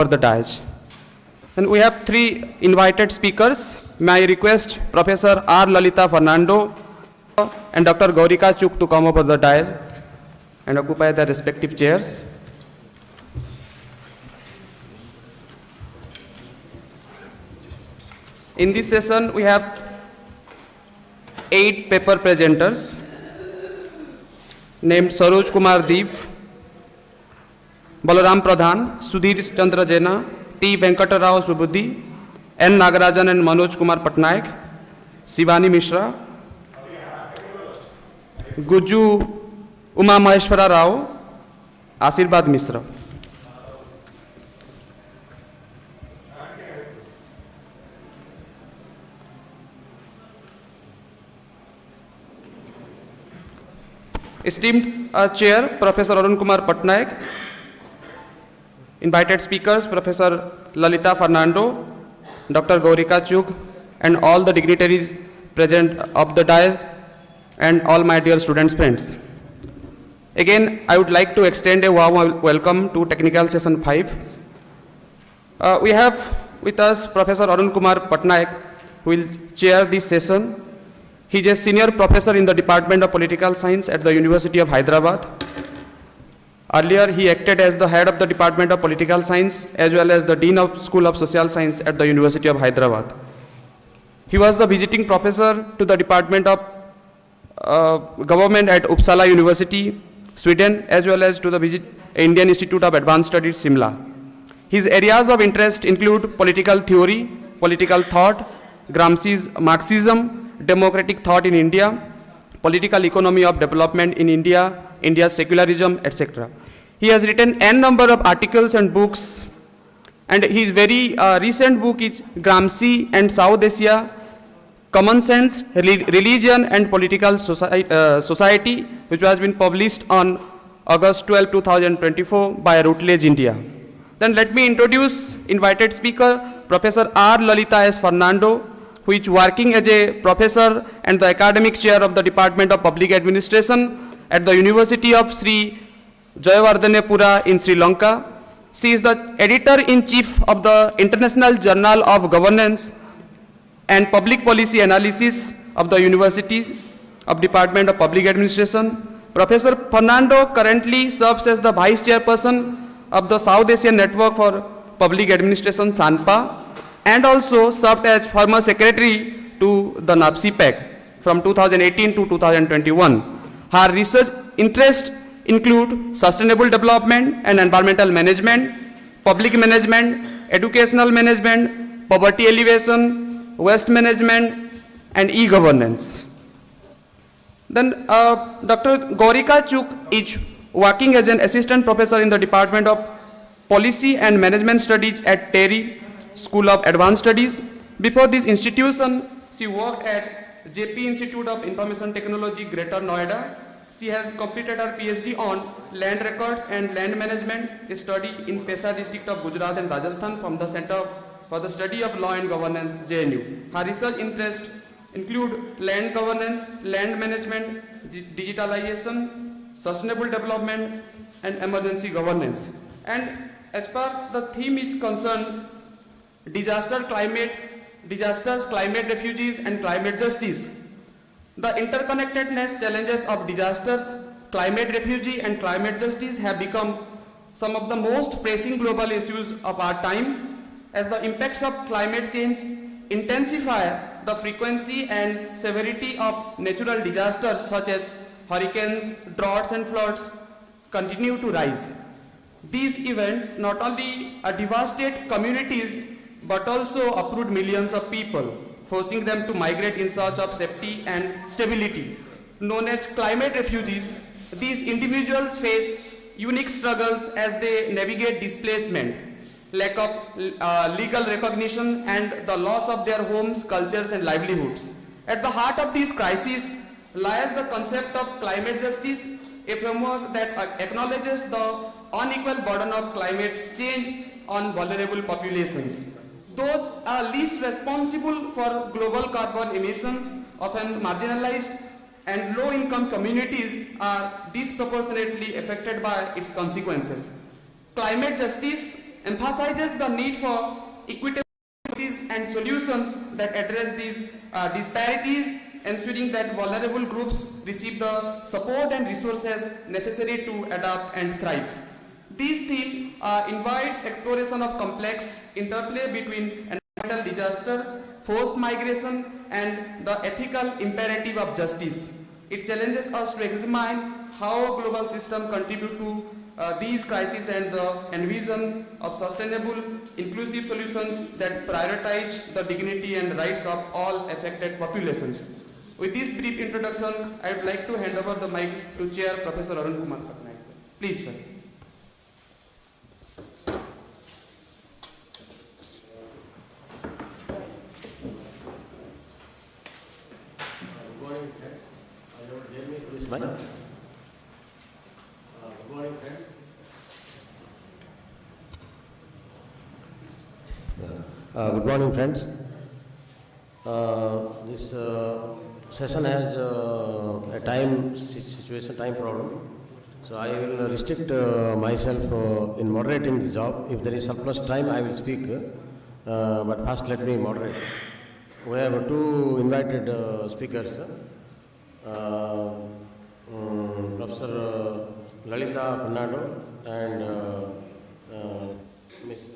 for the dais. And we have three invited speakers. May I request Professor R. Lalita Fernando and Dr. Gaurika Chuk to come over the dais and occupy their respective chairs. In this session, we have 8 paper presenters named Saroj Kumar Dev, Balaram Pradhan, Sudhir Chandra Jena, T. Venkata Rao Subudhi, N. Nagarajan and Manoj Kumar Patnaik, Shivani Mishra, Guju Uma Maheshwara Rao, Ashirbad Misra. Esteemed Chair, Professor Arun Kumar Patnaik. Invited speakers, Professor Lalita Fernando, Dr. Gaurika Chuk, and all the dignitaries present of the dais, and all my dear students, friends. Again, I would like to extend a warm welcome to Technical Session 5. We have with us Professor Arun Kumar Patnaik, who will chair this session. He is a senior professor in the Department of Political Science at the University of Hyderabad. Earlier, he acted as the head of the Department of Political Science as well as the Dean of School of Social Science at the University of Hyderabad. He was the visiting professor to the Department of Government at Uppsala University, Sweden, as well as to the Indian Institute of Advanced Studies, Simla. His areas of interest include political theory, political thought, Gramsci's Marxism, democratic thought in India, political economy of development in India, India's secularism, etc. He has written n number of articles and books, and his very recent book is Gramsci and South Asia, Common Sense, Religion and Political Society, which has been published on August 12, 2024 by Routledge, India. Then let me introduce invited speaker, Professor R. Lalita S. Fernando, who is working as a professor and the academic chair of the Department of Public Administration at the University of Sri Jayawardhanepura in Sri Lanka. She is the editor-in-chief of the International Journal of Governance and Public Policy Analysis of the University of Department of Public Administration. Professor Fernando currently serves as the vice chairperson of the South Asian Network for Public Administration, SANPA, and also served as former secretary to the NABCPAC from 2018 to 2021. Her research interests include sustainable development and environmental management, public management, educational management, poverty alleviation, waste management, and e-governance. Then Dr. Gaurika Chuk is working as an assistant professor in the Department of Policy and Management Studies at Terry School of Advanced Studies. Before this institution, she worked at JP Institute of Information Technology, Greater Noida. She has completed her PhD on land records and land management study in Pesa district of Gujarat and Rajasthan from the Center for the Study of Law and Governance, JNU. Her research interests include land governance, land management, digitalization, sustainable development, and emergency governance. And as far the theme is concerned, disasters, climate refugees, and climate justice. The interconnectedness challenges of disasters, climate refugee, and climate justice have become some of the most pressing global issues of our time, as the impacts of climate change intensify the frequency and severity of natural disasters such as hurricanes, droughts, and floods continue to rise. These events not only devastate communities but also uproot millions of people, forcing them to migrate in search of safety and stability. Known as climate refugees, these individuals face unique struggles as they navigate displacement, lack of legal recognition, and the loss of their homes, cultures, and livelihoods. At the heart of this crisis lies the concept of climate justice, a framework that acknowledges the unequal burden of climate change on vulnerable populations. Those are least responsible for global carbon emissions, often marginalized, and low-income communities are disproportionately affected by its consequences. Climate justice emphasizes the need for equitable policies and solutions that address these disparities, ensuring that vulnerable groups receive the support and resources necessary to adapt and thrive. This theme invites exploration of complex interplay between environmental disasters, forced migration, and the ethical imperative of justice. It challenges us to examine how global systems contribute to these crises and the envision of sustainable, inclusive solutions that prioritize the dignity and rights of all affected populations. With this brief introduction, I would like to hand over the mic to Chair Professor Arun Kumar Patnaik. Please, sir. Good morning, friends. I will hear me through this mic. Good morning, friends. Good morning, friends. This session has a time situation, time problem. So I will restrict myself in moderating the job. If there is surplus time, I will speak. But first, let me moderate. We have two invited speakers. Professor Lalita Fernando and Miss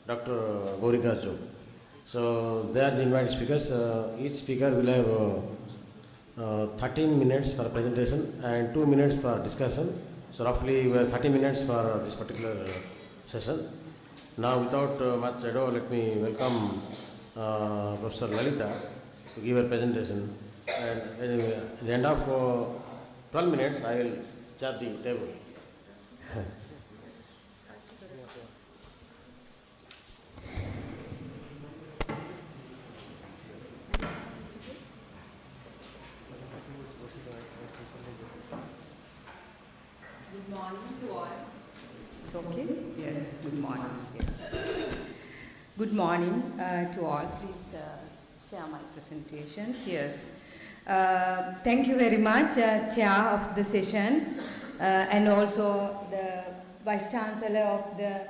Dr. Gorika Jo. So they are the invited speakers. Each speaker will have 13 minutes for presentation and 2 minutes for discussion. So roughly we have 30 minutes for this particular session. Now without much ado, let me welcome Professor Lalita to give her presentation. And anyway, at the end of 12 minutes, I will chat the table. Good morning to all. It's okay? Yes, good morning. Yes. Good morning to all. Please share my presentations. Yes. Thank you very much, Chair of the session, and also the Vice Chancellor of the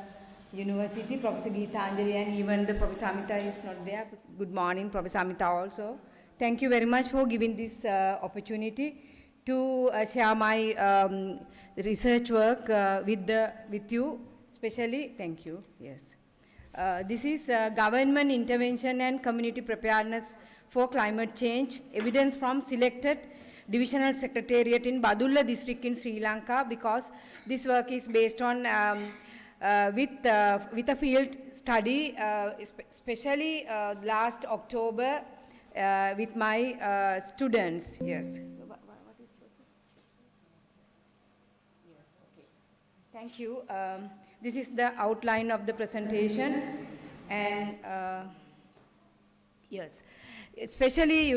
University, Professor Geetanjali, and even the Professor Amita is not there. Good morning, Professor Amita also. Thank you very much for giving this opportunity to share my research work with you. Especially, thank you. Yes. This is government intervention and community preparedness for climate change, evidence from selected divisional secretariat in Badulla district in Sri Lanka, because this work is based on with a field study, especially last October with my students. Yes. Thank you. This is the outline of the presentation, and yes, especially,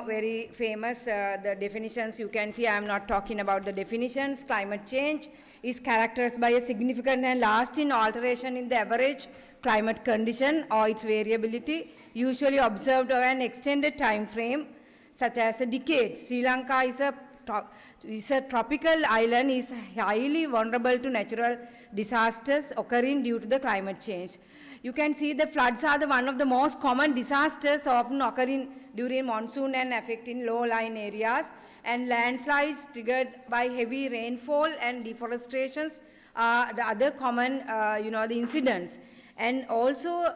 very famous, the definitions you can see. I am not talking about the definitions. Climate change is characterized by a significant and lasting alteration in the average climate condition or its variability, usually observed over an extended time frame, such as a decade. Sri Lanka is a tropical island, is highly vulnerable to natural disasters occurring due to the climate change. You can see the floods are one of the most common disasters often occurring during monsoon and affecting low-lying areas, and landslides triggered by heavy rainfall and deforestations are the other common the incidents. And also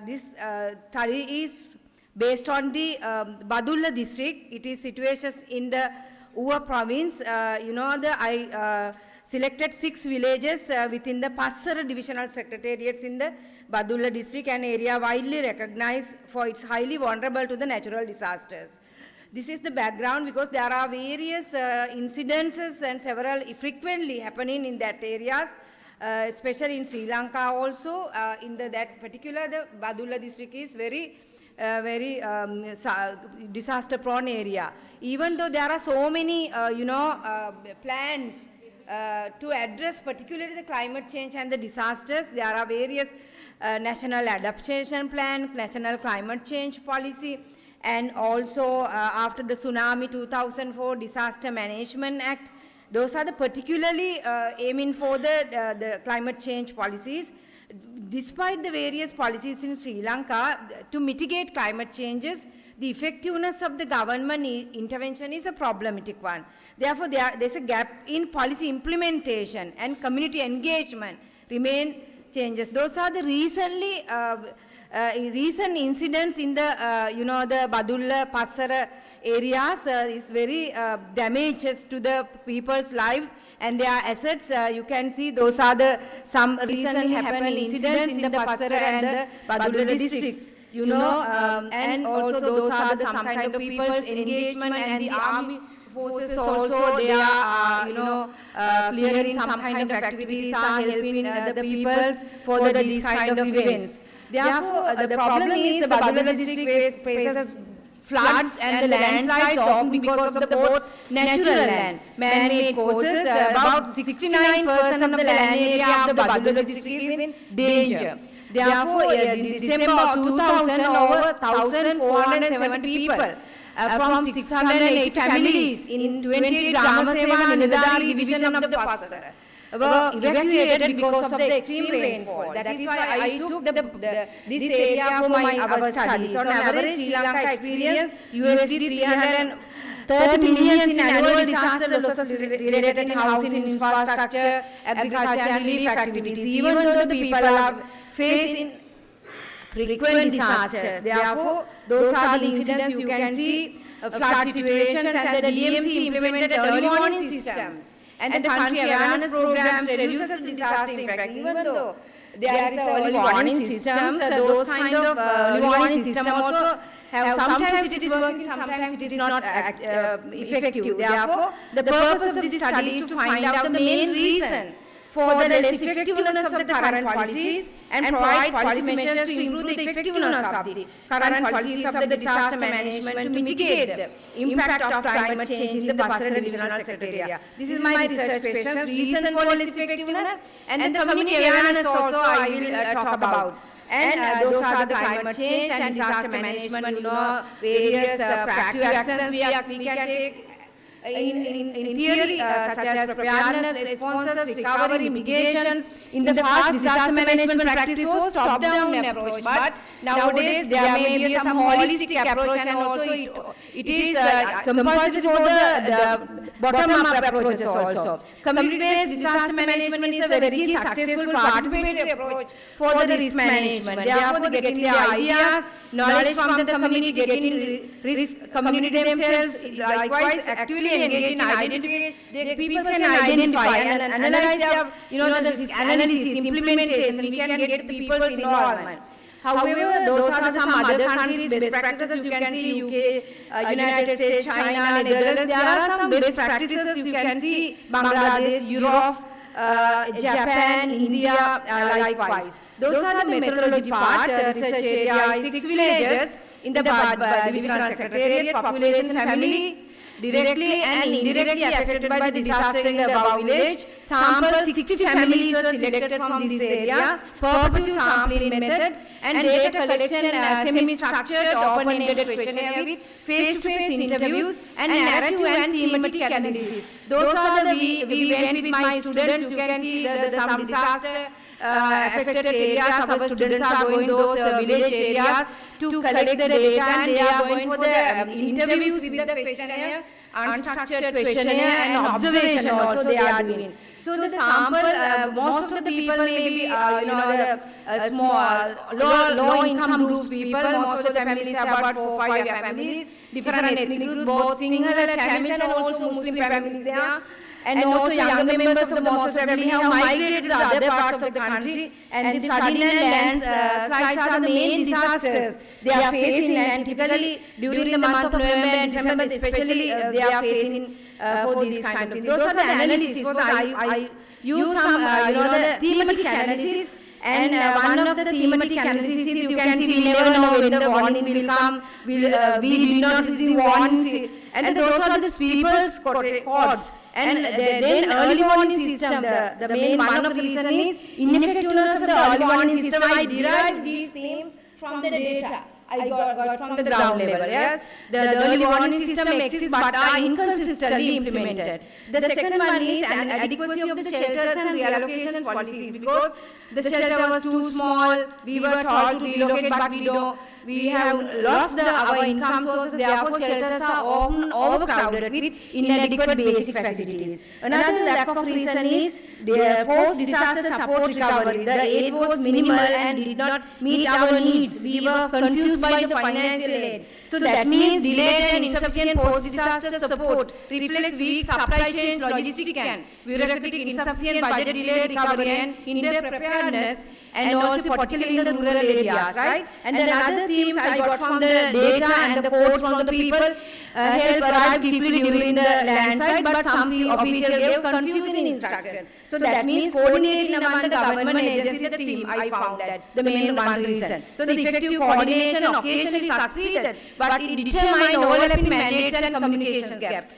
this study is based on the Badulla district. It is situated in the Uva province. I selected 6 villages within the Passara divisional secretariats in the Badulla district, an area widely recognized for its highly vulnerable to the natural disasters. This is the background because there are various incidences and several frequently happening in that areas, especially in Sri Lanka also. In that particular, the Badulla district is very disaster prone area. Even though there are so many plans to address particularly the climate change and the disasters, there are various national adaptation plan, national climate change policy, and also after the tsunami 2004 disaster management act. Those are the particularly aiming for the climate change policies. despite the various policies in Sri Lanka to mitigate climate changes, the effectiveness of the government intervention is a problematic one. Therefore, there's a gap in policy implementation and community engagement remain changes. Those are the recent incidents in the, the Badulla, Passara areas is very damages to the people's lives and their assets. You can see those are some recently happened incidents in the Passara and the Badulla districts. And also those are some kind of people's engagement and the army forces also, they are, clearing some kind of activities, are helping the peoples for these kind of events. Therefore, the problem is the Badulla district faces floods and the landslides often because of the both natural and man-made causes. About 69% of the land area of the Badulla district is in danger. Therefore, in December 2000, over 1,470 people from 608 families in 28 Grama Seva Niladhari division of the Passara were evacuated because of the extreme rainfall. That is why I took this area for our studies. On average, Sri Lanka experienced USD 330 million in annual disaster losses related in housing, infrastructure, agriculture and relief activities, even though the people are facing frequent disasters. Therefore, those are the incidents you can see, flood situations, and the DMC implemented early warning systems. And the country awareness programs reduces disaster impacts. Even though there is early warning systems, those kind of early warning systems also have sometimes it is working, sometimes it is not effective. Therefore, the purpose of this study is to find out the main reason for the less effectiveness of the current policies and provide policy measures to improve the effectiveness of the current policies of the disaster management to mitigate the impact of climate change in the Passara Divisional Secretariat. This is my research questions, reason for less effectiveness and the community awareness also I will talk about. And those are the climate change and disaster management, various proactive actions we can take in theory, such as preparedness, responses, recovery, mitigations. In the past, disaster management practice was top-down approach, but nowadays there may be some holistic approach and also it is compulsory for the bottom-up approaches also. Community-based disaster management is a very successful participatory approach for the risk management. Therefore, getting the ideas, knowledge from the community, getting risk community themselves, likewise actively engage in identifying, people can identify and analyze their, the risk analysis, implementation, we can get the people's involvement. However, those are some other countries' best practices. You can see UK, United States, China, Netherlands. There are some best practices. You can see Bangladesh, Europe, Japan, India, likewise. Those are the methodology part. Research area is 6 villages in the Divisional Secretariat, population, families, directly and indirectly affected by the disaster in the above village. Sample 60 families were selected from this area, purposive sampling methods and data collection, semi-structured open-ended questionnaire with face-to-face interviews and narrative and thematic analysis. Those are we went with my students. You can see some disaster affected areas. Our students are going those village areas to collect the data and they are going for the interviews with the questionnaire, unstructured questionnaire and observation also they are doing. So the sample, most of the people may be, the small, low income groups people, most of the families are about 4-5 families, different ethnic groups, both Sinhala, Tamils and also Muslim families there. And also younger members of the most probably have migrated to the other parts of the country and the flooding and landslides are the main disasters they are facing and typically during the month of November and December especially they are facing for these kind of things. Those are the analysis. I use some, the thematic analysis. And one of the thematic analysis is you can see we never know when the warning will come, we did not receive warnings, and those are the people's codes. And then early warning system, the main one of the reason is ineffectiveness of the early warning system. I derived these names from the data I got from the ground level, yes. The early warning system exists but are inconsistently implemented. The second one is an adequacy of the shelters and reallocation policies because the shelter was too small, we were told to relocate, but we have lost our income sources, therefore shelters are often overcrowded with inadequate basic facilities. Another lack of reason is the post-disaster support recovery. The aid was minimal and did not meet our needs. We were confused by the financial aid. So that means delayed and insufficient post-disaster support reflects weak supply chain, logistic and bureaucratic insufficient budget, delayed recovery and hindered preparedness, and also particularly in the rural areas, right? And then other themes I got from the data and the quotes from the people help arrive quickly during the landslide, but some officials gave confusing instruction. So that means coordinating among the government agencies, the theme I found that the main one reason. So the effective coordination occasionally succeeded, but it determined overlapping mandates and communications gap.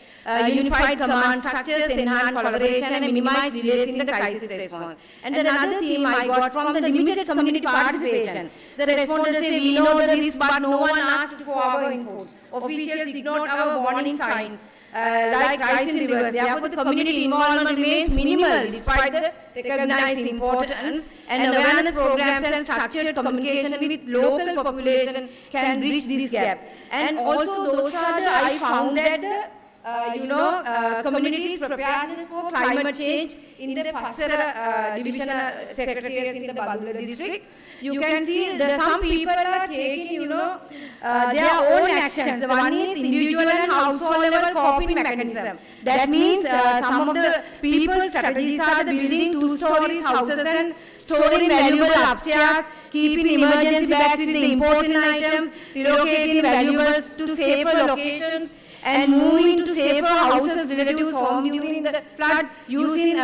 Unified command structures enhance collaboration and minimize delays in the crisis response. And then another theme I got from the limited community participation. The respondents say, we know the risk, but no one asked for our inputs. Officials ignored our warning signs, like rise in rivers. Therefore, the community involvement remains minimal despite the recognized importance, and awareness programs and structured communication with local population can bridge this gap. And also, those are the, I found that communities preparedness for climate change in the Passara divisional secretariats in the Badula district. You can see that some people are taking, their own actions. The one is individual and household level coping mechanism. That means some of the people's strategies are the building two-story houses and storing valuable upstairs, keeping emergency bags with the important items, relocating valuables to safer locations, and moving to safer houses, relatives' home during the floods, using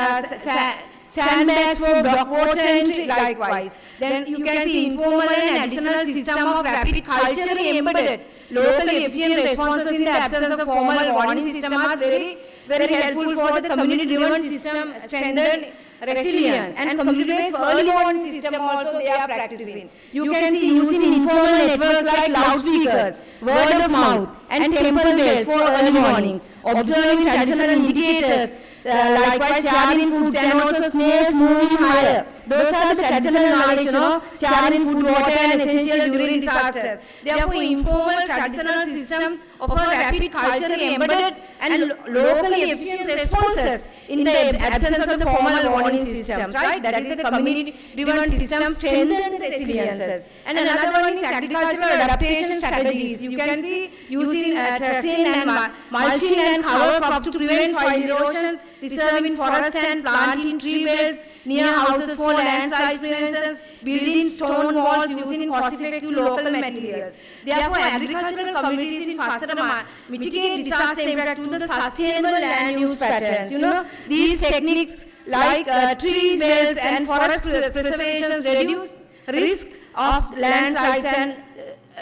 sandbags for block water entry likewise. Then you can see informal and additional system of rapid culturally embedded locally efficient responses in the absence of formal warning system are very, very helpful for the community-driven system, strengthen resilience, and community-based early warning system also they are practicing. You can see using informal networks like loudspeakers, word of mouth, and temple bells for early warnings, observing traditional indicators, likewise sharing foods and also snails moving higher. Those are the traditional knowledge, sharing food, water and essential during disasters. Therefore, informal traditional systems offer rapid culturally embedded and locally efficient responses in the absence of the formal warning systems, right? That is the community-driven system strengthen the resiliences. And another one is agricultural adaptation strategies. You can see using terracing and mulching and cover crops to prevent soil erosions, reserving forest and planting tree belts near houses for landslide prevention, building stone walls using cost-effective local materials. Therefore, agricultural communities in Fassara mitigate disaster impact to the sustainable land use patterns. These techniques like tree belts and forest preservation reduce risk of landslides and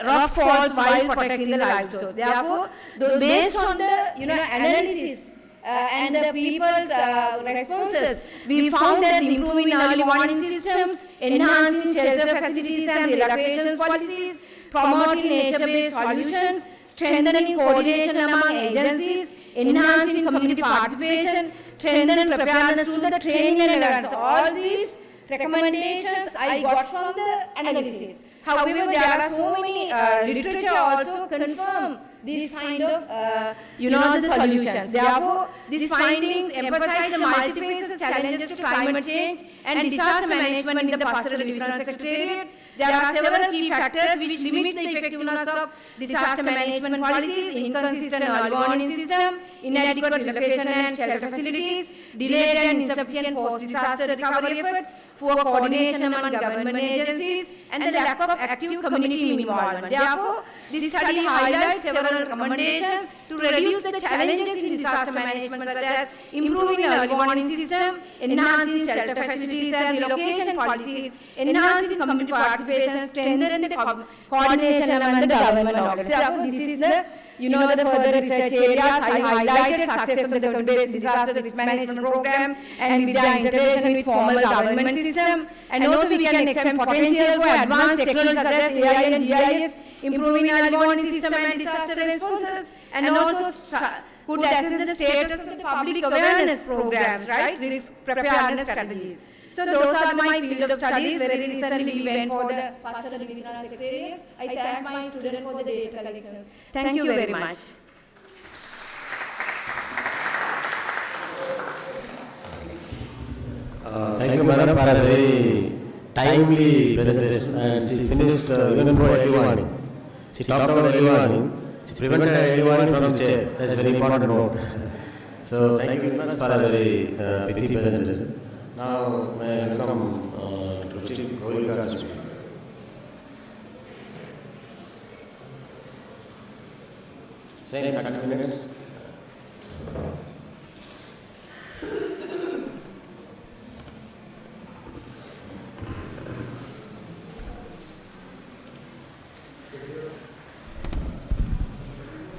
rock falls while protecting the livestock. Therefore, based on the analysis and the people's responses, we found that improving early warning systems, enhancing shelter facilities and relocation policies, promoting nature-based solutions, strengthening coordination among agencies, enhancing community participation, strengthening preparedness through the training and awareness. All these recommendations I got from the analysis. However, there are so many literature also confirm these kind of, the solutions. Therefore, these findings emphasize the multifaceted challenges to climate change and disaster management in the Passara Divisional Secretariat. There are several key factors which limit the effectiveness of disaster management policies: inconsistent early warning system, inadequate relocation and shelter facilities, delayed and insufficient post-disaster recovery efforts, poor coordination among government agencies, and the lack of active community involvement. Therefore, this study highlights several recommendations to reduce the challenges in disaster management, such as improving early warning system, enhancing shelter facilities and relocation policies, enhancing community participation, strengthening the coordination among the government organizations. Therefore, this is the the further research areas. I highlighted success of the community-based disaster risk management program and with the integration with formal government system. And also we can examine potential for advanced technologies such as AI and GIS, improving early warning system and disaster responses, and also could assess the status of the public awareness programs, right? Risk preparedness strategies. So those are my field of studies. Very recently we went for the pastoral divisional secretariats. I thank my students for the data collections. Thank you very much. Thank you, madam, for a very timely presentation, and she finished even before early warning. She talked about early warning. She prevented early warning from the chair. That's a very important note. So thank you very much for a very pithy presentation. Now may I welcome Dr. Gaurika to speak. Same 30 minutes.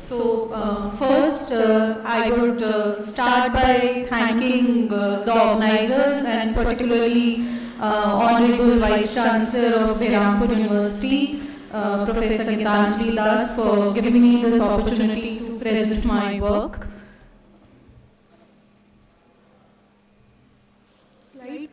So first I would start by thanking the organizers and particularly Honorable Vice Chancellor of Berhampur University, Professor Gitanjali Das, for giving me this opportunity to present my work. Slide.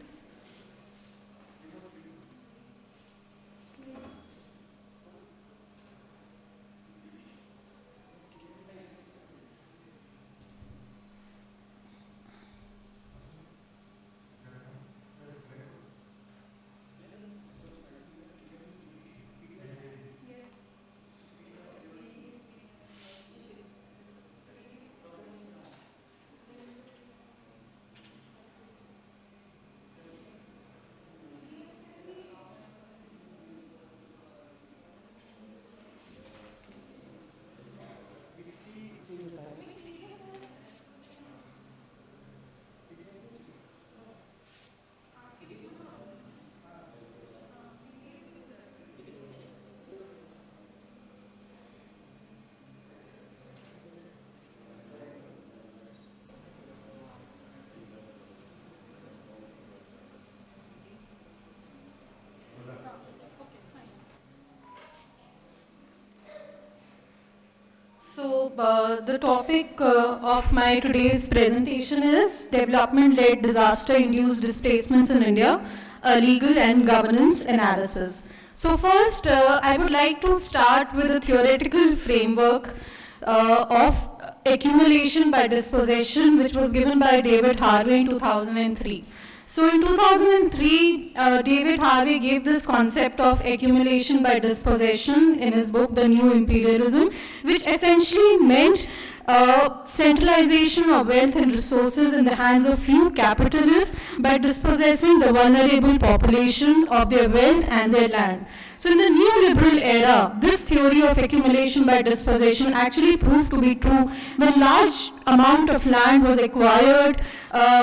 So the topic of my today's presentation is Development-led Disaster-Induced Displacements in India, a Legal and Governance Analysis. So first, I would like to start with a theoretical framework of accumulation by dispossession, which was given by David Harvey in 2003. So in 2003, David Harvey gave this concept of accumulation by dispossession in his book, The New Imperialism, which essentially meant centralization of wealth and resources in the hands of few capitalists by dispossessing the vulnerable population of their wealth and their land. So in the neoliberal era, this theory of accumulation by dispossession actually proved to be true when large amount of land was acquired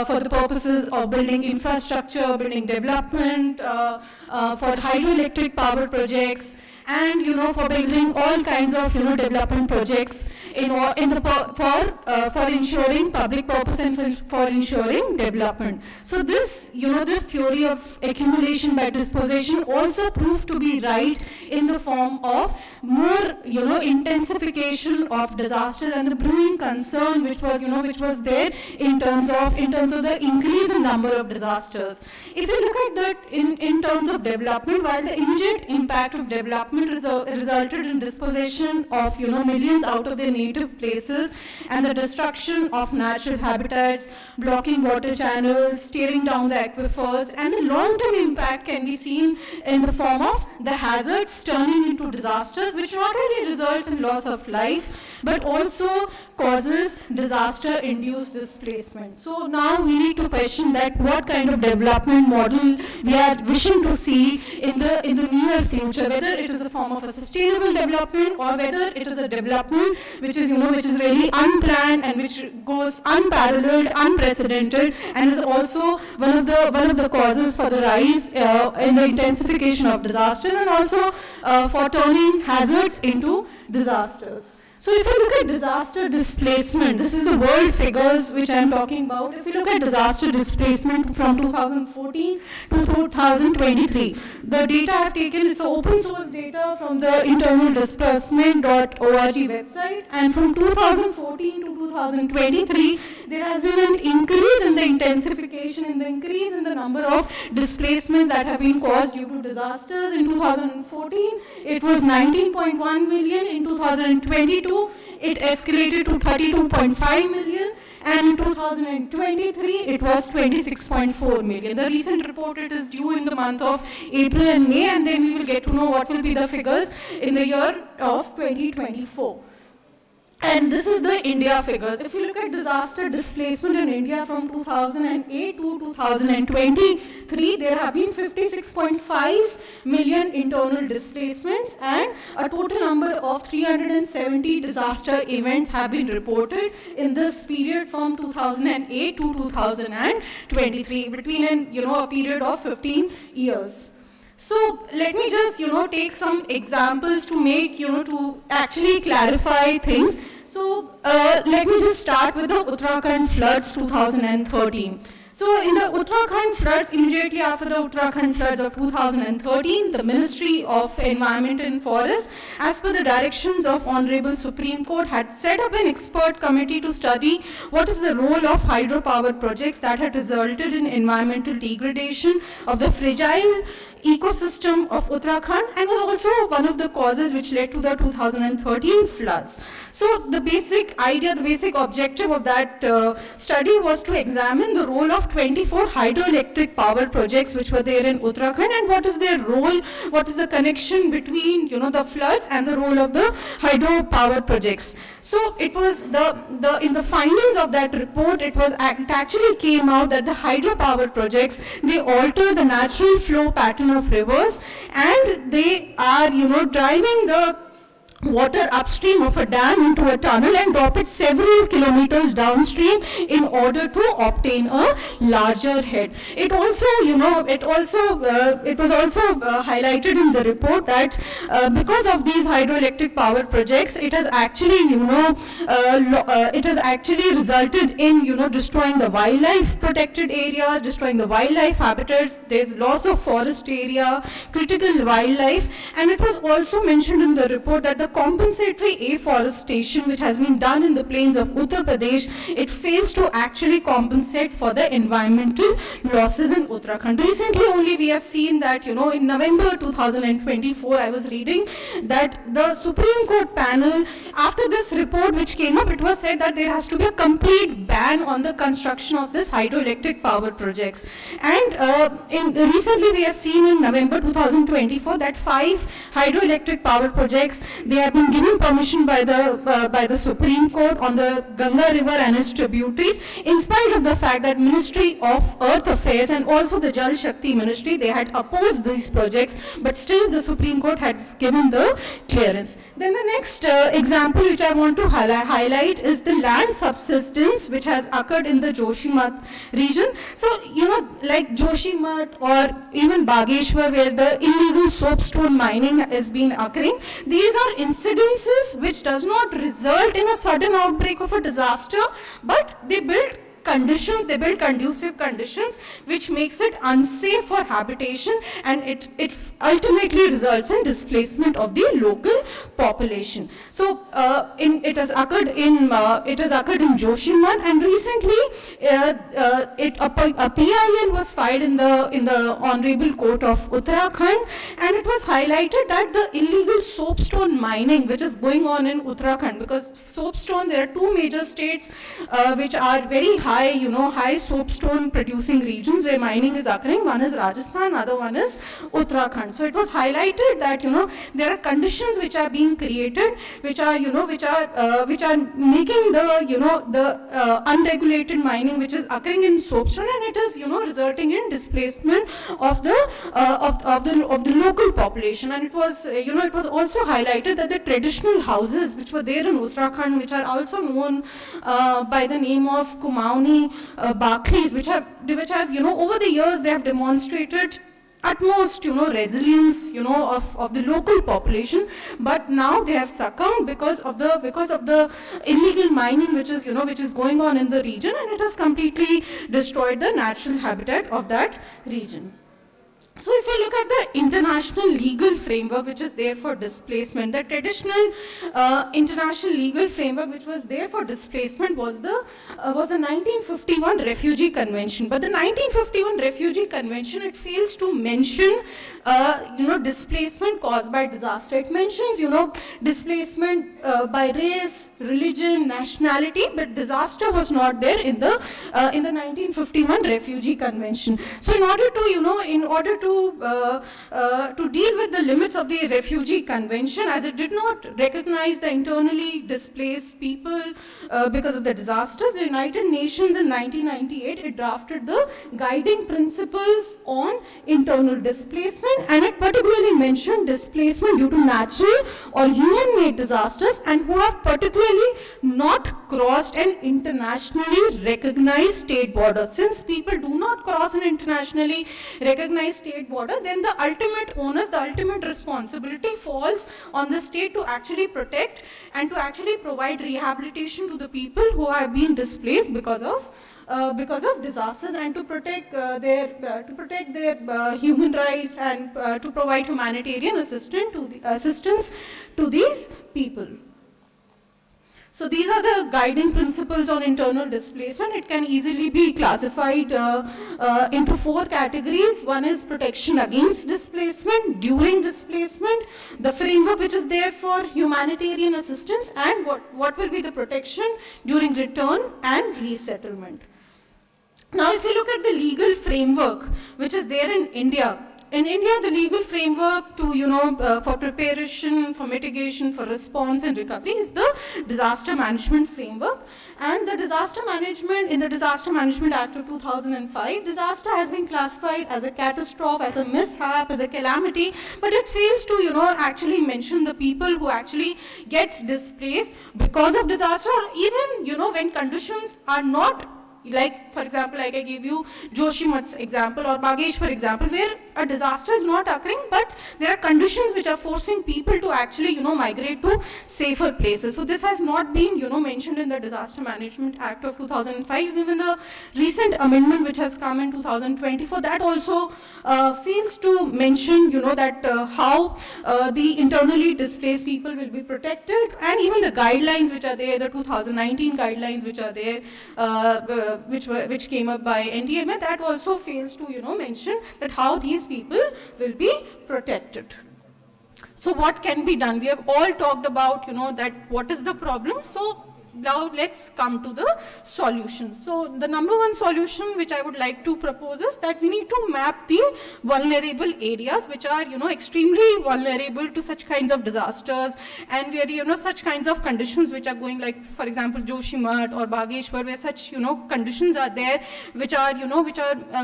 for the purposes of building infrastructure, building development, for hydroelectric power projects, and for building all kinds of development projects for ensuring public purpose and for ensuring development. So this this theory of accumulation by dispossession also proved to be right in the form of more intensification of disasters and the brewing concern which was there in terms of the increase in number of disasters. If you look at that in terms of development, while the immediate impact of development resulted in dispossession of millions out of their native places and the destruction of natural habitats, blocking water channels, tearing down the aquifers, and the long-term impact can be seen in the form of the hazards turning into disasters, which not only results in loss of life but also causes disaster-induced displacement. So now we need to question that what kind of development model we are wishing to see in the near future, whether it is a form of a sustainable development or whether it is a development which is really unplanned and which goes unparalleled, unprecedented, and is also one of the causes for the rise in the intensification of disasters and also for turning hazards into disasters. So if you look at disaster displacement, this is the world figures which I'm talking about. If you look at disaster displacement from 2014 to 2023, the data I've taken, it's open source data from the internal displacement.org website, and from 2014 to 2023, there has been an increase in the intensification, in the increase in the number of displacements that have been caused due to disasters. In 2014, it was 19.1 million. In 2022, it escalated to 32.5 million. And in 2023, it was 26.4 million. The recent report, it is due in the month of April and May, and then we will get to know what will be the figures in the year of 2024. And this is the India figures. If you look at disaster displacement in India from 2008 to 2023, there have been 56.5 million internal displacements, and a total number of 370 disaster events have been reported in this period from 2008 to 2023, between a period of 15 years. So let me just, take some examples to make, to actually clarify things. So let me just start with the Uttarakhand floods 2013. So in the Uttarakhand floods, immediately after the Uttarakhand floods of 2013, the Ministry of Environment and Forests, as per the directions of Honorable Supreme Court, had set up an expert committee to study what is the role of hydropower projects that had resulted in environmental degradation of the fragile ecosystem of Uttarakhand, and was also one of the causes which led to the 2013 floods. So the basic idea, the basic objective of that study was to examine the role of 24 hydroelectric power projects which were there in Uttarakhand, and what is their role, what is the connection between the floods and the role of the hydropower projects. So it was in the findings of that report, it actually came out that the hydropower projects, they alter the natural flow pattern of rivers, and they are driving the water upstream of a dam into a tunnel and drop it several kilometers downstream in order to obtain a larger head. It also, it was also highlighted in the report that because of these hydroelectric power projects, it has actually, resulted in, destroying the wildlife protected areas, destroying the wildlife habitats. There's loss of forest area, critical wildlife, and it was also mentioned in the report that the compensatory afforestation which has been done in the plains of Uttar Pradesh, it fails to actually compensate for the environmental losses in Uttarakhand. Recently only we have seen that, in November 2024, I was reading that the Supreme Court panel, after this report which came up, it was said that there has to be a complete ban on the construction of this hydroelectric power projects. And recently we have seen in November 2024 that 5 hydroelectric power projects, they have been given permission by the Supreme Court on the Ganga River and its tributaries, in spite of the fact that Ministry of Earth Affairs and also the Jal Shakti Ministry, they had opposed these projects, but still the Supreme Court has given the clearance. Then the next example which I want to highlight is the land subsidence which has occurred in the Joshimath region. So, like Joshimath or even Bageshwar, where the illegal soapstone mining has been occurring, these are incidences which does not result in a sudden outbreak of a disaster, but they build conducive conditions which makes it unsafe for habitation, and it ultimately results in displacement of the local population. So it has occurred in Joshimath, and recently a PIL was filed in the Honorable Court of Uttarakhand, and it was highlighted that the illegal soapstone mining which is going on in Uttarakhand, because soapstone, there are 2 major states which are very high soapstone producing regions where mining is occurring. One is Rajasthan, other one is Uttarakhand. So it was highlighted that there are conditions which are being created, which are making the unregulated mining which is occurring in soapstone, and it is resulting in displacement of the local population. And it was also highlighted that the traditional houses which were there in Uttarakhand, which are also known by the name of Kumaoni Bakris, which have over the years they have demonstrated utmost, resilience, of the local population, but now they have succumbed because of the illegal mining which is going on in the region, and it has completely destroyed the natural habitat of that region. So if you look at the international legal framework which is there for displacement, the traditional international legal framework which was there for displacement was the 1951 Refugee Convention. But the 1951 Refugee Convention, it fails to mention displacement caused by disaster. It mentions displacement by race, religion, nationality, but disaster was not there in the 1951 Refugee Convention. So in order to deal with the limits of the Refugee Convention, as it did not recognize the internally displaced people because of the disasters, the United Nations in 1998, it drafted the guiding principles on internal displacement, and it particularly mentioned displacement due to natural or human-made disasters and who have particularly not crossed an internationally recognized state border. Since people do not cross an internationally recognized state border, then the ultimate onus, the ultimate responsibility falls on the state to actually protect and to actually provide rehabilitation to the people who have been displaced because of disasters, and to protect their human rights, and to provide humanitarian assistance to these people. So these are the guiding principles on internal displacement. It can easily be classified into 4 categories. One is protection against displacement, during displacement, the framework which is there for humanitarian assistance, and what will be the protection during return and resettlement. Now, if you look at the legal framework which is there in India, the legal framework to, for preparation, for mitigation, for response and recovery is the disaster management framework. And the disaster management, in the Disaster Management Act of 2005, disaster has been classified as a catastrophe, as a mishap, as a calamity, but it fails to, actually mention the people who actually gets displaced because of disaster, or even, when conditions are not, like, for example, like I gave you Joshimat's example or Bageshwar example, where a disaster is not occurring, but there are conditions which are forcing people to actually, migrate to safer places. So this has not been, mentioned in the Disaster Management Act of 2005. Even the recent amendment which has come in 2024, that also fails to mention, that how the internally displaced people will be protected, and even the guidelines which are there, the 2019 guidelines which are there, which came up by NDMA, that also fails to, mention that how these people will be protected. So what can be done? We have all talked about, that what is the problem. So now let's come to the solution. So the number one solution which I would like to propose is that we need to map the vulnerable areas which are, extremely vulnerable to such kinds of disasters, and where, such kinds of conditions which are going, like, for example, Joshimat or Bageshwar, where such, conditions are there which are,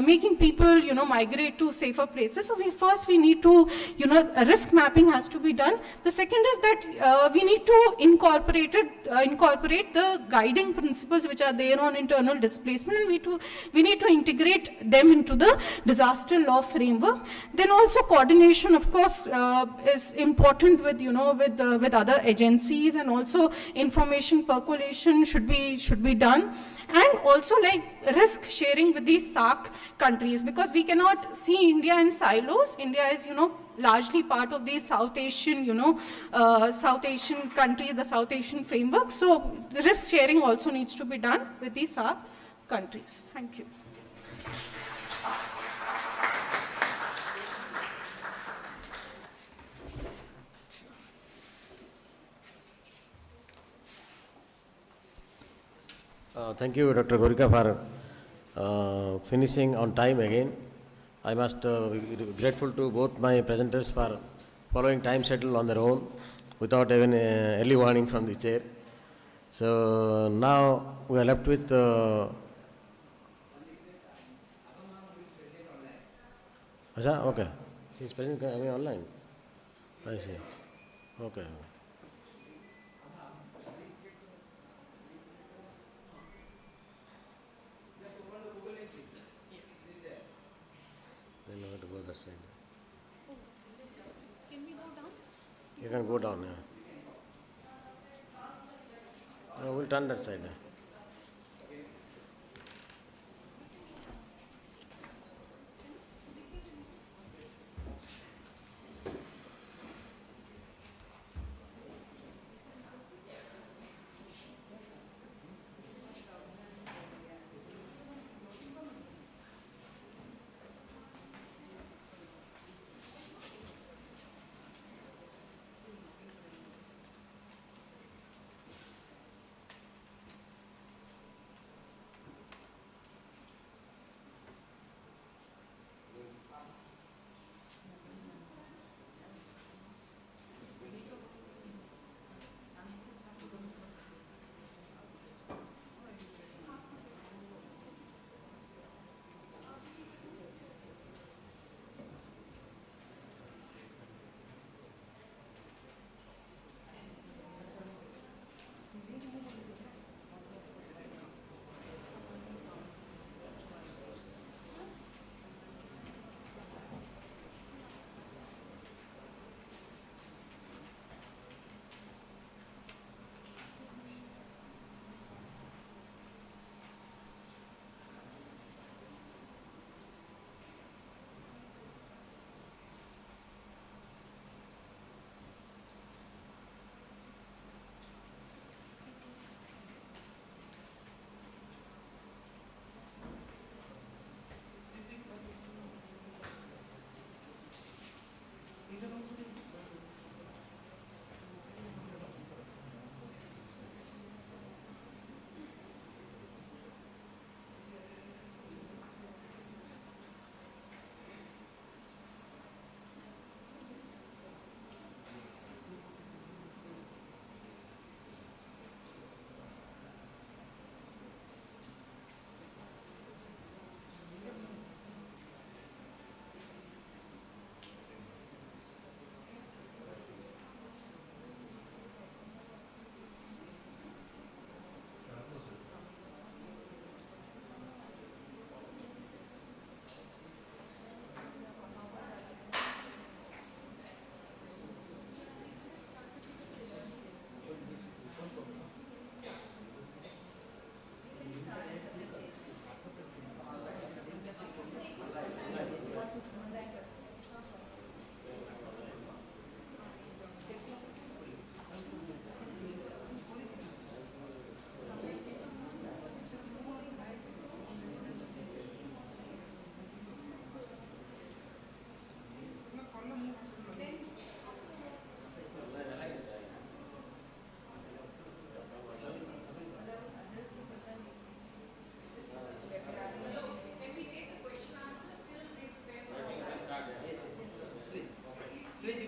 making people, migrate to safer places. So we need to, risk mapping has to be done. The second is that we need to incorporate the guiding principles which are there on internal displacement, and we need to integrate them into the disaster law framework. Then also coordination, of course, is important with, with other agencies, and also information percolation should be done. And also, like, risk sharing with the SAARC countries, because we cannot see India in silos. India is, largely part of the South Asian, South Asian countries, the South Asian framework. So risk sharing also needs to be done with the SAARC countries. Thank you. Thank you, Dr. Gorika, for finishing on time again. I must be grateful to both my presenters for following time schedule on their own without even early warning from the chair. So now we are left with okay. She's present online. I see. Okay. Then we have to go to the that side. Can we go down? You can go down. No, we'll turn that side.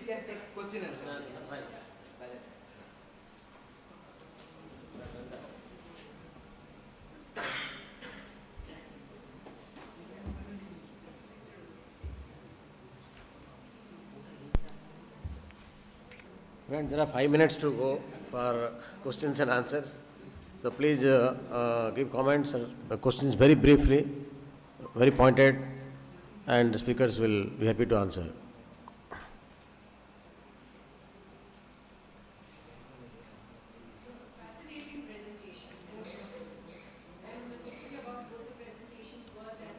can take question and answer. Friends, there are 5 minutes to go for questions and answers. So please give comments or questions very briefly, very pointed, and the speakers will be happy to answer. Fascinating presentations. And the good thing about both the presentations were that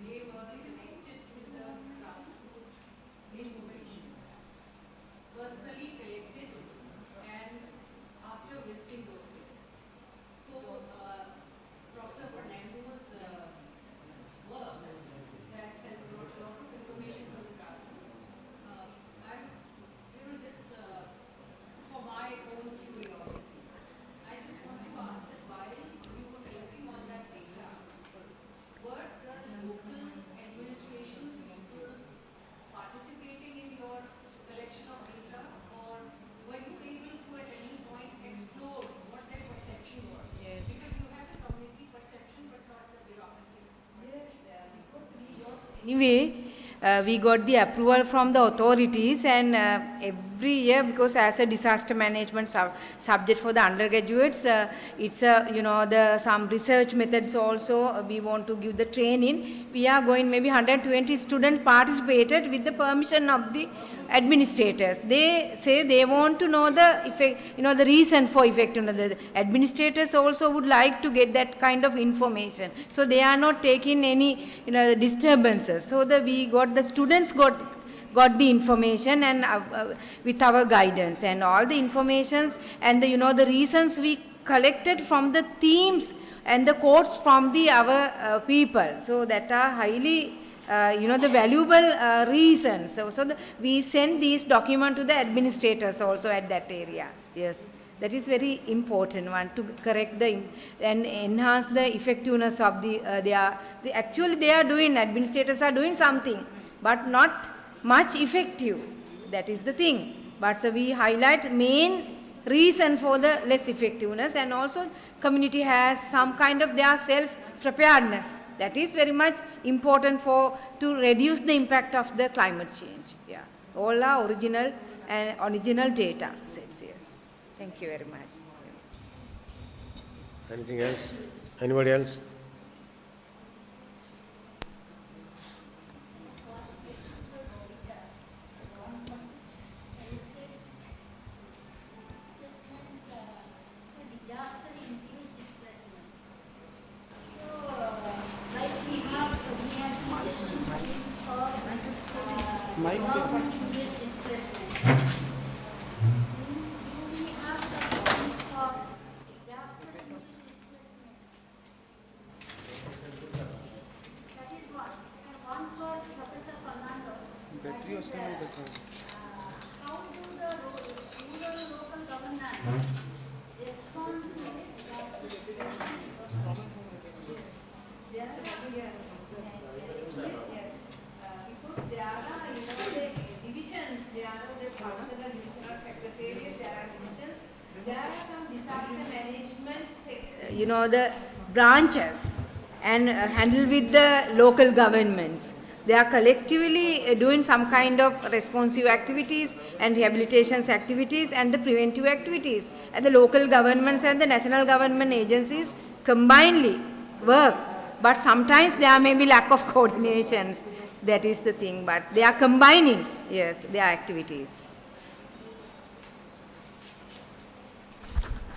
they were connected to the grassroots information. Personally collected and after visiting those places. So, Professor Fernando's work that has brought a lot of information to the grassroots. And there was just, for my own curiosity, I just wanted to ask that while you were collecting all that data, were the local administration people participating in your collection of data, or were you able to at any point explore what their perception was? Yes. Because you have the community perception but not the bureaucratic perception. Anyway, we got the approval from the authorities, and every year, because as a disaster management subject for the undergraduates, it's a, some research methods also, we want to give the training. We are going, maybe 120 students participated with the permission of the administrators. They say they want to know the effect, the reason for effectiveness. The administrators also would like to get that kind of information. So they are not taking any, disturbances. So the students got the information, and with our guidance and all the informations and the reasons we collected from the themes and the quotes from our people. So that are highly the valuable reasons. So we send these documents to the administrators also at that area. Yes, that is very important one, to correct and enhance the effectiveness of actually they are doing, administrators are doing something, but not much effective. That is the thing. But so we highlight main reason for the less effectiveness, and also community has some kind of their self-preparedness. That is very much important to reduce the impact of the climate change. Yeah, all are original data sets. Yes, thank you very much. Yes. Anything else? Anybody else? Disaster-induced displacement. So, like we have conditions of government-induced displacement. Do we have the terms of disaster-induced displacement? That is one. And one for Professor Fernando. That is, how do the rural local government respond to disaster situation? Because there are, the divisions, there are the personal divisional secretariats, there are divisions, there are some disaster management, the branches, and handle with the local governments. They are collectively doing some kind of responsive activities and rehabilitation activities and the preventive activities. And the local governments and the national government agencies combinedly work. But sometimes there may be lack of coordinations. That is the thing. But they are combining, yes, their activities.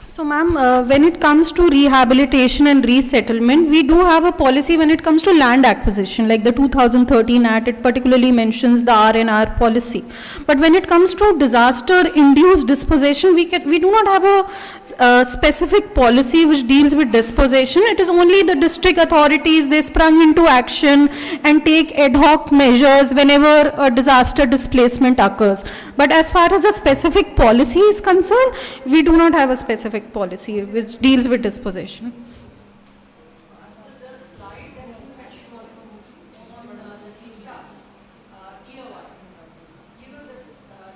So ma'am, when it comes to rehabilitation and resettlement, we do have a policy when it comes to land acquisition, like the 2013 Act, it particularly mentions the R&R policy. But when it comes to disaster-induced dispossession, we do not have a specific policy which deals with dispossession. It is only the district authorities, they sprung into action and take ad hoc measures whenever a disaster displacement occurs. But as far as a specific policy is concerned, we do not have a specific policy which deals with dispossession. The slide that you had shown on the future, year-wise, the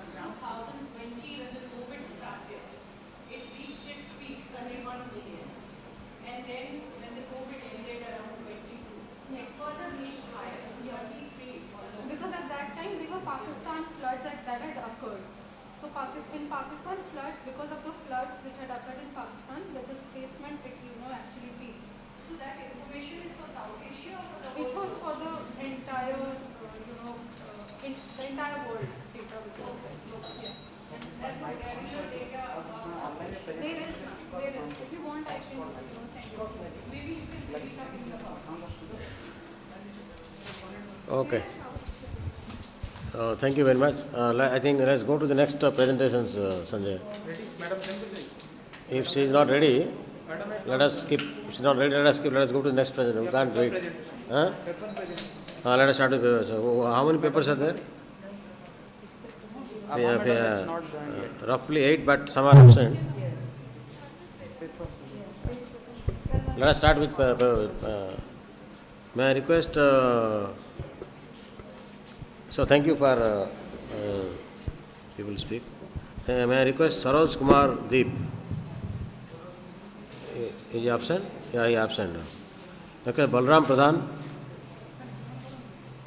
2020 when the COVID started, it reached its peak, 31 million. And then when the COVID ended around 22, it further reached higher, 33 almost. Because at that time, there were Pakistan floods that had occurred. So in Pakistan flood, because of the floods which had occurred in Pakistan, the displacement actually peaked. So that information is for South Asia or for the It whole was for the entire, the entire world data. Yes. and regular data about There is. If you want, I can send you. maybe you can bring it up in the house. Okay. Thank you very much. I think let's go to the next presentations, Sanjay. If she is not ready, let us skip. If she is not ready, let us skip. Let us go to the next presentation. We can't wait. Huh? Let us start with papers. How many papers are there? Roughly 8, but some are absent. Let us start with. May I request? So thank you for people speak. May I request Saroj Kumar Deep? Is he absent? Yeah, he is absent. Okay, Balram Pradhan.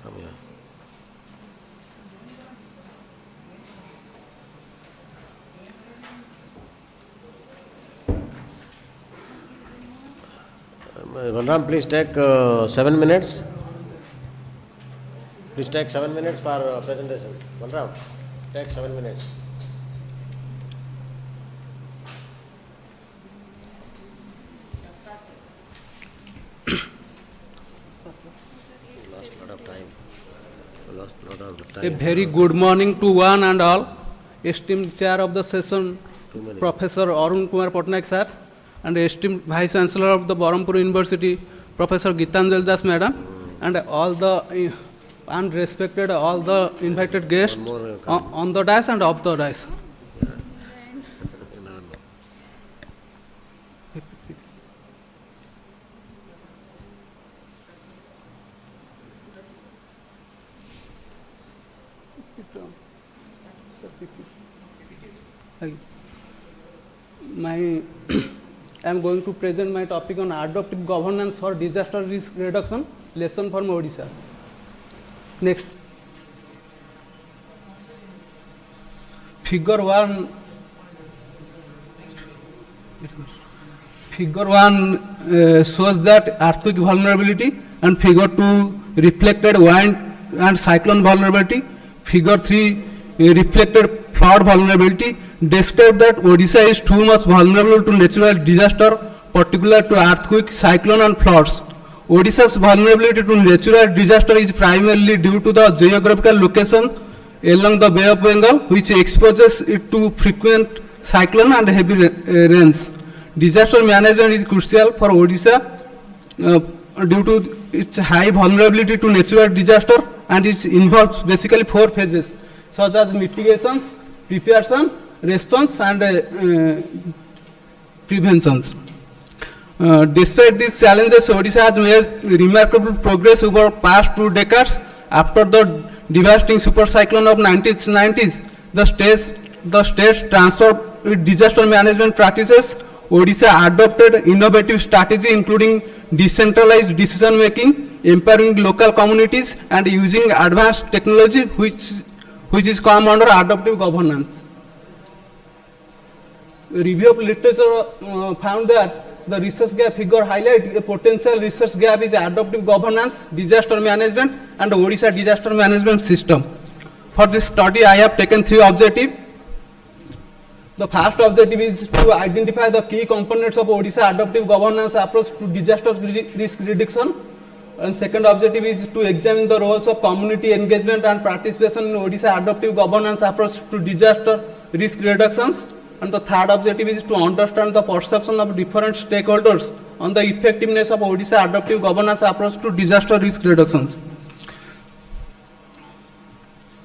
Come here. Balram, please take 7 minutes. Please take 7 minutes for presentation. Balram, take 7 minutes. Lost lot of time. Lost lot of time. A very good morning to one and all. Esteemed chair of the session, Professor Arun Kumar Patnaik sir, and esteemed Vice Chancellor of the Berhampur University, Professor Gitanjali Das madam, and all the and respected all the invited guests on the dais and off the dais. I am going to present my topic on adaptive governance for disaster risk reduction, lesson from Odisha. Next. Figure 1 shows that earthquake vulnerability, and figure 2 reflected wind and cyclone vulnerability. Figure 3 reflected flood vulnerability. Described that Odisha is too much vulnerable to natural disaster, particularly to earthquake, cyclone and floods. Odisha's vulnerability to natural disaster is primarily due to the geographical location along the Bay of Bengal, which exposes it to frequent cyclone and heavy rains. Disaster management is crucial for Odisha due to its high vulnerability to natural disaster, and it involves basically 4 phases, such as mitigations, preparation, response and preventions. Despite these challenges, Odisha has made remarkable progress over past 2 decades. After the devastating super cyclone of 1990s, the state transformed its disaster management practices. Odisha adopted innovative strategy including decentralized decision making, empowering local communities and using advanced technology which is come under adaptive governance. A review of literature found that the research gap figure highlight a potential research gap is adaptive governance, disaster management and Odisha disaster management system. For this study, I have taken 3 objectives. The first objective is to identify the key components of Odisha adaptive governance approach to disaster risk reduction. And second objective is to examine the roles of community engagement and participation in Odisha adaptive governance approach to disaster risk reductions. And the third objective is to understand the perception of different stakeholders on the effectiveness of Odisha adaptive governance approach to disaster risk reductions.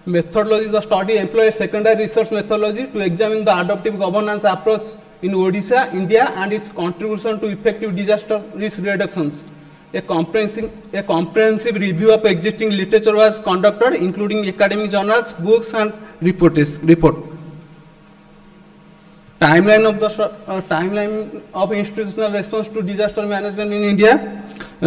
Methodology: the study employs secondary research methodology to examine the adaptive governance approach in Odisha, India, and its contribution to effective disaster risk reductions. A comprehensive review of existing literature was conducted, including academic journals, books, and report. Timeline of institutional response to disaster management in India.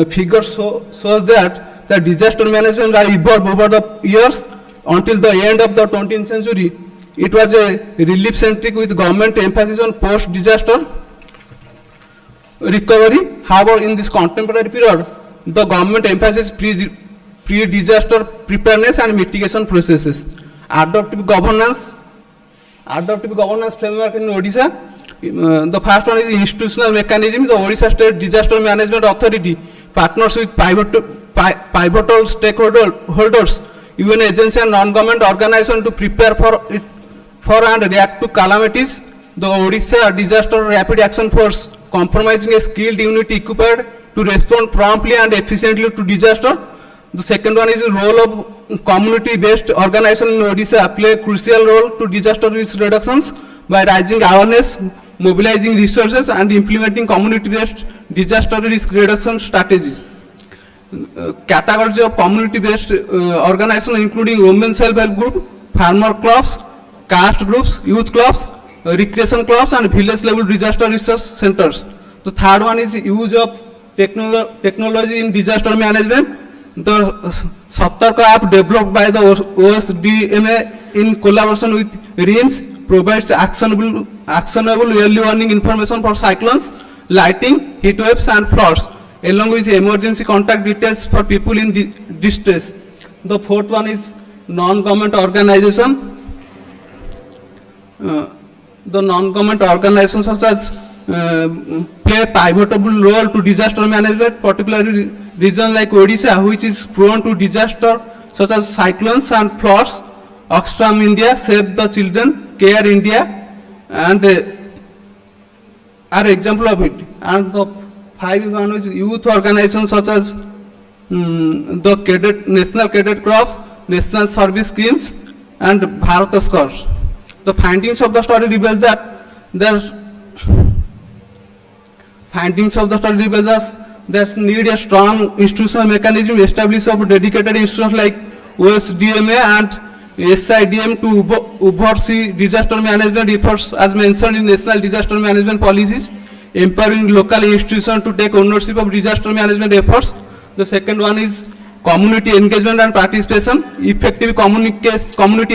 Figure shows that the disaster management has evolved over the years. Until the end of the 20th century, it was a relief-centric with government emphasis on post-disaster recovery. However, in this contemporary period, the government emphasizes pre-disaster preparedness and mitigation processes. Adaptive governance framework in Odisha. The first one is institutional mechanism. The Odisha State Disaster Management Authority partners with pivotal stakeholders, UN agency and non-government organization to prepare for and react to calamities. The Odisha Disaster Rapid Action Force comprising a skilled unit equipped to respond promptly and efficiently to disaster. The second one is the role of community-based organization in Odisha play a crucial role to disaster risk reductions by raising awareness, mobilizing resources and implementing community-based disaster risk reduction strategies. Categories of community-based organization including women self-help group, farmer clubs, caste groups, youth clubs, recreation clubs and village level disaster research centers. The third one is use of technology in disaster management. The Satarka app developed by the OSDMA in collaboration with RIMS provides actionable early warning information for cyclones, lighting, heat waves and floods. along with emergency contact details for people in distress. The fourth one is non-government organization. The non-government organizations such as play a pivotal role to disaster management, particularly regions like Odisha, which is prone to disaster such as cyclones and floods. Oxfam India, Save the Children, Care India, and are example of it. And the five one is youth organizations such as the cadet, National Cadet Corps, National Service Schemes, and Bharat Scores. The findings of the study reveal that there's there's need a strong institutional mechanism established of dedicated institutions like OSDMA and SIDM to oversee disaster management efforts as mentioned in National Disaster Management Policies, empowering local institutions to take ownership of disaster management efforts. The second one is community engagement and participation. Effective community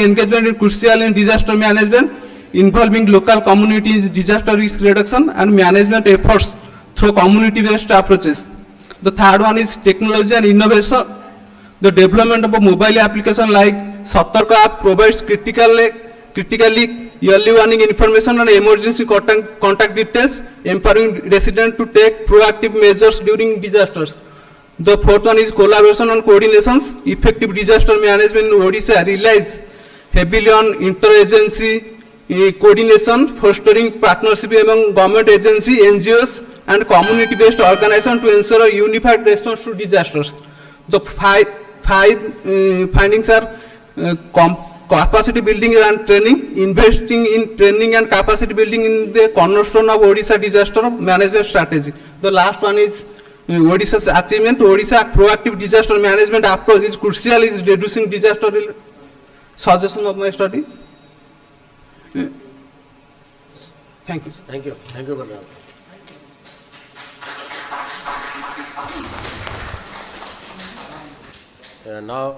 engagement is crucial in disaster management, involving local communities in disaster risk reduction and management efforts through community-based approaches. The third one is technology and innovation. The development of a mobile application like Satarka app provides critically early warning information and emergency contact details, empowering residents to take proactive measures during disasters. The fourth one is collaboration and coordinations. Effective disaster management in Odisha relies heavily on interagency coordination, fostering partnership among government agencies, NGOs, and community-based organizations to ensure a unified response to disasters. The five findings are capacity building and training. Investing in training and capacity building in the cornerstone of Odisha disaster management strategy. The last one is Odisha's achievement. Odisha proactive disaster management approach is crucial in reducing disaster. Suggestion of my study. Thank you. Thank you. Thank you, Berhampur. Now,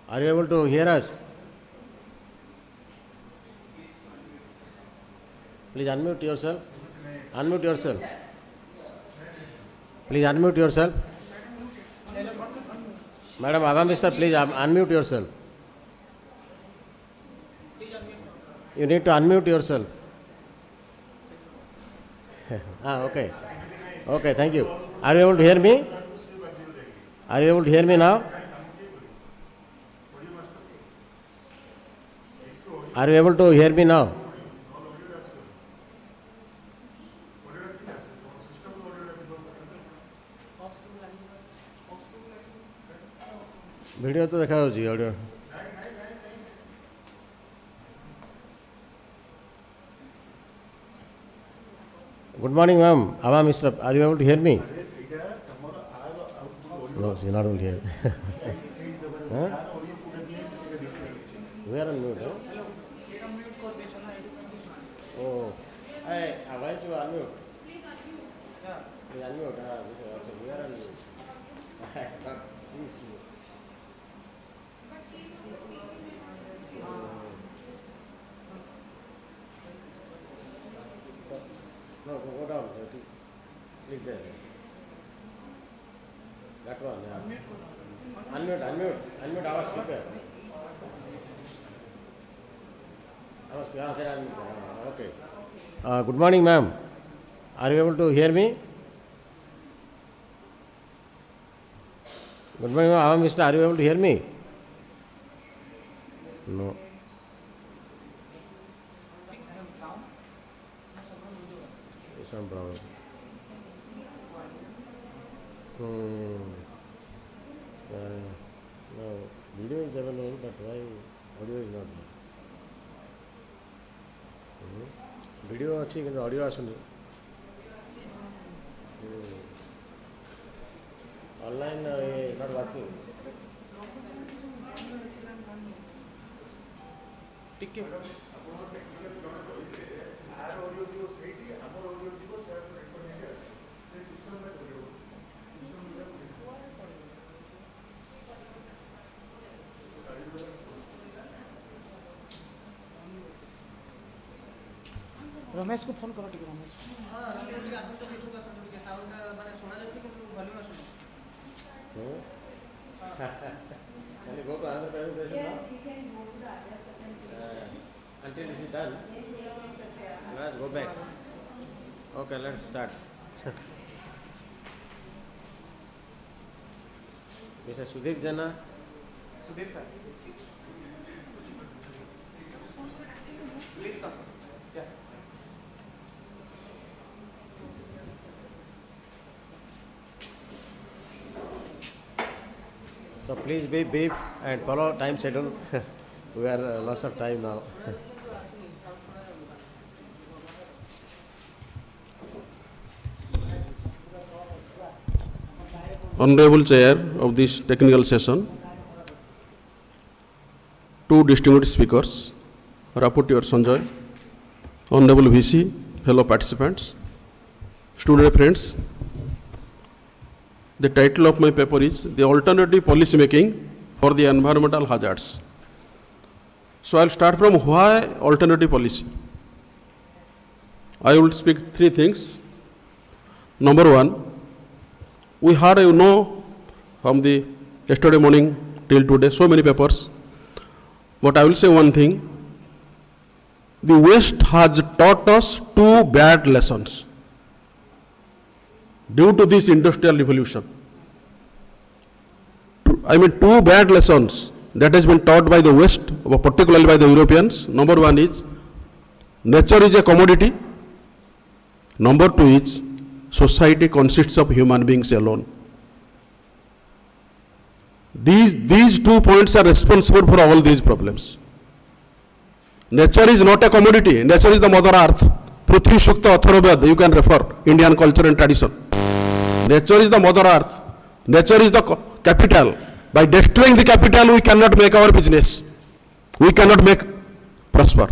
are you able to hear us? Please unmute yourself. Unmute yourself. Please unmute yourself. Madam Avamista, please unmute yourself. You need to unmute yourself. Okay. Okay, thank you. Are you able to hear me? Are you able to hear me now? Are you able to hear me now? Video to dekha hoji audio. Good morning, ma'am. Ava Mr. Are you able to hear me? No, she is not able to hear. Huh? We are on mute. Huh? Oh, hey, why don't you unmute? Please unmute. Please unmute. We are on mute. No, go down. Click there. That one, yeah. Unmute our speaker. Okay. Good morning, ma'am. Are you able to hear me? Good morning, ma'am. Mr. Are you able to hear me? No. Some problem. No, video is available, but why audio is not there? Video अच्छी किंतु audio आसुनी. Online not working. ଟିକେ रमेश को phone करो टिके Ramesh Can you go to another presentation now? you can go to the other presentation. Until this is done, let's go back. Okay, let's start. Mr. Sudhir Jana. Sudhir sir please come So please be brief and follow time schedule. We are lots of time now. Honorable Chair of this technical session, two distinguished speakers, Rapporteur Sanjay, Honorable VC, fellow participants, student friends. The title of my paper is The Alternative Policy Making for the Environmental Hazards. So I'll start from why alternative policy. I will speak three things. Number one, we had, from the yesterday morning till today, so many papers. But I will say one thing. The West has taught us two bad lessons due to this industrial revolution. Two bad lessons that has been taught by the West, particularly by the Europeans. Number one is, nature is a commodity. Number two is, society consists of human beings alone. These 2 points are responsible for all these problems. Nature is not a commodity. Nature is the mother earth. Prithvi Shukta Atharvaved, you can refer, Indian culture and tradition. Nature is the mother earth. Nature is the capital. By destroying the capital, we cannot make our business. We cannot make prosper.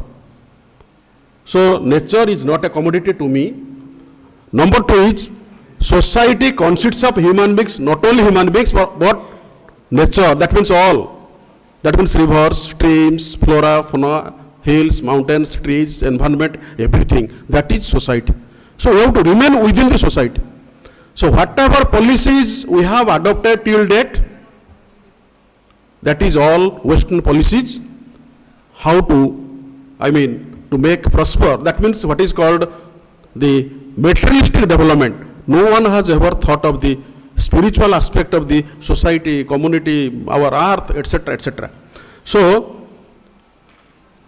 So nature is not a commodity to me. Number two is, society consists of human beings, not only human beings, but nature, that means all. That means rivers, streams, flora, fauna, hills, mountains, trees, environment, everything. That is society. So we have to remain within the society. So whatever policies we have adopted till date, that is all Western policies. How to make prosper. That means what is called the materialistic development. No one has ever thought of the spiritual aspect of the society, community, our earth, etc., etc. So,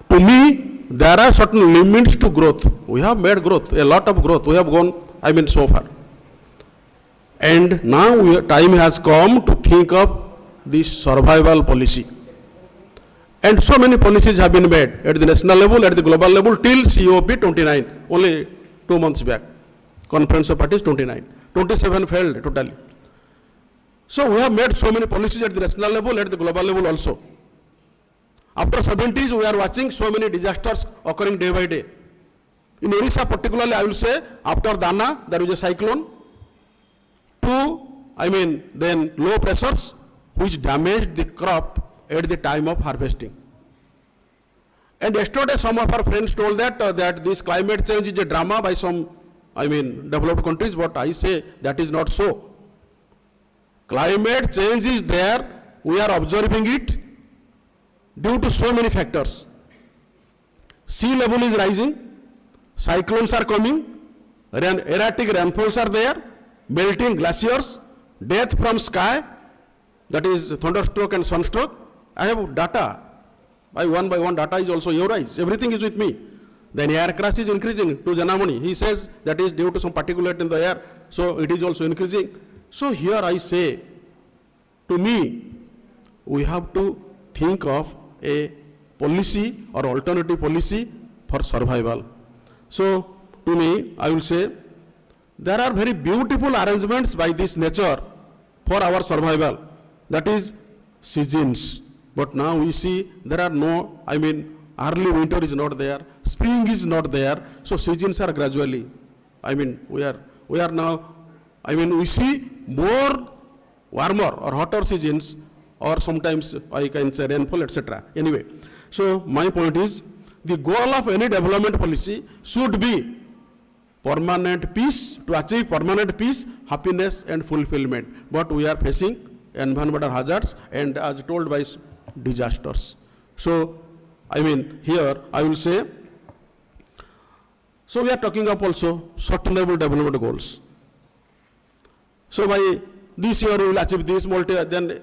to me, there are certain limits to growth. We have made growth, a lot of growth. We have gone, so far. And now time has come to think of this survival policy. And so many policies have been made at the national level, at the global level, till COP 29, only 2 months back. Conference of Parties 29. 27 failed totally. So we have made so many policies at the national level, at the global level also. After 70s, we are watching so many disasters occurring day by day. In Odisha particularly, I will say, after Dana, there was a cyclone. Then low pressures, which damaged the crop at the time of harvesting. And yesterday, some of our friends told that this climate change is a drama by some, developed countries, but I say that is not so. Climate change is there, we are observing it due to so many factors. Sea level is rising, cyclones are coming, erratic rainfalls are there, melting glaciers, death from sky, that is thunderstroke and sunstroke. I have data, By one data is also your eyes. Everything is with me. Then air crash is increasing to Janamani. He says that is due to some particulate in the air. So it is also increasing. So here I say, to me, we have to think of a policy or alternative policy for survival. So to me, I will say, there are very beautiful arrangements by this nature for our survival. That is seasons. But now we see there are no, early winter is not there, spring is not there, so seasons are gradually, we are now, we see more warmer or hotter seasons, or sometimes I can say rainfall, etc. Anyway, so my point is, the goal of any development policy should be permanent peace, to achieve permanent peace, happiness and fulfillment. But we are facing environmental hazards and as told by disasters. So, here I will say, so we are talking of also sustainable development goals. So by this year we will achieve this, sustainable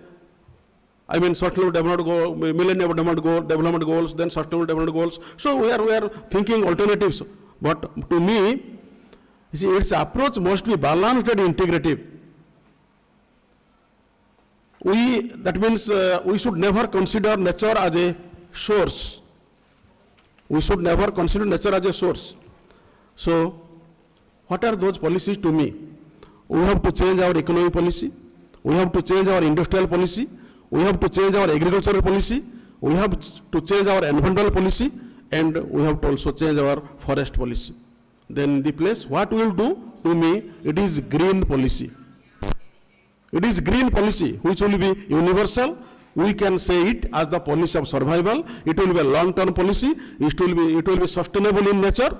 development goal, millennium development goals, then sustainable development goals. So we are thinking alternatives. But to me, you see, its approach must be balanced and integrative. That means we should never consider nature as a source. We should never consider nature as a source. So, what are those policies to me? We have to change our economic policy. We have to change our industrial policy. We have to change our agricultural policy. We have to change our environmental policy. And we have to also change our forest policy. Then the place, what we will do, to me, it is green policy. It is green policy, which will be universal. We can say it as the policy of survival. It will be a long-term policy. It will be sustainable in nature.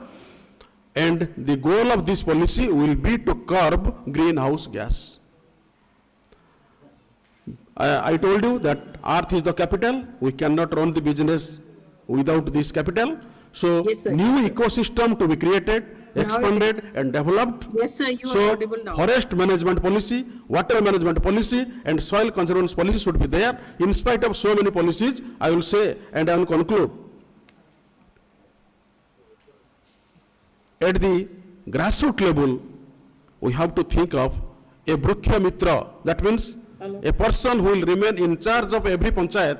And the goal of this policy will be to curb greenhouse gas. I told you that Earth is the capital. We cannot run the business without this capital. So, yes, sir. New ecosystem to be created, Now expanded it is. and developed. Yes, sir, you So, are audible now. forest management policy, water management policy and soil conservation policy should be there. In spite of so many policies, I will say, and I will conclude. At the grassroots level, we have to think of a Brukhya Mitra. That means a person who will remain in charge of every panchayat.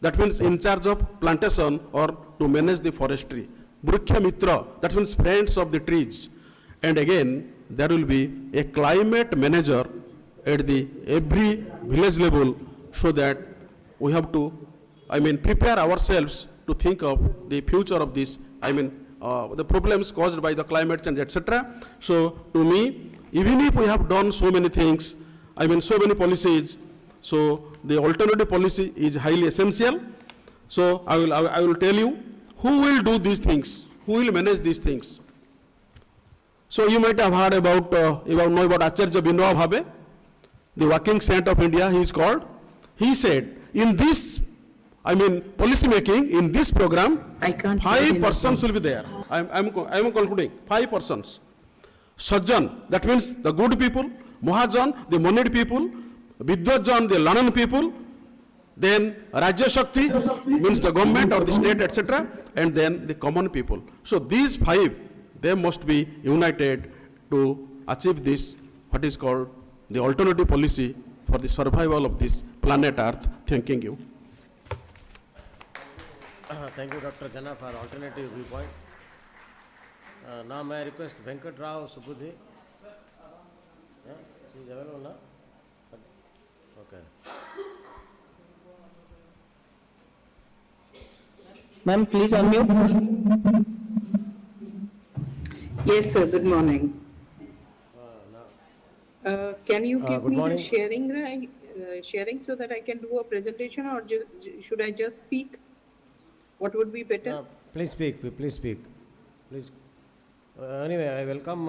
That means in charge of plantation or to manage the forestry. Brukhya Mitra, that means friends of the trees. And again, there will be a climate manager at the every village level, so that we have to, prepare ourselves to think of the future of this, the problems caused by the climate change, etc. So to me, even if we have done so many things, so many policies, so the alternative policy is highly essential. So I will tell you who will do these things, who will manage these things. So you might have heard about, know about Acharya Vinoba Bhave, the working saint of India, he is called. He said, in this, policy making, in this program, I can't 5 persons will be there. I'm concluding, 5 persons. Sajjan, that means the good people, Mahajan, the moneyed people, Vidyajan, the learned people, then Rajya Shakti, means the government or the state, etc., and then the common people. So these 5, they must be united to achieve this, what is called the alternative policy for the survival of this planet Earth. Thanking you. Thank you, Dr. Jana, for alternative viewpoint. Now may I request Venkat Rao Subudhi? Yeah, she is available now? Okay. Ma'am, please unmute. Yes, sir, good morning. Can you give good me morning. the sharing so that I can do a presentation, or should I just speak? What would be better? Please speak, please speak. Please. Anyway, I welcome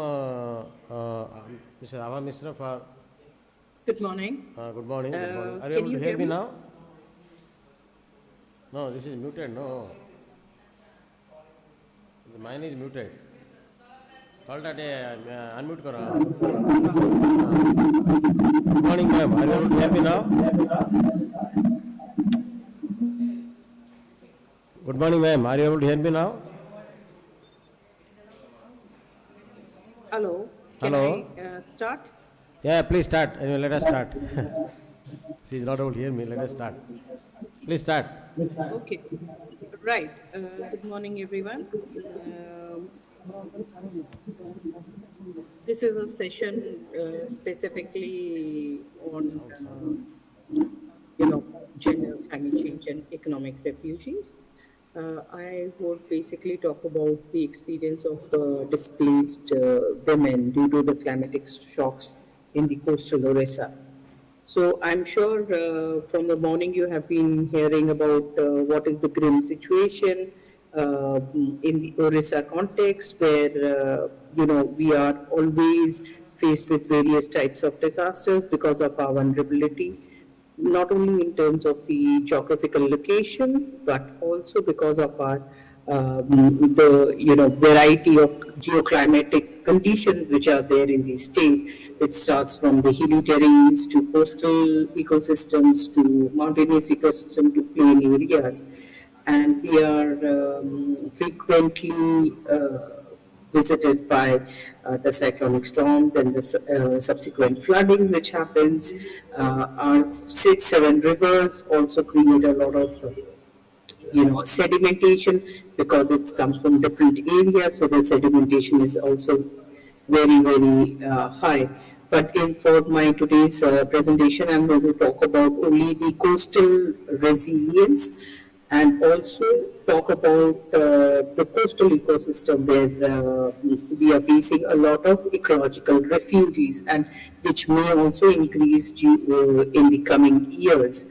Mr. Ava Misra for... Good morning. Good morning. Good morning. Are you Can able you to hear hear me me? now? No, this is muted, no. Mine is muted. Call that unmute karo. Good morning, ma'am. Are you able to hear me now? morning, ma'am. Are you able to hear me now? Hello, can Hello. I start? Yeah, please start. Anyway, let us start. She's not able to hear me. Let us start. Please start. Okay, right. Good morning, everyone. This is a session specifically on, gender, climate change, and economic refugees. I would basically talk about the experience of displaced women due to the climatic shocks in the coastal Odisha. So I'm sure from the morning you have been hearing about what is the grim situation in the Orissa context, where we are always faced with various types of disasters because of our vulnerability, not only in terms of the geographical location, but also because of our the variety of geoclimatic conditions which are there in the state. It starts from the hilly terrains to coastal ecosystems to mountainous ecosystem to plain areas, and we are frequently visited by the cyclonic storms and the subsequent floodings which happens. Our 6-7 rivers also create a lot of sedimentation because it comes from different areas, so the sedimentation is also very high. But for my today's presentation, I'm going to talk about only the coastal resilience and also talk about the coastal ecosystem where we are facing a lot of ecological refugees, and which may also increase in the coming years.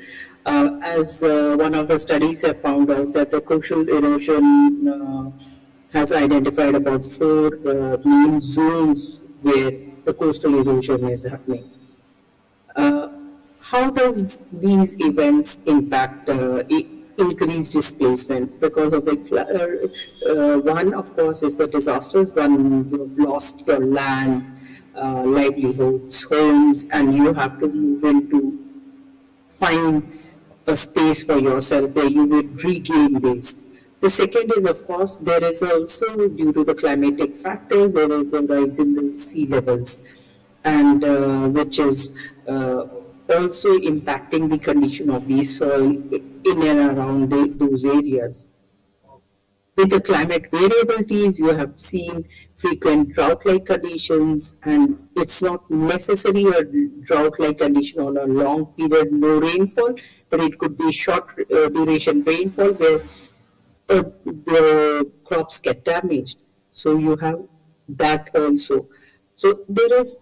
As one of the studies have found out that the coastal erosion has identified about 4 main zones where the coastal erosion is happening. How does these events impact increased displacement? Because of the one, of course, is the disasters. One, you've lost your land, livelihoods, homes, and you have to move into find a space for yourself where you will regain this. The second is, of course, there is also, due to the climatic factors, there is a rise in the sea levels, and which is also impacting the condition of the soil in and around those areas. With the climate variabilities, you have seen frequent drought-like conditions, and it's not necessary a drought-like condition on a long period, no rainfall, but it could be short duration rainfall where the crops get damaged. So you have that also. So there is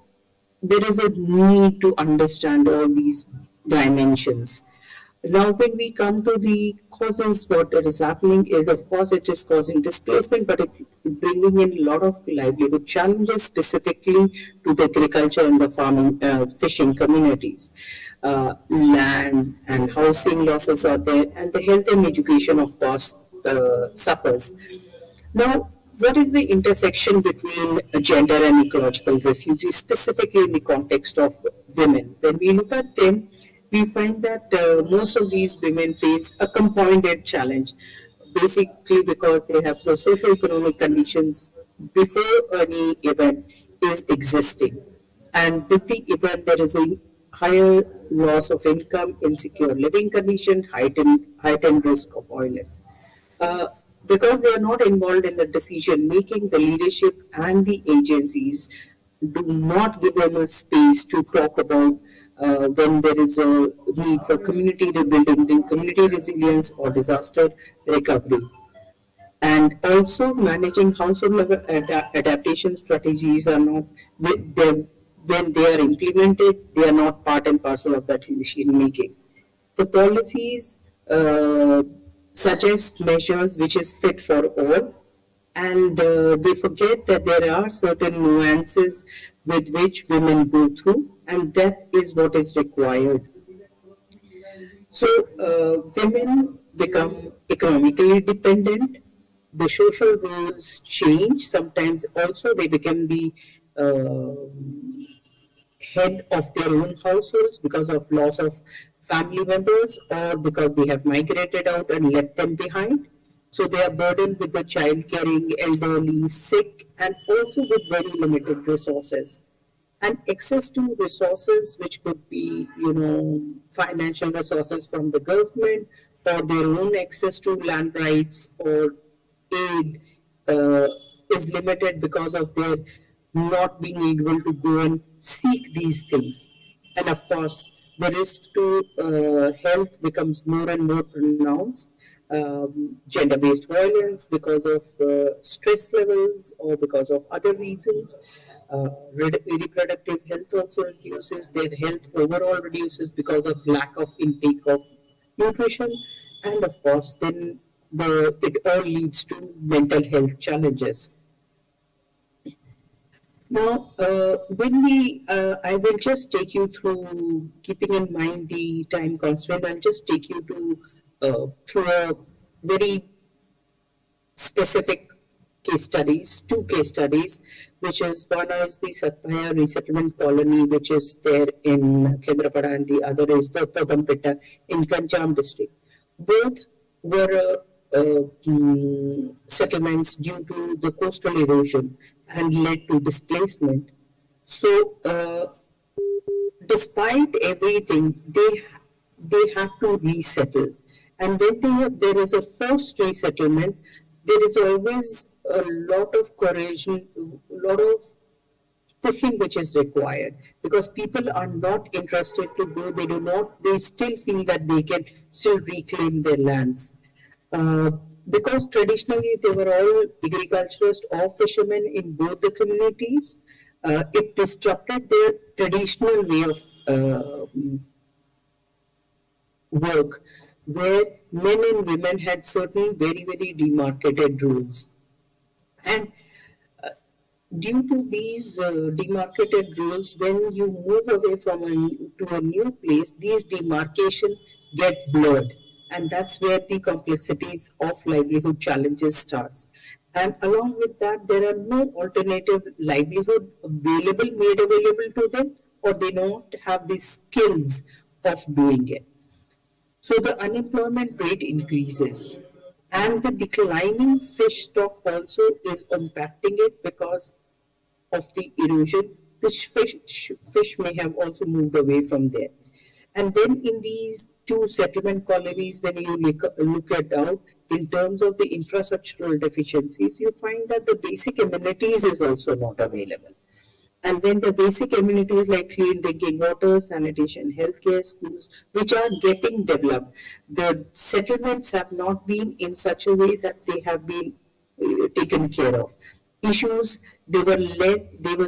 a need to understand all these dimensions. Now, when we come to the causes, what is happening is, of course, it is causing displacement, but it bringing in a lot of livelihood challenges, specifically to the agriculture and the farming, fishing communities. Land and housing losses are there, and the health and education, of course, suffers. Now, what is the intersection between gender and ecological refugees, specifically in the context of women? When we look at them, we find that most of these women face a compounded challenge, basically because they have the socio-economic conditions before any event is existing. And with the event, there is a higher loss of income, insecure living condition, heightened risk of violence. Uh, because they are not involved in the decision making, the leadership and the agencies do not give them a space to talk about when there is a need for community rebuilding, community resilience, or disaster recovery. And also managing household level adaptation strategies are not, when they are implemented, they are not part and parcel of that decision making. The policies suggest measures which is fit for all, and they forget that there are certain nuances with which women go through, and that is what is required. So women become economically dependent, the social roles change, sometimes also they become the head of their own households because of loss of family members or because they have migrated out and left them behind. So they are burdened with the child caring, elderly, sick, and also with very limited resources. And access to resources, which could be, financial resources from the government, or their own access to land rights or aid, uh, is limited because of their not being able to go and seek these things. And of course, the risk to health becomes more and more pronounced. Gender-based violence because of stress levels or because of other reasons. Reproductive health also reduces, their health overall reduces because of lack of intake of nutrition, and of course then it all leads to mental health challenges. Now, I will just take you through, keeping in mind the time constraint, I'll just take you through a very specific case studies, two case studies, which is one is the Satpaya resettlement colony, which is there in Kendrapada, and the other is the Padampetta in Kancham district. Both were settlements due to the coastal erosion and led to displacement. So, despite everything, they have to resettle. And when there is a forced resettlement, there is always a lot of courage, a lot of pushing which is required, because people are not interested to go. They still feel that they can still reclaim their lands. Because traditionally they were all agriculturists or fishermen in both the communities, it disrupted their traditional way of work, where men and women had certain very, very demarcated roles. And due to these demarcated roles, when you move away to a new place, these demarcations get blurred. And that's where the complexities of livelihood challenges starts. And along with that, there are no alternative livelihood made available to them, or they don't have the skills of doing it. So the unemployment rate increases, and the declining fish stock also is impacting it because of the erosion. The fish may have also moved away from there. And then in these two settlement colonies, when you look at out in terms of the infrastructural deficiencies, you find that the basic amenities is also not available. And when the basic amenities like clean drinking water, sanitation, healthcare, schools, which are getting developed, the settlements have not been in such a way that they have been taken care of. Issues, they were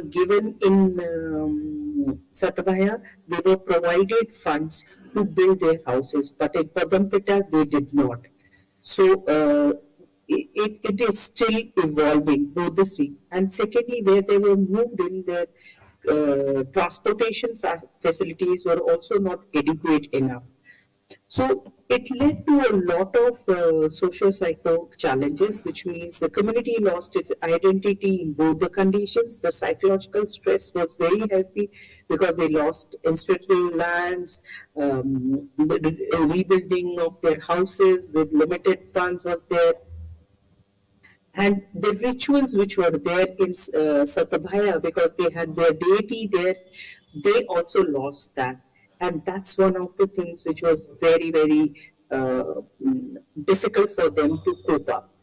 given in Satpaya, they were provided funds to build their houses, but in Padampetta they did not. So it is still evolving, both the three. And secondly, where they were moved in, their transportation facilities were also not adequate enough. So it led to a lot of socio-psycho challenges, which means the community lost its identity in both the conditions. The psychological stress was very heavy because they lost ancestral lands, the rebuilding of their houses with limited funds was there. And the rituals which were there in Satpaya, because they had their deity there, they also lost that. And that's one of the things which was very, very difficult for them to cope up.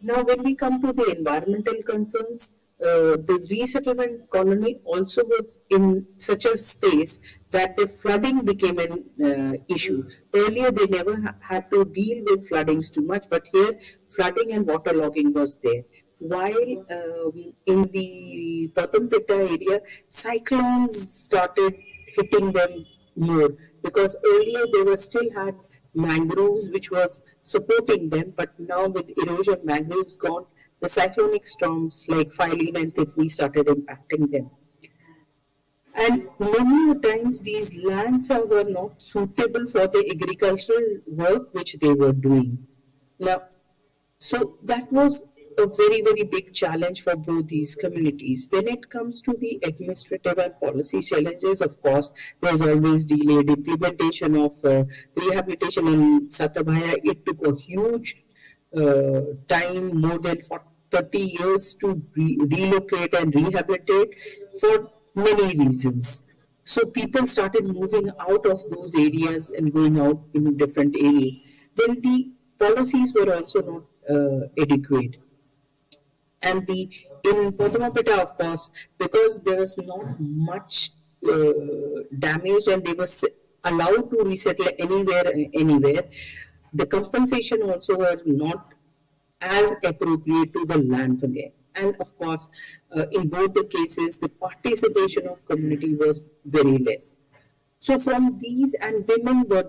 Now, when we come to the environmental concerns, the resettlement colony also was in such a space that the flooding became an issue. Earlier, they never had to deal with floodings too much, but here, flooding and waterlogging was there. While in the Padampetta area, cyclones started hitting them more, because earlier they were still had mangroves which was supporting them, but now with erosion, mangroves gone, the cyclonic storms like Philene and Tiffany started impacting them. And many times these lands were not suitable for the agricultural work which they were doing. Now, so that was a very, very big challenge for both these communities. When it comes to the administrative and policy challenges, of course, there's always delayed implementation of rehabilitation in Satpaya. It took a huge time, more than 30 years to relocate and rehabilitate for many reasons. So people started moving out of those areas and going out in a different area. Then the policies were also not adequate. And the in Padmapita, of course, because there was not much damage and they were allowed to resettle anywhere, the compensation also was not as appropriate to the land value. And of course, in both the cases, the participation of community was very less. So from these, and women were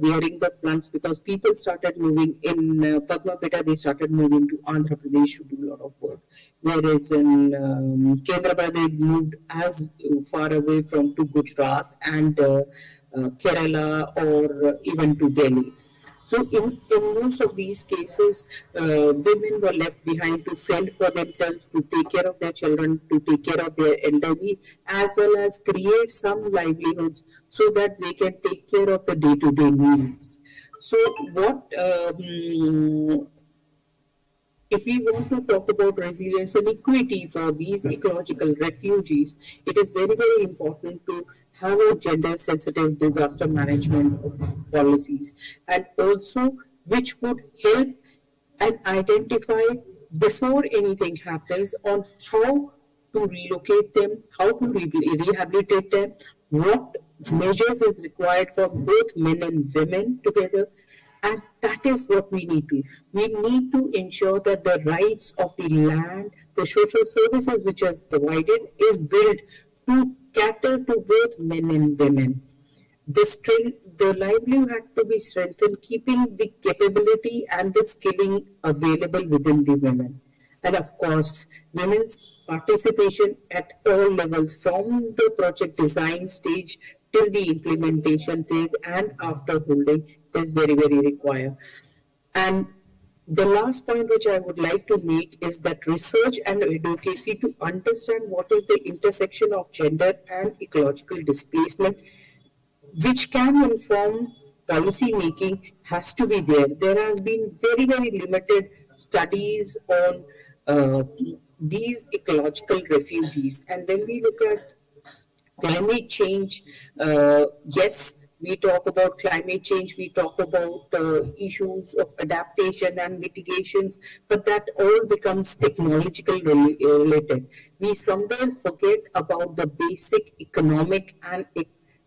wearing the fronts because people started moving in Padmapita, they started moving to Andhra Pradesh to do a lot of work. Whereas in Kendrapada, they moved as far away from to Gujarat and Kerala or even to Delhi. So in most of these cases, women were left behind to fend for themselves, to take care of their children, to take care of their elderly, as well as create some livelihoods so that they can take care of the day-to-day needs. So what if we want to talk about resilience and equity for these ecological refugees, it is very, very important to have a gender sensitive disaster management policies, and also which would help and identify before anything happens on how to relocate them, how to rehabilitate them, what measures is required for both men and women together. And that is what we need to. We need to ensure that the rights of the land, the social services which is provided, is built to cater to both men and women. The livelihood had to be strengthened, keeping the capability and the skilling available within the women. And of course, women's participation at all levels, from the project design stage till the implementation stage and after holding, is very, very required. And the last point which I would like to make is that research and advocacy to understand what is the intersection of gender and ecological displacement, which can inform policy making, has to be there. There has been very, very limited studies on these ecological refugees. And when we look at climate change, yes, we talk about climate change, we talk about issues of adaptation and mitigations, but that all becomes technological related. We somewhere forget about the basic economic and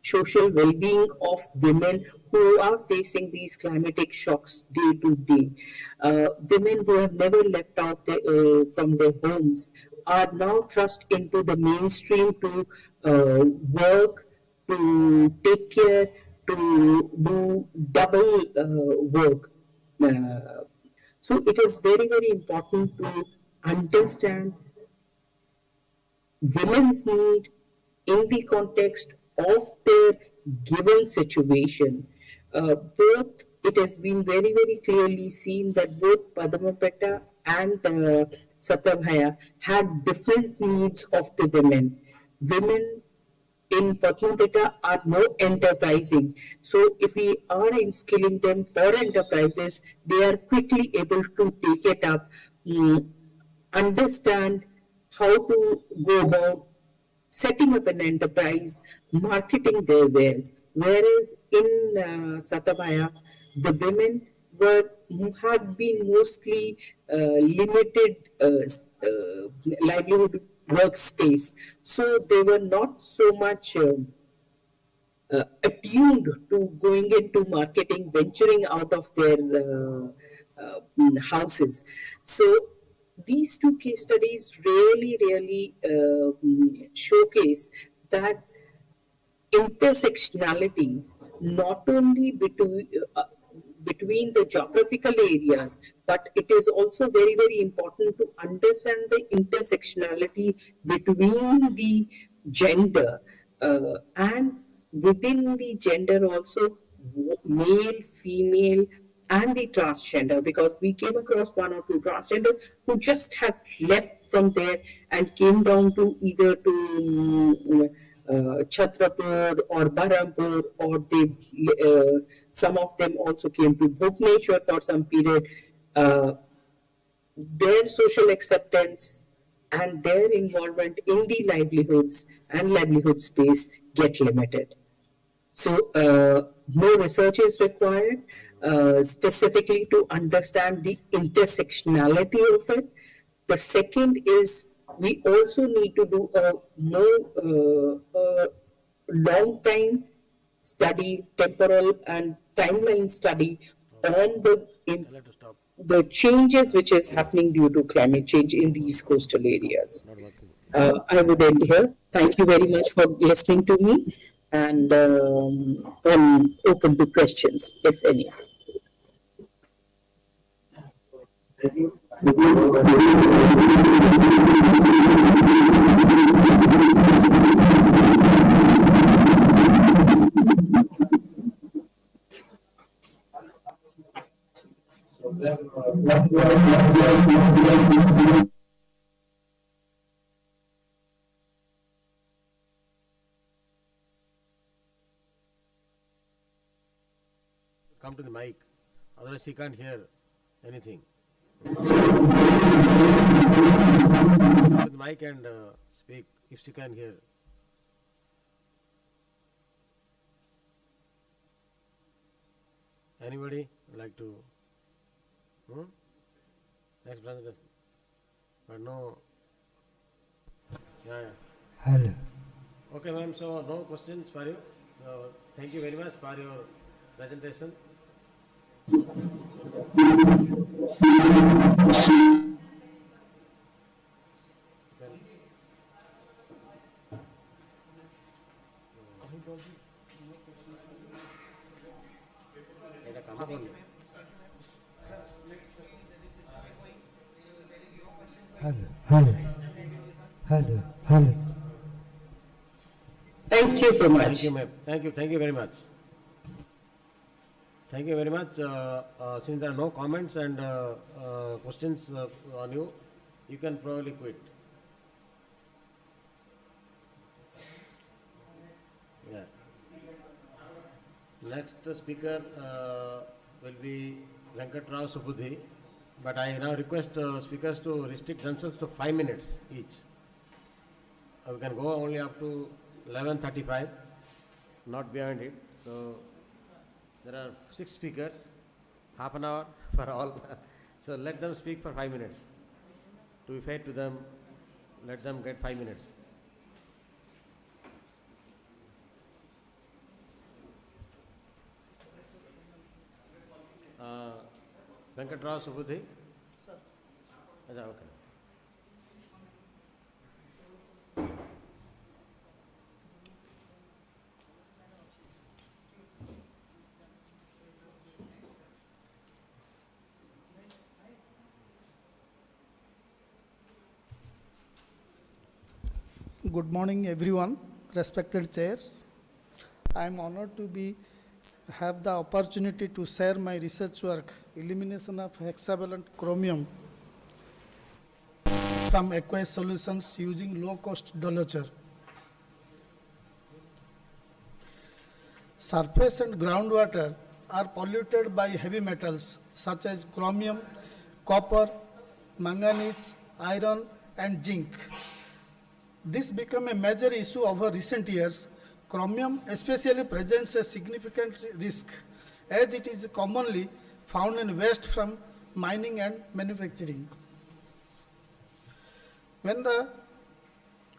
social well-being of women who are facing these climatic shocks day to day. Women who have never left out from their homes are now thrust into the mainstream to work, to take care, to do double work. So it is very, very important to understand women's need in the context of their given situation. Both, it has been very, very clearly seen that both Padmapita and Satyabhaya had different needs of the women. Women in Padmapita are more enterprising. So if we are inskilling them for enterprises, they are quickly able to take it up, understand how to go about setting up an enterprise, marketing their wares. Whereas in Satyabhaya, the women had been mostly limited livelihood workspace. So they were not so much attuned to going into marketing, venturing out of their houses. So these two case studies really showcase that intersectionalities not only between the geographical areas, but it is also very, very important to understand the intersectionality between the gender and within the gender also, male, female, and the transgender, because we came across one or two transgenders who just had left from there and came down to either to Chhatrapur or Berhampur, or some of them also came to Bhubaneswar for some period. uh, their social acceptance and their involvement in the livelihoods and livelihood space get limited. So, more research is required, specifically to understand the intersectionality of it. The second is we also need to do a more long time study, temporal and timeline study on the changes which is happening due to climate change in these coastal areas. I would end here. Thank you very much for listening to me, and I'm open to questions, if any. Come to the mic, otherwise she can't hear anything. Come to the mic and speak if she can hear. Anybody like to? Next presentation. But no. Yeah. Hello. Okay, ma'am. So no questions for you. Thank you very much for your presentation. এটা কাম করলো Hello. Thank you so much. Thank you, ma'am. Thank you very much. Thank you very much. Since there are no comments and questions on you, you can probably quit. Yeah. Next speaker will be Venkatrao Subudhi, but I now request speakers to restrict themselves to 5 minutes each. We can go only up to 11:35, not beyond it. So there are 6 speakers, half an hour for all. So let them speak for 5 minutes. To be fair to them, let them get 5 minutes. Venkatrao Subudhi? Sir. Okay. Good morning, everyone, respected chairs. I am honored to have the opportunity to share my research work, elimination of hexavalent chromium from aqueous solutions using low-cost dolocher. Surface and groundwater are polluted by heavy metals such as chromium, copper, manganese, iron, and zinc. This became a major issue over recent years. Chromium especially presents a significant risk as it is commonly found in waste from mining and manufacturing. When the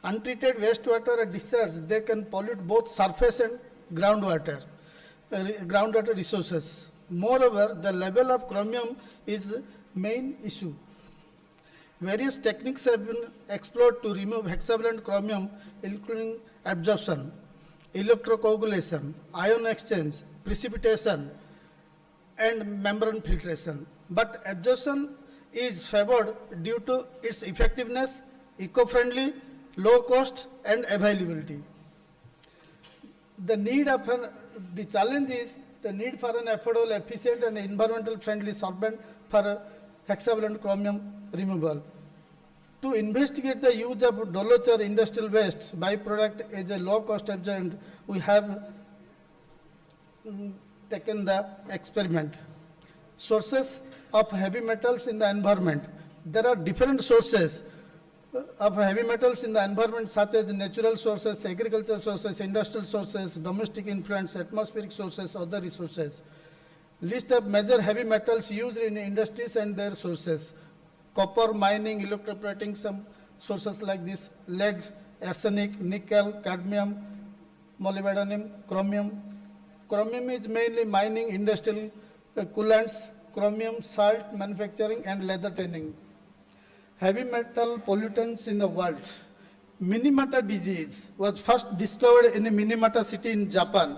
untreated wastewater are discharged, they can pollute both surface and groundwater resources. Moreover, the level of chromium is the main issue. Various techniques have been explored to remove hexavalent chromium, including absorption, electrocoagulation, ion exchange, precipitation, and membrane filtration. But absorption is favored due to its effectiveness, eco-friendly, low cost, and availability. The challenge is the need for an affordable, efficient, and environmental friendly solvent for hexavalent chromium removal. To investigate the use of dolocher industrial waste byproduct as a low-cost agent, we have taken the experiment. Sources of heavy metals in the environment. There are different sources of heavy metals in the environment, such as natural sources, agricultural sources, industrial sources, domestic influence, atmospheric sources, other resources. List of major heavy metals used in industries and their sources. Copper, mining, electroplating, some sources like this, lead, arsenic, nickel, cadmium, molybdenum, chromium. Chromium is mainly mining, industrial coolants, chromium, salt manufacturing, and leather tanning. Heavy metal pollutants in the world. Minamata disease was first discovered in a Minamata city in Japan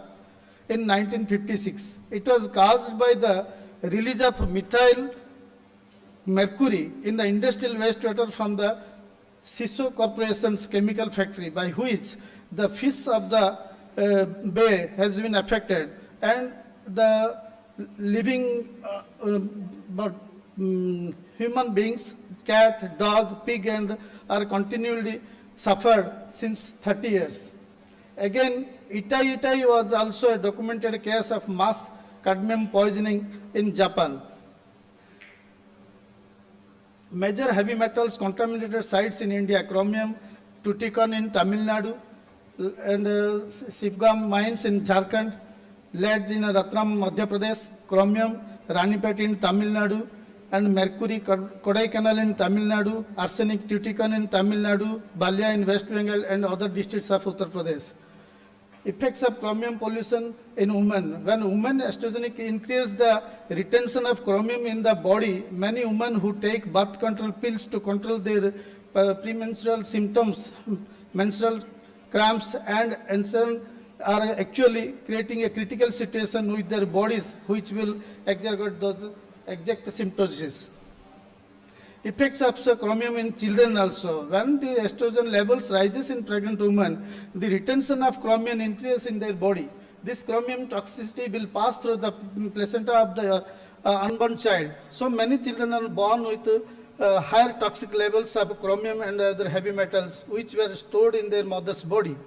in 1956. It was caused by the release of methyl mercury in the industrial wastewater from the Shiso Corporation's chemical factory, by which the fish of the bay has been affected, and the living human beings, cat, dog, pig, and are continually suffered since 30 years. Again, Itai was also a documented case of mass cadmium poisoning in Japan. Major heavy metals contaminated sites in India: chromium, Tuticorin in Tamil Nadu, and Sivgam mines in Jharkhand, lead in Ratnam, Madhya Pradesh, chromium, Ranipet in Tamil Nadu, and mercury, Kodaikanal in Tamil Nadu, arsenic, Tuticorin in Tamil Nadu, Balia in West Bengal, and other districts of Uttar Pradesh. Effects of chromium pollution in women. When women estrogenic increase the retention of chromium in the body, many women who take birth control pills to control their premenstrual symptoms, menstrual cramps, and concern are actually creating a critical situation with their bodies, which will exacerbate those exact symptoms. Effects of chromium in children also. When the estrogen levels rises in pregnant women, the retention of chromium increases in their body. This chromium toxicity will pass through the placenta of the unborn child. So many children are born with higher toxic levels of chromium and other heavy metals, which were stored in their mother's body.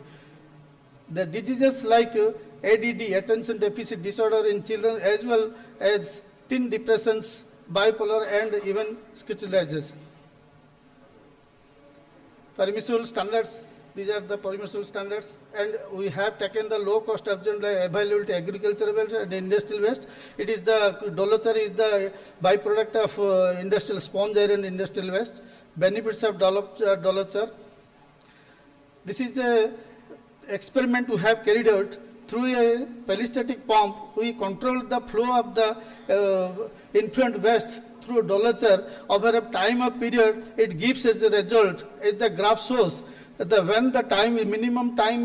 The diseases like ADD, attention deficit disorder in children, as well as teen depressions, bipolar, and even schizophrenia. Permissible standards, these are the permissible standards, and we have taken the low cost option like availability agricultural waste and industrial waste. It is the dolochar is the byproduct of industrial sponge iron industrial waste. Benefits of dolochar. This is the experiment we have carried out. Through a pellistatic pump, we control the flow of the influent waste through dolochar over a time of period. It gives as a result, as the graph shows, when the time, minimum time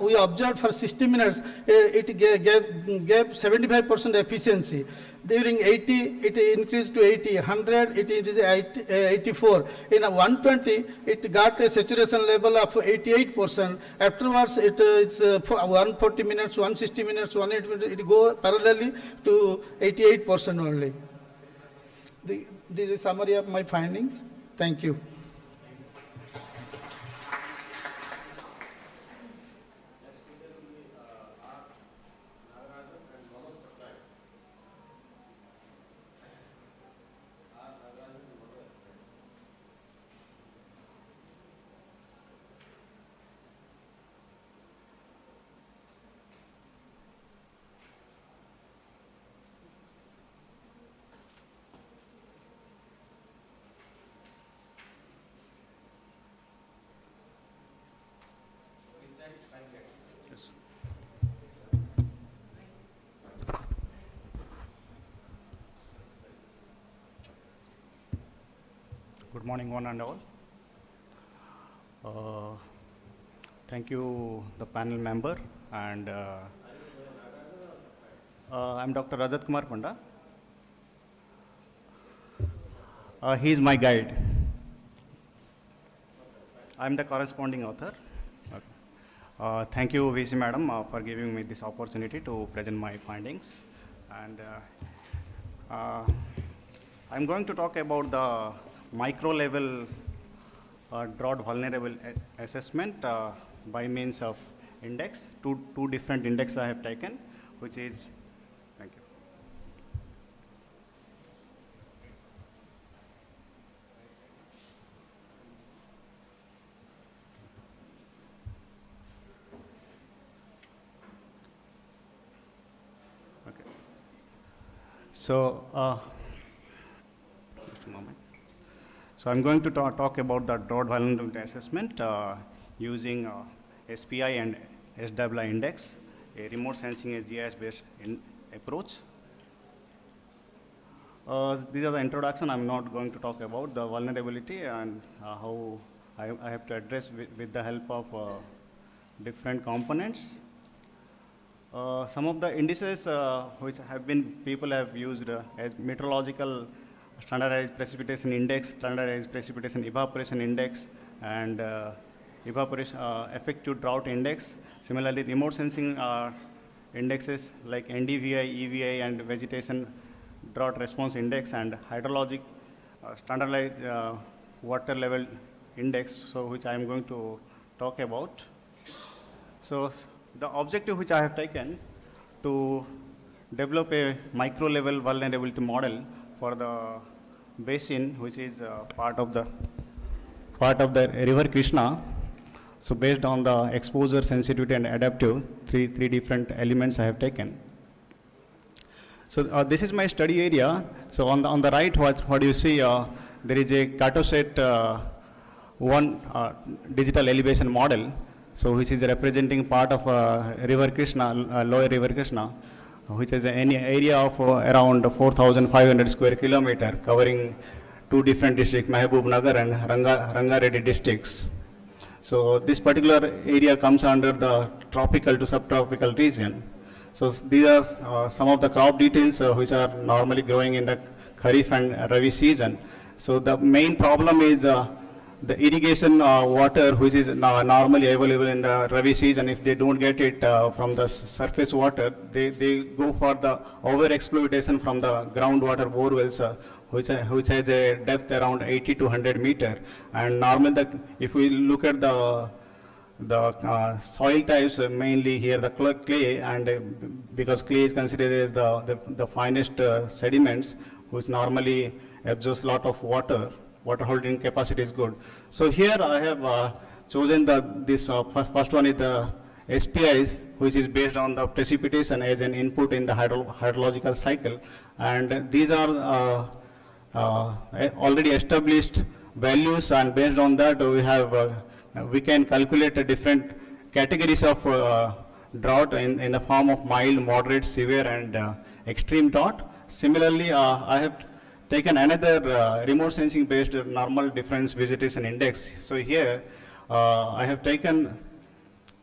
we observed for 60 minutes, it gave 75% efficiency. During 80, it increased to 80, 100, it is 84. In 120, it got a saturation level of 88%. Afterwards, it is for 140 minutes, 160 minutes, 180 minutes, it go parallelly to 88% only. This is a summary of my findings. Thank you. Good morning, one and all. Thank you, the panel member, and I'm Dr. Rajat Kumar Panda. He is my guide. I'm the corresponding author. Thank you, VC Madam, for giving me this opportunity to present my findings. And I'm going to talk about the micro-level drought vulnerable assessment by means of index. Two different index I have taken, which is, thank you. So, just a moment. So I'm going to talk about the drought vulnerability assessment using SPI and SWI index, a remote sensing and GIS-based approach. These are the introduction. I'm not going to talk about the vulnerability and how I have to address with the help of different components. Some of the indices which have been people have used as meteorological standardized precipitation index, standardized precipitation evaporation index, and evaporation effective drought index. Similarly, remote sensing indexes like NDVI, EVI, and vegetation drought response index, and hydrologic standardized water level index, so which I am going to talk about. So the objective which I have taken to develop a micro level vulnerability model for the basin, which is part of the river Krishna. So based on the exposure, sensitivity, and adaptive, three different elements I have taken. So this is my study area. So on the right, what you see, there is a Cartosat 1 digital elevation model, so which is representing part of river Krishna, lower river Krishna, which is an area of around 4,500 square kilometer, covering 2 different districts, Mahbub Nagar and Rangareddy districts. So this particular area comes under the tropical to subtropical region. So these are some of the crop details which are normally growing in the Kharif and Rabi season. So the main problem is the irrigation water, which is normally available in the Rabi season. If they don't get it from the surface water, they go for the over-exploitation from the groundwater bore wells, which has a depth around 80 to 100 meter. And normally, if we look at the soil types, mainly here the clay, and because clay is considered as the finest sediments, which normally absorbs a lot of water. Water holding capacity is good. So here I have chosen this first one is the SPIs, which is based on the precipitation as an input in the hydrological cycle, and these are already established values, and based on that we can calculate a different categories of drought in the form of mild, moderate, severe, and extreme drought. Similarly, I have taken another remote sensing based normal difference vegetation index. So here I have taken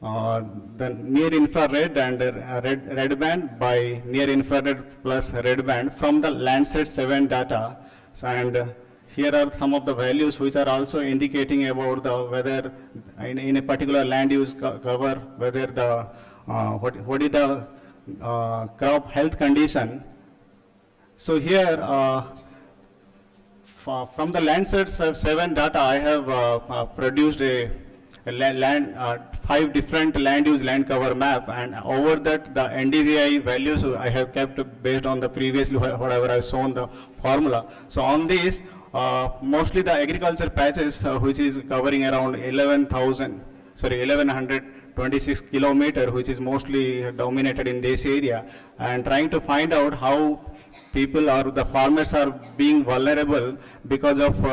the near infrared and red band by near infrared plus red band from the Landsat 7 data. So, and here are some of the values which are also indicating about the whether in a particular land use cover, whether the what is the crop health condition. So here from the Landsat 7 data, I have produced a 5 different land use land cover map, and over that the NDVI values I have kept based on the previously whatever I've shown the formula. So on this, mostly the agriculture patches, which is covering around 1126 kilometer, which is mostly dominated in this area, and trying to find out how people or the farmers are being vulnerable because of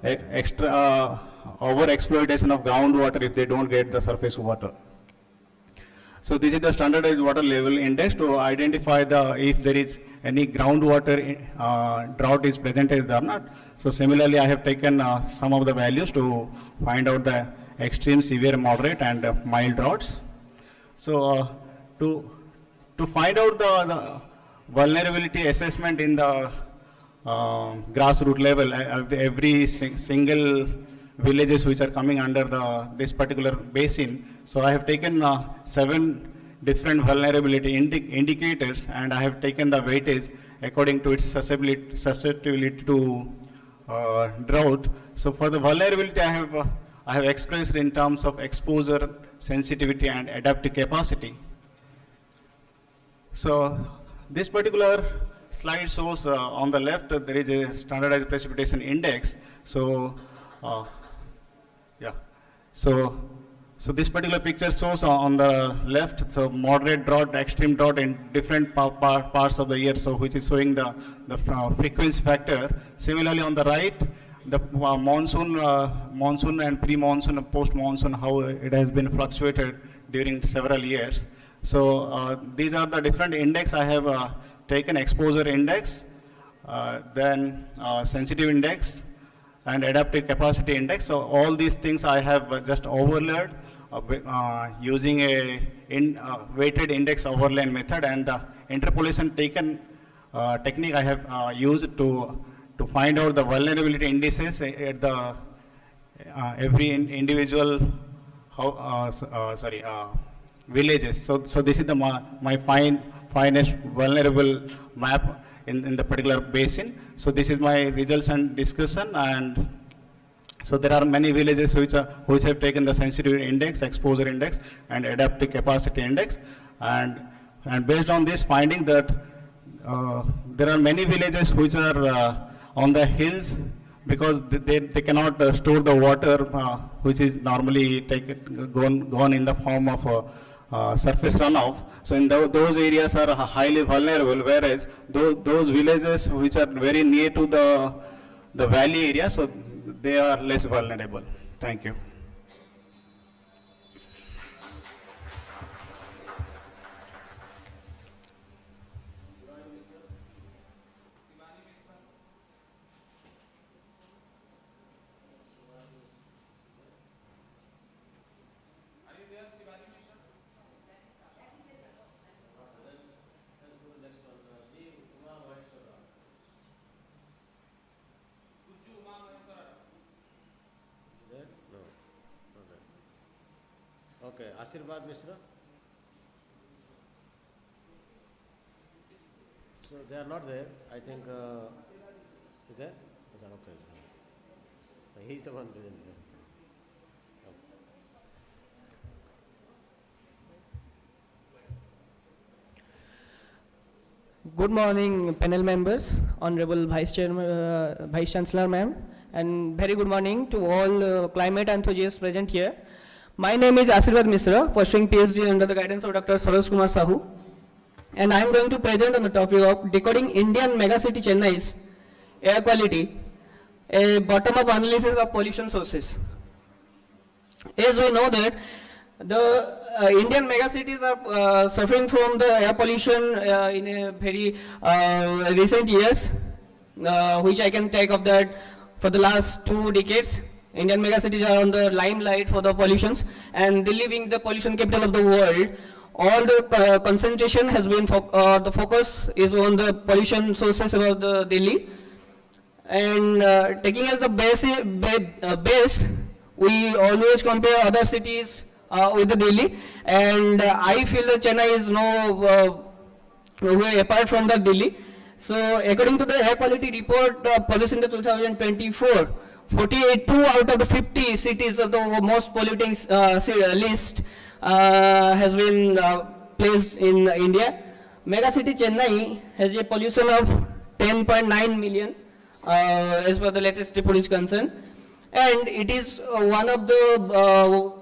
extra over exploitation of groundwater if they don't get the surface water. So this is the standardized water level index to identify if there is any groundwater drought is presented or not. So similarly, I have taken some of the values to find out the extreme, severe, moderate, and mild droughts. So to find out the vulnerability assessment in the grassroots level, every single villages which are coming under this particular basin. So I have taken 7 different vulnerability indicators, and I have taken the weightage according to its susceptibility to drought. So for the vulnerability, I have expressed in terms of exposure, sensitivity, and adaptive capacity. So this particular slide shows on the left there is a standardized precipitation index. So So this particular picture shows on the left, so moderate drought, extreme drought in different parts of the year, so which is showing the frequency factor. Similarly on the right, the monsoon and pre-monsoon, post-monsoon, how it has been fluctuated during several years. So these are the different index I have taken: exposure index, then sensitive index, and adaptive capacity index. So all these things I have just overlaid using a weighted index overlay method, and the interpolation technique I have used to find out the vulnerability indices at the every individual villages. So this is my finest vulnerable map in the particular basin. So this is my results and discussion. And so there are many villages which have taken the sensitivity index, exposure index, and adaptive capacity index. And based on this finding that there are many villages which are on the hills, because they cannot store the water which is normally gone in the form of surface runoff. So in those areas are highly vulnerable, whereas those villages which are very near to the valley area, so they are less vulnerable. Thank you. Okay, Ashirbad Mishra. So they are not there. I think is there? Okay. He is the one present. Good morning, panel members, Honorable Vice Chancellor ma'am, and very good morning to all climate enthusiasts present here. My name is Ashirbad Mishra, pursuing PhD under the guidance of Dr. Saroj Kumar Sahu, and I am going to present on the topic of decoding Indian megacity Chennai's air quality, a bottom-up analysis of pollution sources. As we know that the Indian megacities are suffering from the air pollution in a very recent years, which I can take of that for the last 2 decades. Indian megacities are on the limelight for the pollutions, and Delhi being the pollution capital of the world, all the concentration has been, the focus is on the pollution sources about the Delhi. And taking as the base, we always compare other cities with the Delhi, and I feel that Chennai is no way apart from the Delhi. So according to the air quality report published in the 2024, 42 out of the 50 cities of the most polluting list has been placed in India. Megacity Chennai has a pollution of 10.9 million as per the latest report is concerned, and it is one of the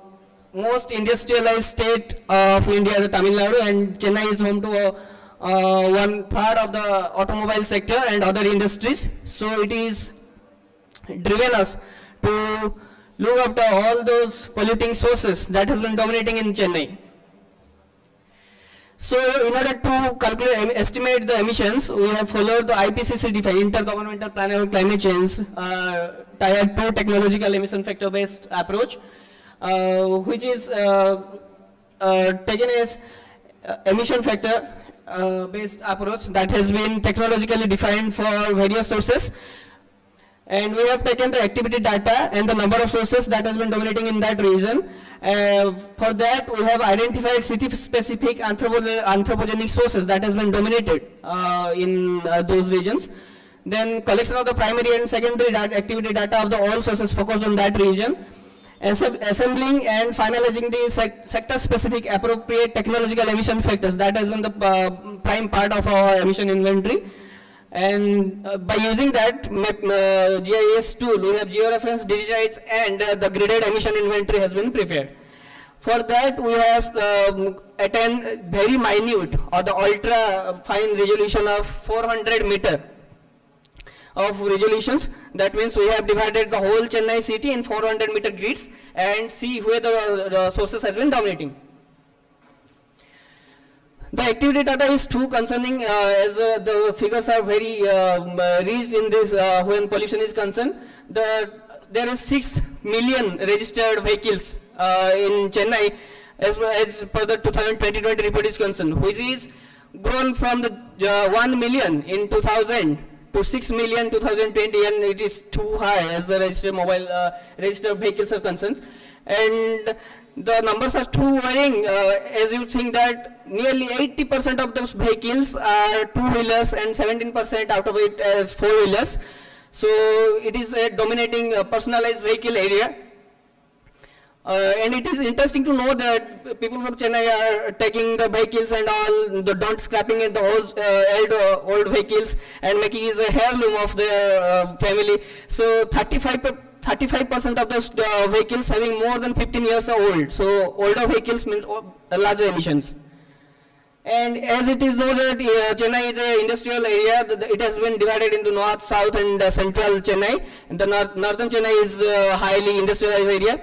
most industrialized state of India, the Tamil Nadu, and Chennai is home to 1/3 of the automobile sector and other industries. So it is driven us to look after all those polluting sources that has been dominating in Chennai. So in order to calculate, estimate the emissions, we have followed the IPCC Intergovernmental Panel on Climate Change Tier 2 technological emission factor based approach, which is taken as emission factor based approach that has been technologically defined for various sources. And we have taken the activity data and the number of sources that has been dominating in that region. For that, we have identified city-specific anthropogenic sources that has been dominated in those regions. Then collection of the primary and secondary activity data of the all sources focused on that region. Assembling and finalizing the sector-specific appropriate technological emission factors, that has been the prime part of our emission inventory. And by using that GIS tool, we have georeference, digitize, and the graded emission inventory has been prepared. For that, we have attained very minute or the ultra fine resolution of 400 meter of resolutions. That means we have divided the whole Chennai city in 400 meter grids and see where the sources has been dominating. The activity data is too concerning as the figures are very rich in this when pollution is concerned. There is 6 million registered vehicles in Chennai as per the 2020 report is concerned, which is grown from the 1 million in 2000 to 6 million 2020, and it is too high as the registered vehicles are concerned. And the numbers are too worrying as you think that nearly 80% of those vehicles are two-wheelers and 17% out of it as four-wheelers. So it is a dominating personalized vehicle area. And it is interesting to know that people of Chennai are taking the vehicles and all, don't scrapping in the old vehicles and making it a heirloom of their family. So 35% of those vehicles having more than 15 years old. So older vehicles mean larger emissions. And as it is known that Chennai is an industrial area, it has been divided into north, south and central Chennai. And the northern Chennai is a highly industrialized area.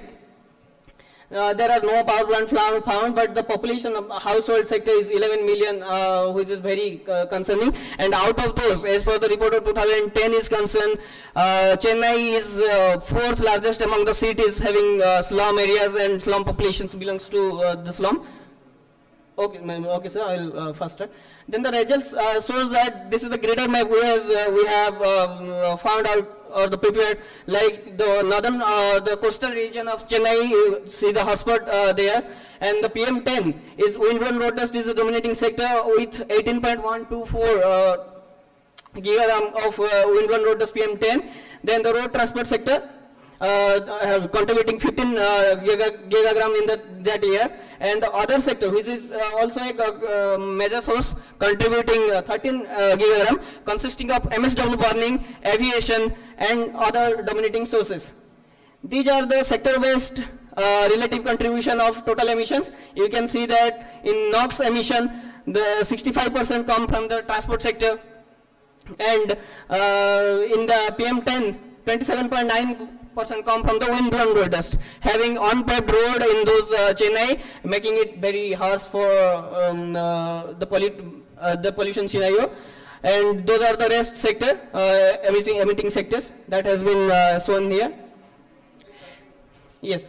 There are no power plant found, but the population of household sector is 11 million, which is very concerning. And out of those, as per the report of 2010 is concerned, Chennai is fourth largest among the cities having slum areas, and slum populations belongs to the slum. Okay, sir, I'll faster. Then the results shows that this is the greater map we have found out or the prepared, like the northern, the coastal region of Chennai, you see the hotspot there, and the PM10 is wind-blown road dust is a dominating sector with 18.124 gigagram of wind-blown road dust PM10. Then the road transport sector contributing 15 gigagram in that year, and the other sector, which is also a major source, contributing 13 gigagram, consisting of MSW burning, aviation, and other dominating sources. These are the sector-based relative contribution of total emissions. You can see that in NOx emission, the 65% come from the transport sector, and in the PM10, 27.9% come from the wind-blown road dust, having unpaved road in those Chennai, making it very harsh for the pollution scenario. And those are the rest sector, emitting sectors that has been shown here. Yes.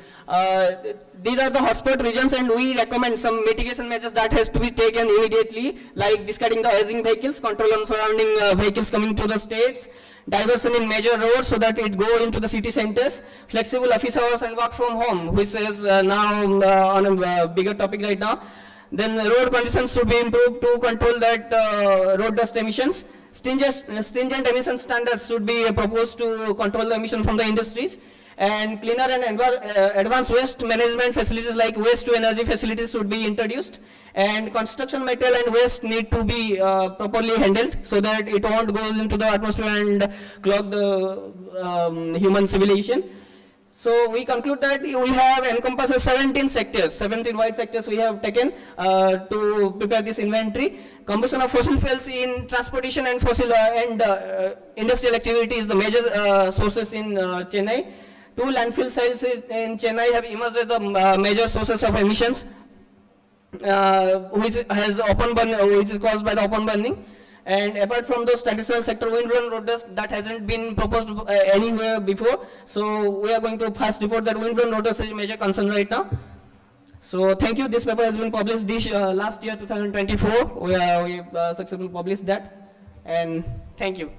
These are the hotspot regions, and we recommend some mitigation measures that has to be taken immediately, like discarding the housing vehicles, control on surrounding vehicles coming to the states, diversion in major roads so that it go into the city centers, flexible office hours and work from home, which is now on a bigger topic right now. Then road conditions should be improved to control that road dust emissions. Stringent emission standards should be proposed to control the emission from the industries. And cleaner and advanced waste management facilities like waste to energy facilities should be introduced. And construction material and waste need to be properly handled so that it won't go into the atmosphere and clog the human civilization. So we conclude that we have encompasses 17 sectors, 17 wide sectors we have taken to prepare this inventory. Combustion of fossil fuels in transportation and fossil and industrial activity is the major sources in Chennai. 2 landfill sites in Chennai have emerged as the major sources of emissions, which is caused by the open burning. And apart from those traditional sector wind-blown road dust, that hasn't been proposed anywhere before. So we are going to first report that wind-blown road dust is a major concern right now. So thank you. This paper has been published last year, 2024. We successfully published that. And thank you.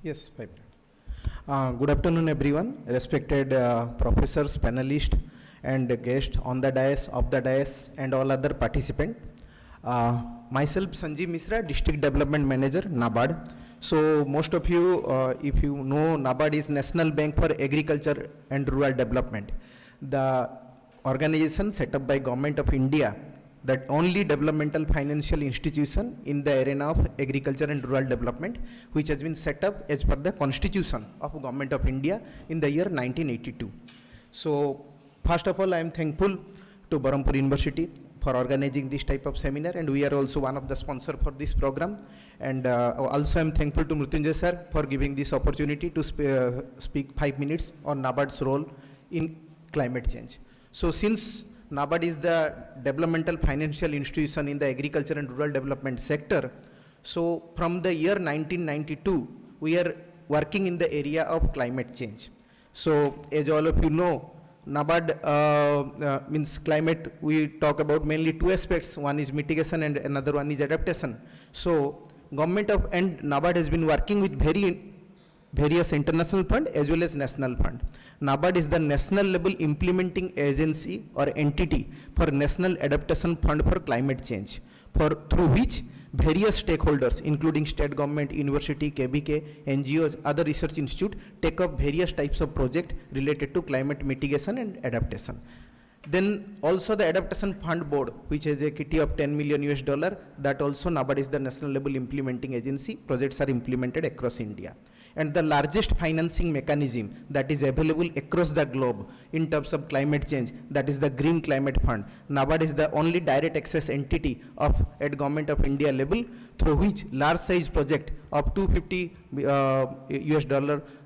Yes, 5 minutes. Good afternoon, everyone. Respected professors, panelists, and guests on the dais, off the dais, and all other participants. Myself, Sanjeev Misra, District Development Manager, NABARD. So most of you, if you know, NABARD is National Bank for Agriculture and Rural Development. The organization set up by Government of India, that only developmental financial institution in the arena of agriculture and rural development, which has been set up as per the Constitution of Government of India in the year 1982. So first of all, I am thankful to Berhampur University for organizing this type of seminar, and we are also one of the sponsor for this program. And also I am thankful to Mrutyunjay sir for giving this opportunity to speak 5 minutes on NABARD's role in climate change. So since NABARD is the developmental financial institution in the agriculture and rural development sector, so from the year 1992, we are working in the area of climate change. So as all of you know, NABARD means climate, we talk about mainly two aspects. One is mitigation and another one is adaptation. So government of and NABARD has been working with various international fund as well as national fund. NABARD is the national level implementing agency or entity for National Adaptation Fund for Climate Change, through which various stakeholders, including state government, university, KBK, NGOs, other research institute, take up various types of project related to climate mitigation and adaptation. Then also the Adaptation Fund Board, which has a kitty of $10 million, that also NABARD is the national level implementing agency. Projects are implemented across India. And the largest financing mechanism that is available across the globe in terms of climate change, that is the Green Climate Fund. NABARD is the only direct access entity at Government of India level, through which large size project of $250 US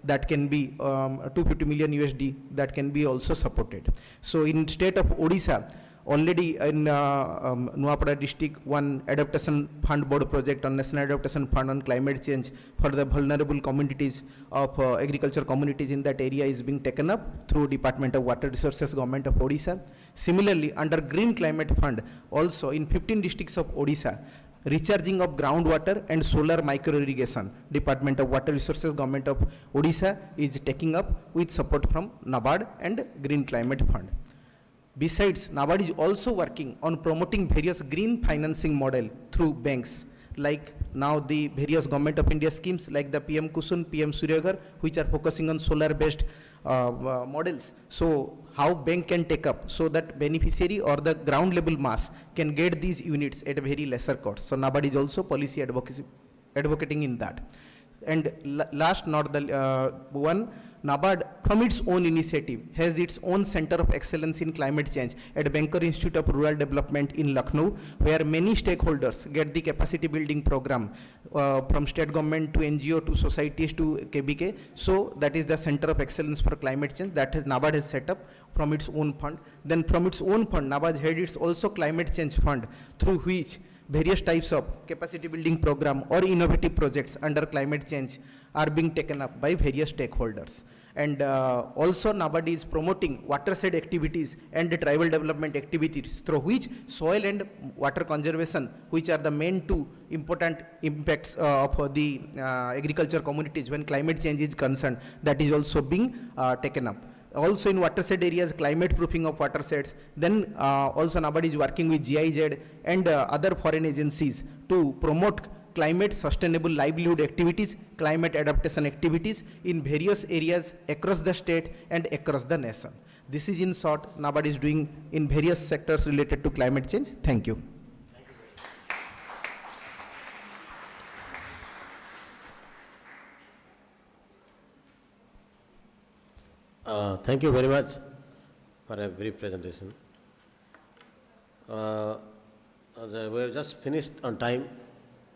that can be $250 million USD that can be also supported. So in state of Odisha, already in Nuapada district, one adaptation fund board project on National Adaptation Fund on climate change for the vulnerable communities of agriculture communities in that area is being taken up through Department of Water Resources, Government of Odisha. Similarly, under Green Climate Fund, also in 15 districts of Odisha, recharging of groundwater and solar micro irrigation, Department of Water Resources, Government of Odisha is taking up with support from NABARD and Green Climate Fund. Besides, NABARD is also working on promoting various green financing model through banks, like now the various Government of India schemes like the PM Kusum, PM Suryaghar, which are focusing on solar based models. So how bank can take up so that beneficiary or the ground level mass can get these units at a very lesser cost. So NABARD is also policy advocating in that. And last not the one, NABARD from its own initiative has its own Center of Excellence in Climate Change at Banker Institute of Rural Development in Lucknow, where many stakeholders get the capacity building program from state government to NGO to societies to KBK. So that is the Center of Excellence for Climate Change that NABARD has set up from its own fund. Then from its own fund, NABARD had its also Climate Change Fund, through which various types of capacity building program or innovative projects under climate change are being taken up by various stakeholders. And also NABARD is promoting watershed activities and tribal development activities, through which soil and water conservation, which are the main two important impacts of the agriculture communities when climate change is concerned, that is also being taken up. Also in watershed areas, climate proofing of watersheds. Then also NABARD is working with GIZ and other foreign agencies to promote climate sustainable livelihood activities, climate adaptation activities in various areas across the state and across the nation. This is in short NABARD is doing in various sectors related to climate change. Thank you. Thank you very much for a brief presentation. We have just finished on time.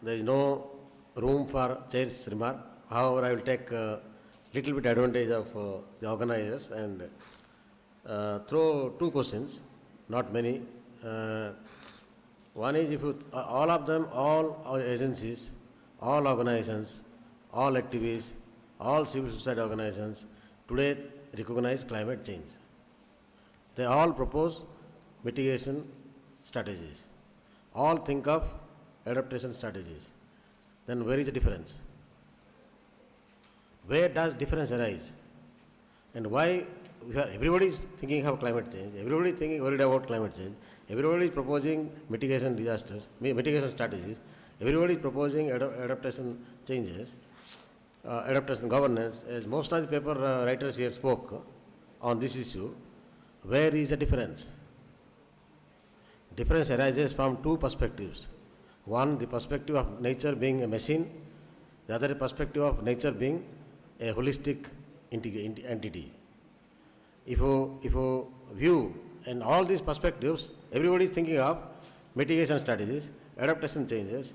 There is no room for chair's remark. However, I will take little bit advantage of the organizers and throw two questions, not many. One is, if you, all of them, all our agencies, all organizations, all activists, all civil society organizations today recognize climate change. They all propose mitigation strategies. All think of adaptation strategies. Then where is the difference? Where does difference arise? And why everybody is thinking of climate change, everybody is thinking worried about climate change, everybody is proposing mitigation disasters, mitigation strategies, everybody is proposing adaptation changes, adaptation governance. As most of the paper writers here spoke on this issue, where is the difference? Difference arises from two perspectives. One, the perspective of nature being a machine, the other perspective of nature being a holistic entity. If you view in all these perspectives, everybody is thinking of mitigation strategies, adaptation changes.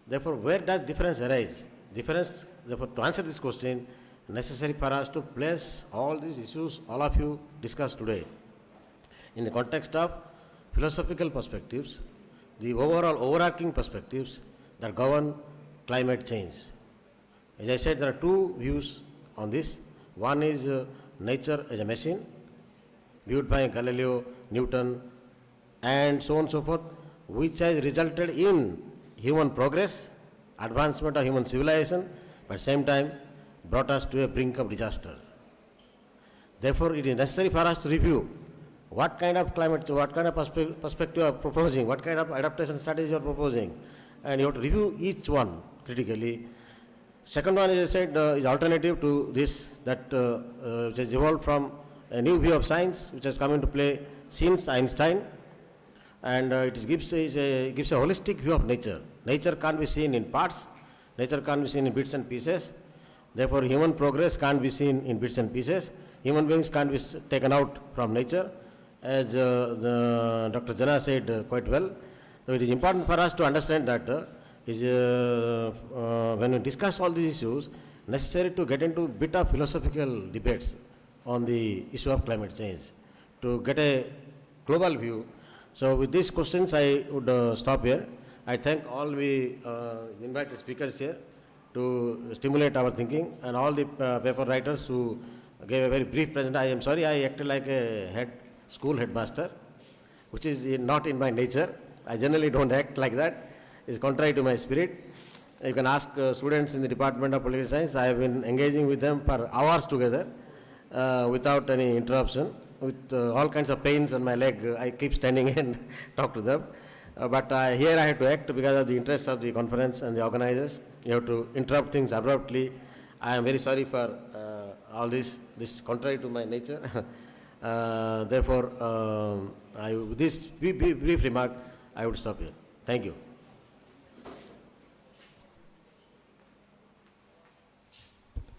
Therefore, where does difference arise? Difference, therefore, to answer this question, necessary for us to place all these issues, all of you discussed today, in the context of philosophical perspectives, the overall overarching perspectives that govern climate change. As I said, there are two views on this. One is nature as a machine, viewed by Galileo, Newton, and so on and so forth, which has resulted in human progress, advancement of human civilization, but at the same time brought us to a brink of disaster. Therefore, it is necessary for us to review what kind of climate, what kind of perspective you are proposing, what kind of adaptation strategy you are proposing, and you have to review each one critically. Second one, as I said, is alternative to this, that which has evolved from a new view of science, which has come into play since Einstein, and it gives a holistic view of nature. Nature can't be seen in parts, nature can't be seen in bits and pieces. Therefore, human progress can't be seen in bits and pieces. Human beings can't be taken out from nature, as Dr. Jana said quite well. So it is important for us to understand that when we discuss all these issues, necessary to get into a bit of philosophical debates on the issue of climate change, to get a global view. So with these questions, I would stop here. I thank all the invited speakers here to stimulate our thinking, and all the paper writers who gave a very brief presentation. I am sorry I acted like a school headmaster, which is not in my nature. I generally don't act like that. It's contrary to my spirit. You can ask students in the Department of Political Science. I have been engaging with them for hours together without any interruption, with all kinds of pains on my leg. I keep standing and talk to them. But here I have to act because of the interest of the conference and the organizers. You have to interrupt things abruptly. I am very sorry for all this. This is contrary to my nature. Therefore, with this brief remark, I would stop here. Thank you.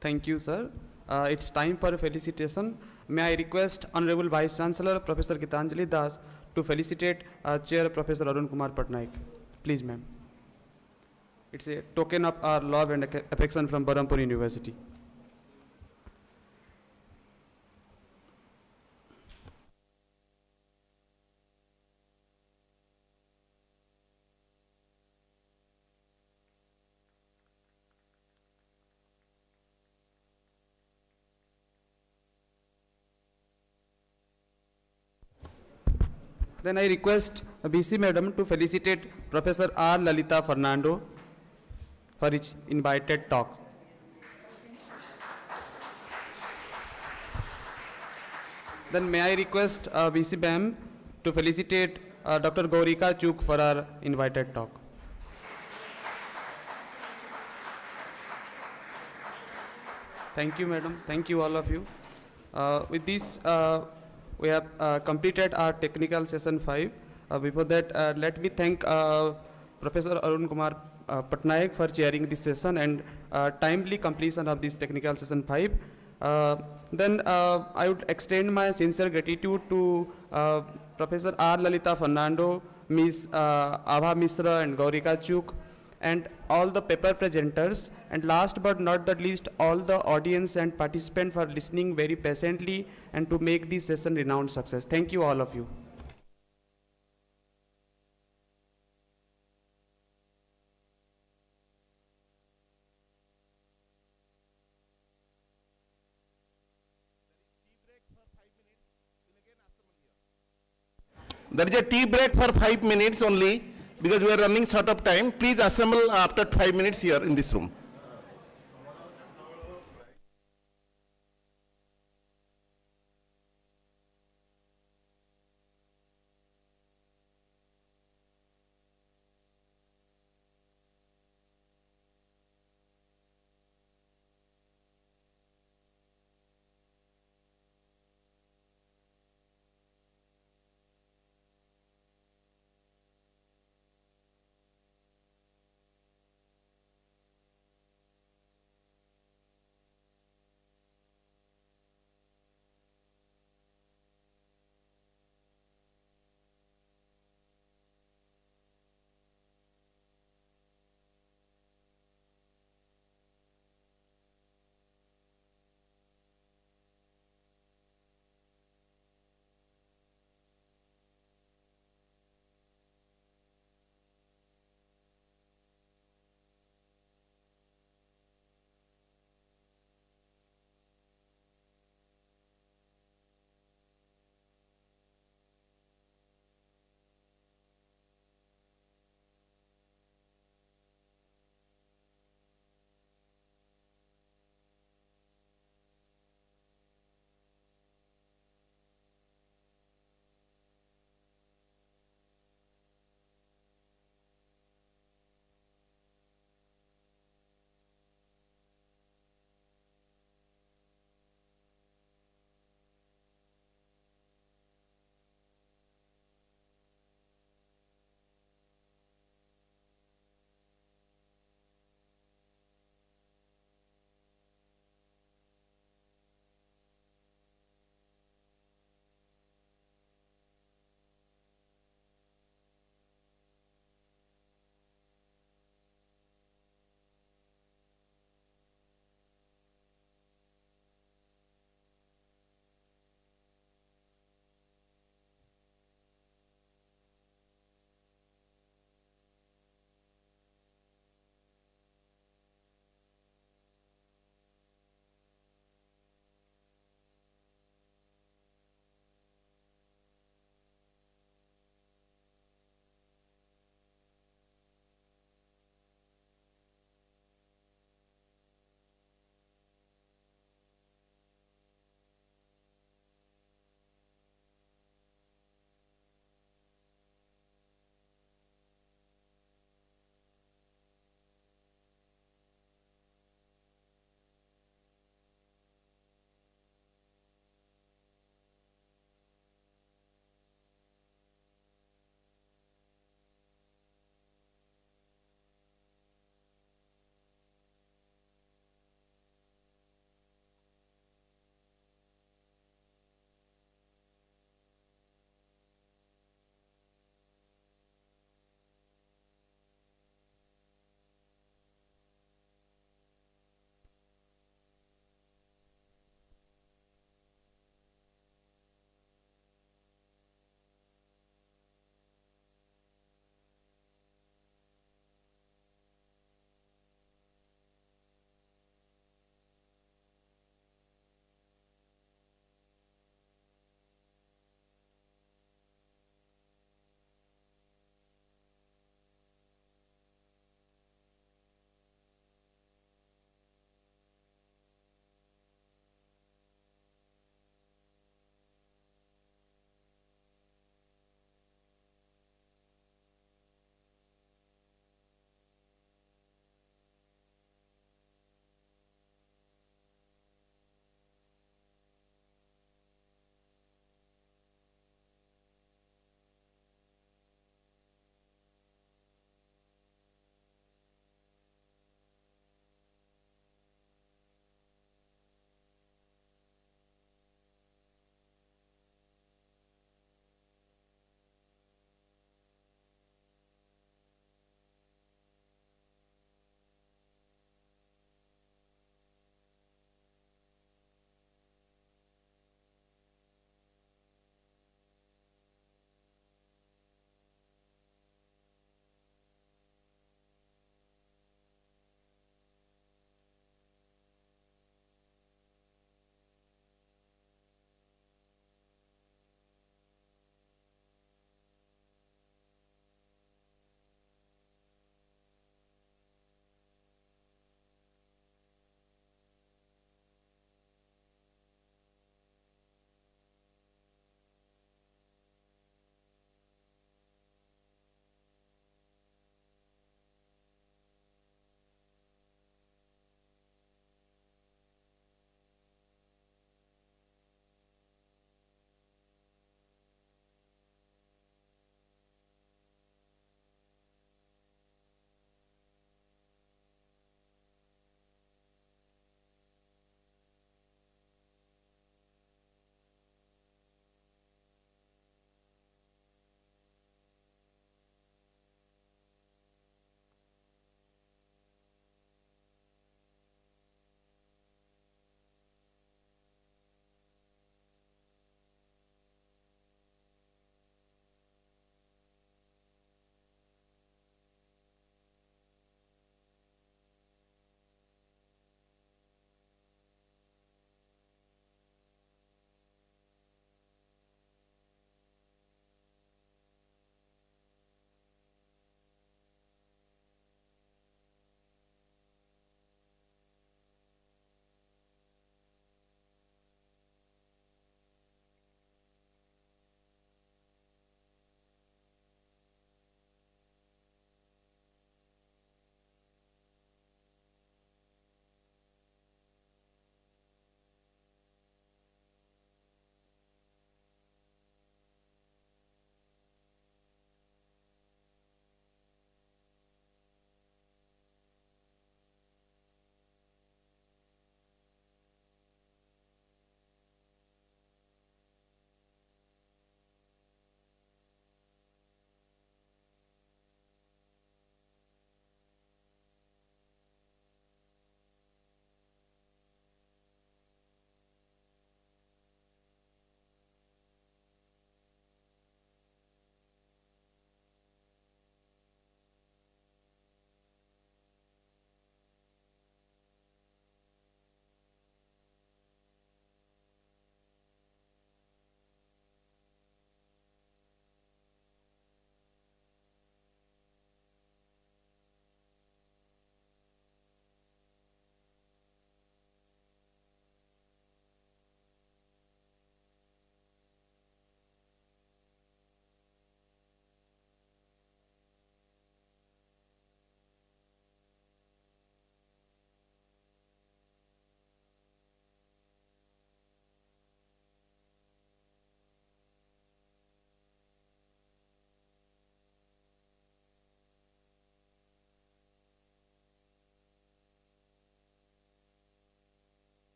Thank you, sir. It's time for a felicitation. May I request Honorable Vice Chancellor, Professor Gitanjali Das, to felicitate Chair Professor Arun Kumar Patnaik. Please, ma'am. It's a token of our love and affection from Berhampur University. Then I request BC Madam to felicitate Professor R. Lalita Fernando for its invited talk. Then may I request BC Ma'am to felicitate Dr. Gaurika Chuk for our invited talk. Thank you, Madam. Thank you, all of you. With this, we have completed our technical session 5. Before that, let me thank Professor Arun Kumar Patnaik for chairing this session and timely completion of this technical session 5. Then I would extend my sincere gratitude to Professor R. Lalita Fernando, Ms. Abha Misra and Gaurika Chuk, and all the paper presenters, and last but not the least, all the audience and participants for listening very patiently and to make this session renowned success. Thank you, all of you. There is a tea break for 5 minutes only, because we are running short of time. Please assemble after 5 minutes here in this room.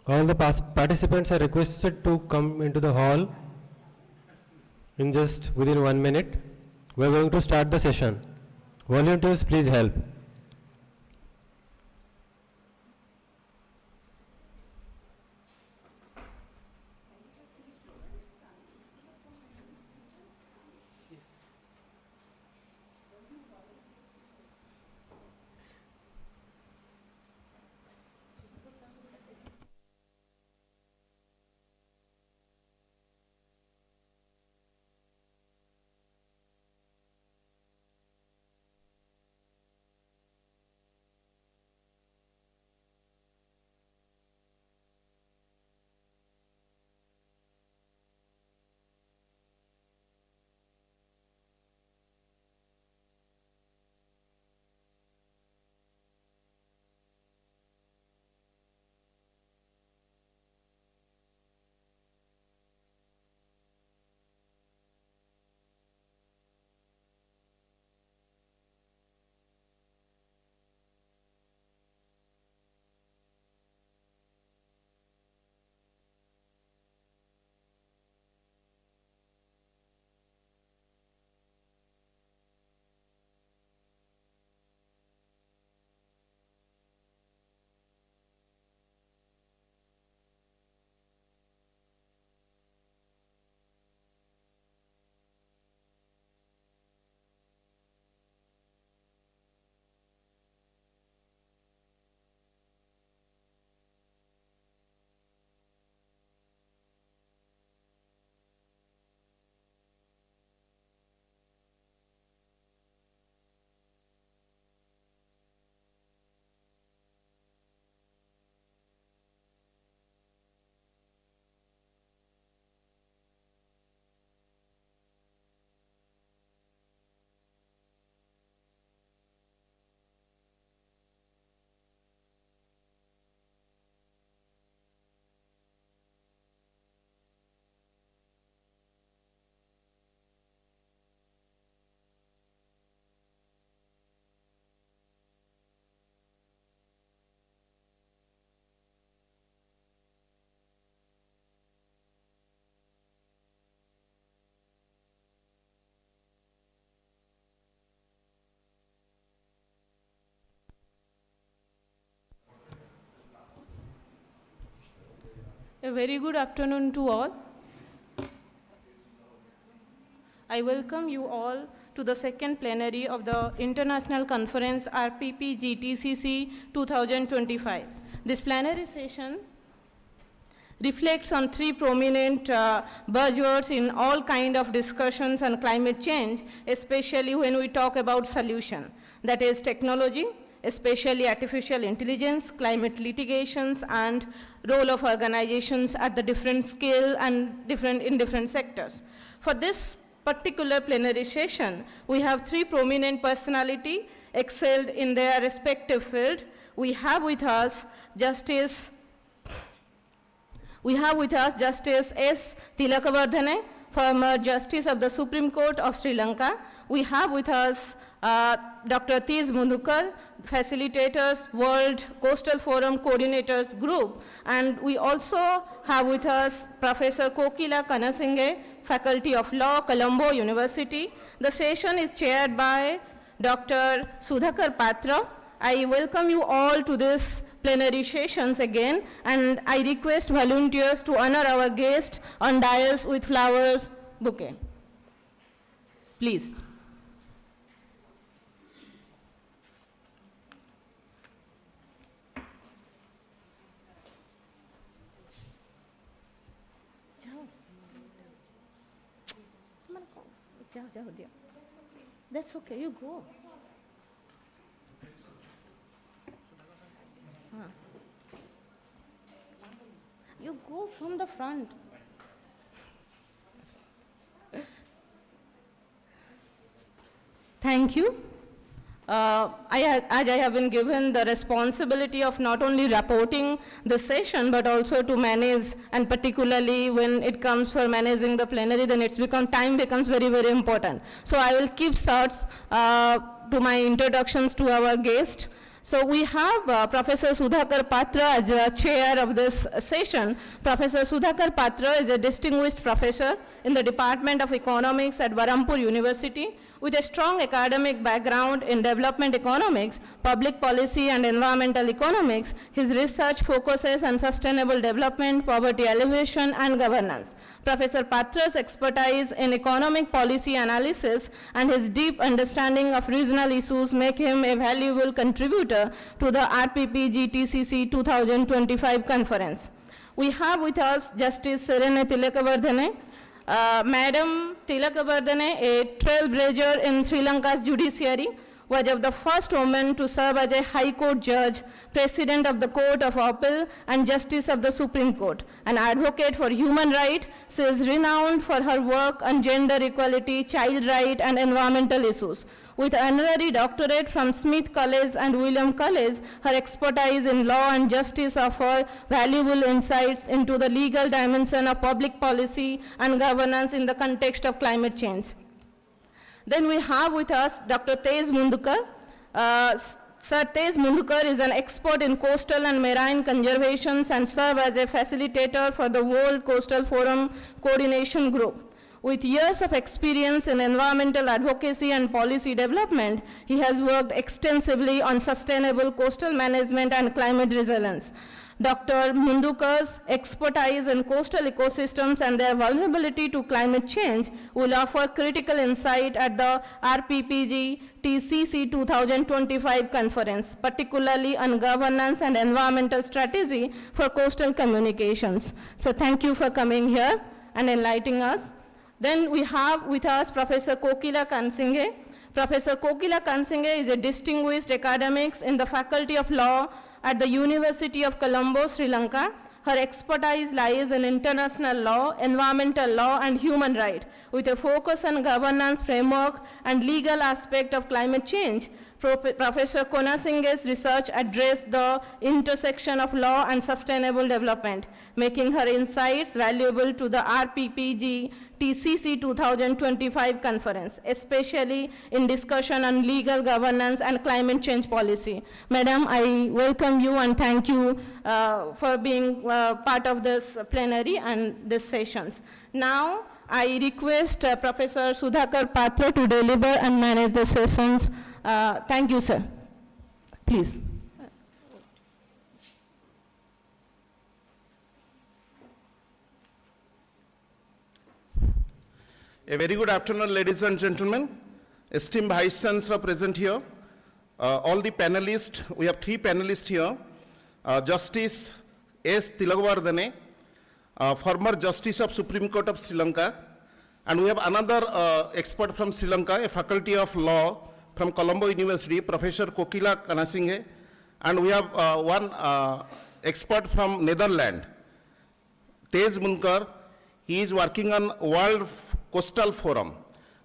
All the participants are requested to come into the hall in just within 1 minute. We are going to start the session. Volunteers, please help. A very good afternoon to all. I welcome you all to the second plenary of the International Conference RPP GTCC 2025. This plenary session reflects on three prominent buzzwords in all kinds of discussions on climate change, especially when we talk about solution. That is technology, especially artificial intelligence, climate litigations, and role of organizations at the different scale and in different sectors. For this particular plenary session, we have three prominent personalities excelled in their respective field. We have with us Justice S. Tilakavardhane, former Justice of the Supreme Court of Sri Lanka. We have with us Dr. Teej Mundukar, Facilitators World Coastal Forum Coordinators Group. And we also have with us Professor Kokila Kanasinghe, Faculty of Law, Colombo University. The session is chaired by Dr. Sudhakar Patra. I welcome you all to this plenary sessions again, and I request volunteers to honor our guest on dais with flowers bouquet. Please. That's okay, you go. You go from the front. Thank you. As I have been given the responsibility of not only reporting the session, but also to manage, and particularly when it comes for managing the plenary, then time becomes very, very important. So I will keep short to my introductions to our guest. So we have Professor Sudhakar Patra as a chair of this session. Professor Sudhakar Patra is a distinguished professor in the Department of Economics at Berhampur University with a strong academic background in development economics, public policy and environmental economics. His research focuses on sustainable development, poverty alleviation and governance. Professor Patra's expertise in economic policy analysis and his deep understanding of regional issues make him a valuable contributor to the RPP-GTCC 2025 conference. We have with us Justice Serena Tilakavardhane. Madam Tilakavardhane, a trailblazer in Sri Lanka's judiciary, was of the first woman to serve as a High Court judge, President of the Court of Appeal, and Justice of the Supreme Court. An advocate for human rights, she is renowned for her work on gender equality, child rights, and environmental issues. With honorary doctorate from Smith College and William College, her expertise in law and justice offer valuable insights into the legal dimension of public policy and governance in the context of climate change. Then we have with us Dr. Tej Mundukar. Sir Tej Mundukar is an expert in coastal and marine conservation and serves as a facilitator for the World Coastal Forum Coordination Group. With years of experience in environmental advocacy and policy development, he has worked extensively on sustainable coastal management and climate resilience. Dr. Mundukar's expertise in coastal ecosystems and their vulnerability to climate change will offer critical insight at the RPPG-TCC 2025 conference, particularly on governance and environmental strategy for coastal communications. So thank you for coming here and enlightening us. Then we have with us Professor Kokila Kansinghe. Professor Kokila Kansinghe is a distinguished academic in the Faculty of Law at the University of Colombo, Sri Lanka. Her expertise lies in international law, environmental law, and human rights, with a focus on governance framework and legal aspect of climate change. Professor Konasinghe's research addressed the intersection of law and sustainable development, making her insights valuable to the RPPG-TCC 2025 conference, especially in discussion on legal governance and climate change policy. Madam, I welcome you and thank you for being part of this plenary and these sessions. Now, I request Professor Sudhakar Patra to deliver and manage the sessions. Thank you, sir. Please. A very good afternoon, ladies and gentlemen. Esteemed Vice Chancellor present here. All the panelists, we have 3 panelists here. Justice S. Tilakavardhane, former Justice of Supreme Court of Sri Lanka. And we have another expert from Sri Lanka, a Faculty of Law from Colombo University, Professor Kokila Kanasinghe. And we have one expert from Netherlands, Tej Mundukar. He is working on World Coastal Forum.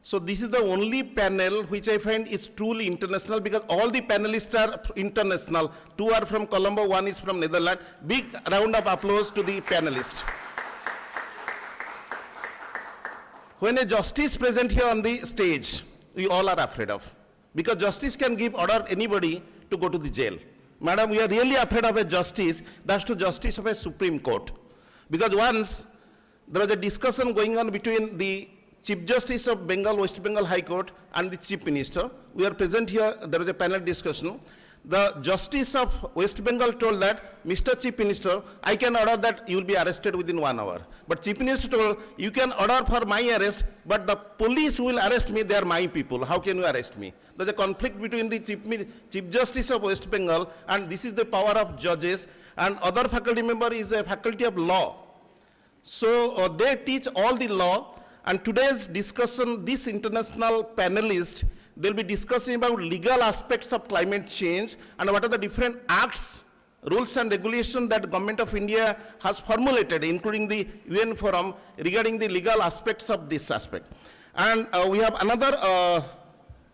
So this is the only panel which I find is truly international, because all the panelists are international. 2 are from Colombo, 1 is from Netherlands. Big round of applause to the panelists. When a justice present here on the stage, we all are afraid of, because justice can give order anybody to go to the jail. Madam, we are really afraid of a justice, that's the justice of a Supreme Court. Because once there was a discussion going on between the Chief Justice of Bengal, West Bengal High Court, and the Chief Minister. We are present here, there was a panel discussion. The Justice of West Bengal told that, Mr. Chief Minister, I can order that you will be arrested within 1 hour. But Chief Minister told, you can order for my arrest, but the police who will arrest me, they are my people. How can you arrest me? There's a conflict between the Chief Justice of West Bengal, and this is the power of judges, and other faculty member is a faculty of law. So they teach all the law, and today's discussion, this international panelist, they'll be discussing about legal aspects of climate change and what are the different acts, rules and regulations that Government of India has formulated, including the UN Forum, regarding the legal aspects of this aspect. And we have another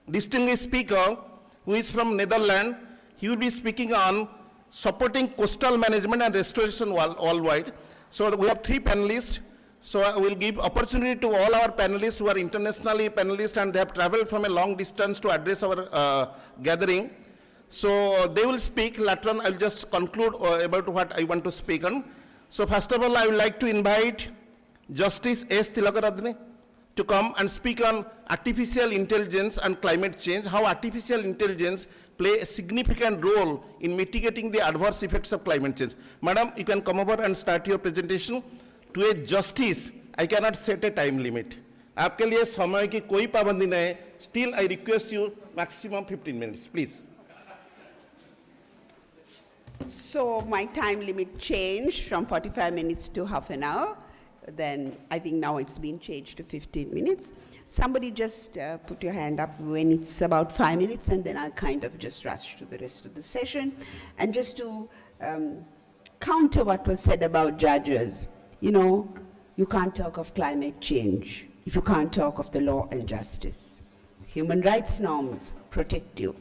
distinguished speaker who is from Netherlands. He will be speaking on supporting coastal management and restoration worldwide. So we have 3 panelists. So I will give opportunity to all our panelists who are internationally panelists and they have traveled from a long distance to address our gathering. So they will speak. Later on, I will just conclude about what I want to speak on. So first of all, I would like to invite Justice S. Tilakaratne to come and speak on artificial intelligence and climate change, how artificial intelligence play a significant role in mitigating the adverse effects of climate change. Madam, you can come over and start your presentation. To a justice, I cannot set a time limit. आपके लिए समय की कोई पाबंदी नहीं है. Still, I request you maximum 15 minutes, please. So my time limit changed from 45 minutes to half an hour. Then I think now it's been changed to 15 minutes. Somebody just put your hand up when it's about 5 minutes, and then I'll kind of just rush to the rest of the session. And just to counter what was said about judges, you know, you can't talk of climate change if you can't talk of the law and justice. Human rights norms protect you.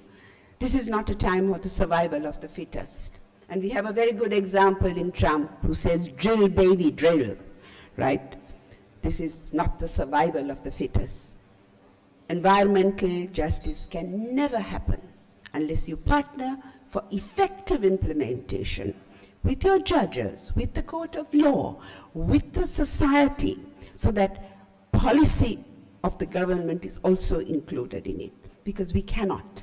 This is not a time for the survival of the fittest. And we have a very good example in Trump, who says, drill, baby, drill, right? This is not the survival of the fittest. Environmental justice can never happen unless you partner for effective implementation with your judges, with the court of law, with the society, so that policy of the government is also included in it. Because we cannot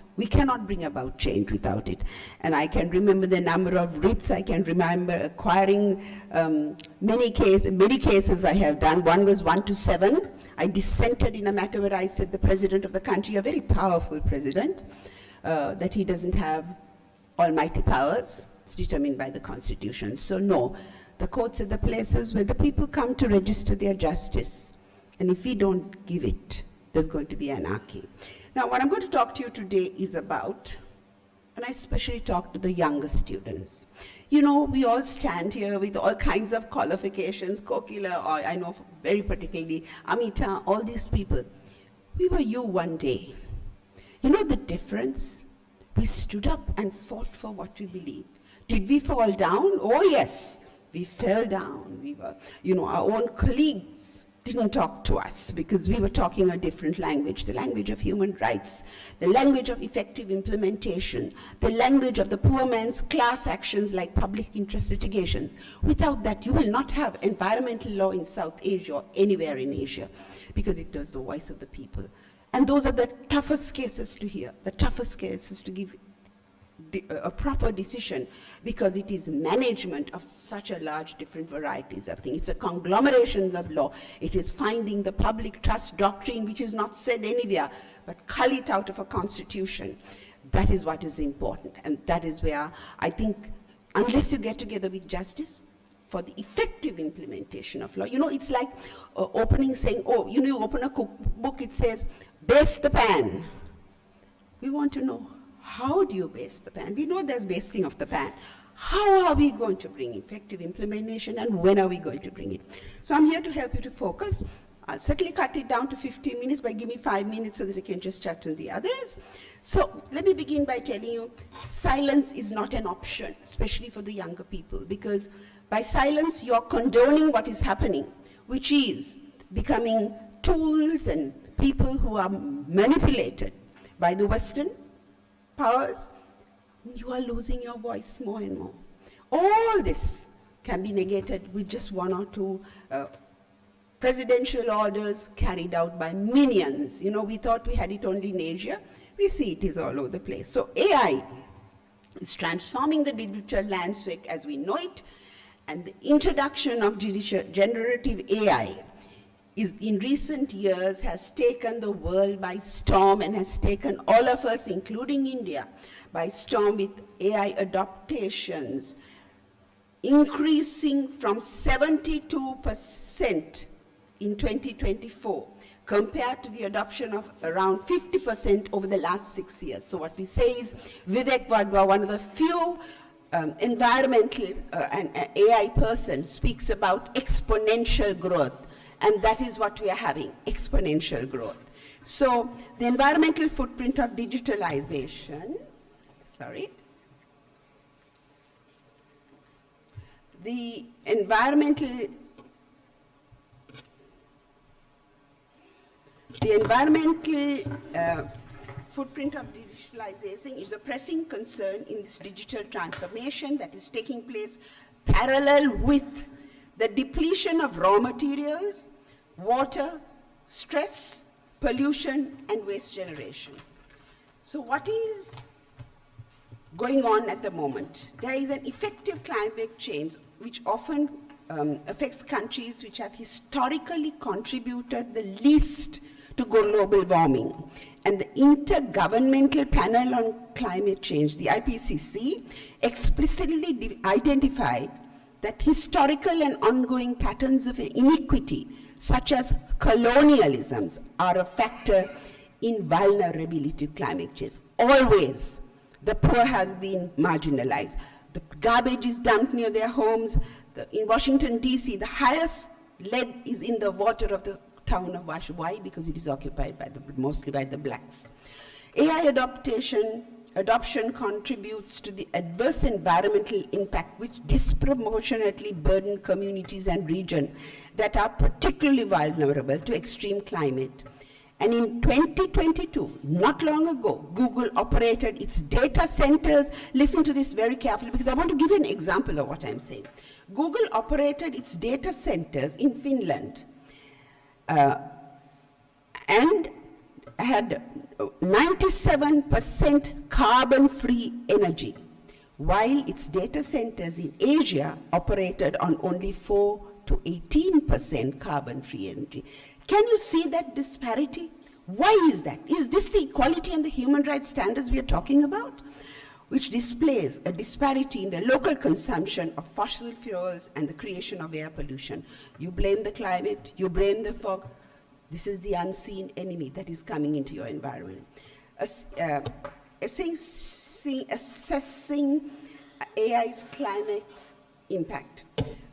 bring about change without it. And I can remember the number of writs. I can remember acquiring many cases I have done. One was 1 to 7. I dissented in a matter where I said the president of the country, a very powerful president, that he doesn't have almighty powers. It's determined by the Constitution. So no, the courts are the places where the people come to register their justice. And if we don't give it, there's going to be anarchy. Now, what I'm going to talk to you today is about, and I especially talk to the younger students. You know, we all stand here with all kinds of qualifications, Kokila, or I know very particularly Amita, all these people. We were you one day. You know the difference? We stood up and fought for what we believed. Did we fall down? Oh yes, we fell down. We were, you know, our own colleagues didn't talk to us because we were talking a different language, the language of human rights, the language of effective implementation, the language of the poor man's class actions like public interest litigation. Without that, you will not have environmental law in South Asia or anywhere in Asia, because it was the voice of the people. And those are the toughest cases to hear, the toughest cases to give a proper decision, because it is management of such a large different varieties of things. It's a conglomeration of law. It is finding the public trust doctrine, which is not said anywhere, but cull it out of a constitution. That is what is important. And that is where I think, unless you get together with justice for the effective implementation of law, you know, it's like opening saying, oh, you know, you open a cookbook, it says, baste the pan. We want to know, how do you baste the pan? We know there's basting of the pan. How are we going to bring effective implementation, and when are we going to bring it? So I'm here to help you to focus. I'll certainly cut it down to 15 minutes, but give me 5 minutes so that I can just chat on the others. So let me begin by telling you, silence is not an option, especially for the younger people, because by silence you're condoning what is happening, which is becoming tools and people who are manipulated by the Western powers. You are losing your voice more and more. All this can be negated with just 1 or 2 presidential orders carried out by minions. You know, we thought we had it only in Asia. We see it is all over the place. So AI is transforming the digital landscape as we know it, and the introduction of generative AI is, in recent years, has taken the world by storm and has taken all of us, including India, by storm, with AI adaptations increasing from 72% in 2024 compared to the adoption of around 50% over the last 6 years. So what we say is, Vivek Wadhwa, one of the few environmental and AI person, speaks about exponential growth. And that is what we are having, exponential growth. So the environmental footprint of digitalization, the environmental footprint of digitalization is a pressing concern in this digital transformation that is taking place parallel with the depletion of raw materials, water, stress, pollution, and waste generation. So what is going on at the moment? There is an effective climate change which often affects countries which have historically contributed the least to global warming. And the Intergovernmental Panel on Climate Change, the IPCC, explicitly identified that historical and ongoing patterns of inequity, such as colonialisms, are a factor in vulnerability to climate change. Always, the poor has been marginalized. The garbage is dumped near their homes. In Washington, D.C., the highest lead is in the water of the town of Washington. Why? Because it is occupied by mostly by the blacks. AI adoption contributes to the adverse environmental impact which disproportionately burden communities and regions that are particularly vulnerable to extreme climate. And in 2022, not long ago, Google operated its data centers. Listen to this very carefully because I want to give you an example of what I'm saying. Google operated its data centers in Finland and had 97% carbon-free energy, while its data centers in Asia operated on only 4 to 18% carbon-free energy. Can you see that disparity? Why is that? Is this the equality and the human rights standards we are talking about? Which displays a disparity in the local consumption of fossil fuels and the creation of air pollution. You blame the climate, you blame the fog. This is the unseen enemy that is coming into your environment. Assessing AI's climate impact.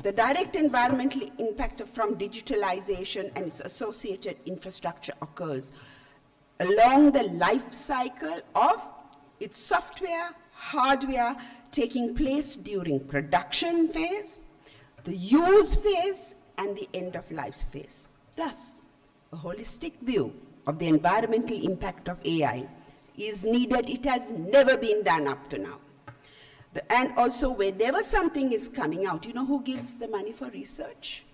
The direct environmental impact from digitalization and its associated infrastructure occurs along the life cycle of its software, hardware, taking place during production phase, the use phase, and the end of life phase. Thus, a holistic view of the environmental impact of AI is needed. It has never been done up to now. And also, whenever something is coming out, you know who gives the money for research?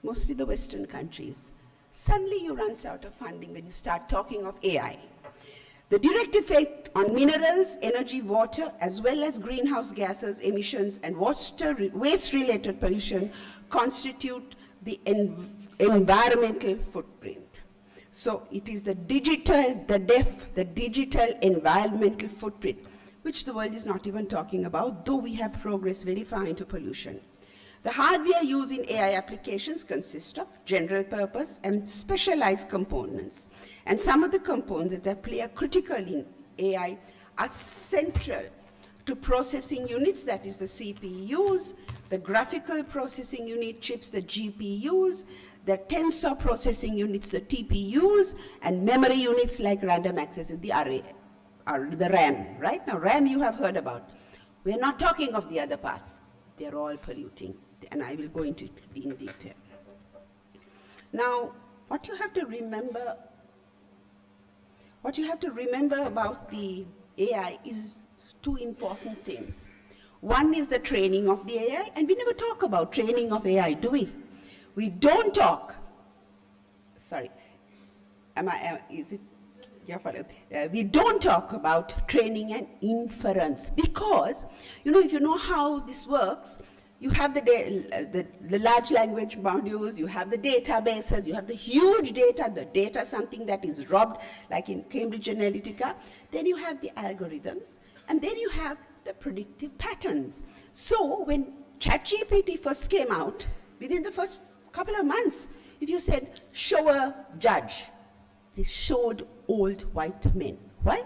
Mostly the Western countries. Suddenly you run out of funding when you start talking of AI. The direct effect on minerals, energy, water, as well as greenhouse gases, emissions, and waste-related pollution constitute the environmental footprint. So it is the digital environmental footprint, which the world is not even talking about, though we have progressed very far into pollution. The hardware used in AI applications consists of general purpose and specialized components. And some of the components that play a critical in AI are central to processing units, that is the CPUs, the graphical processing unit chips, the GPUs, the tensor processing units, the TPUs, and memory units like random access, the RAM, right? Now, RAM you have heard about. We're not talking of the other parts. They're all polluting, and I will go into it in detail. Now, what you have to remember about the AI is two important things. One is the training of the AI, and we never talk about training of AI, do we? We don't talk. Sorry, we don't talk about training and inference because, you know, if you know how this works, you have the large language modules, you have the databases, you have the huge data, something that is robbed, like in Cambridge Analytica. Then you have the algorithms, and then you have the predictive patterns. So when ChatGPT first came out, within the first couple of months, if you said, show a judge, they showed old white men. Why?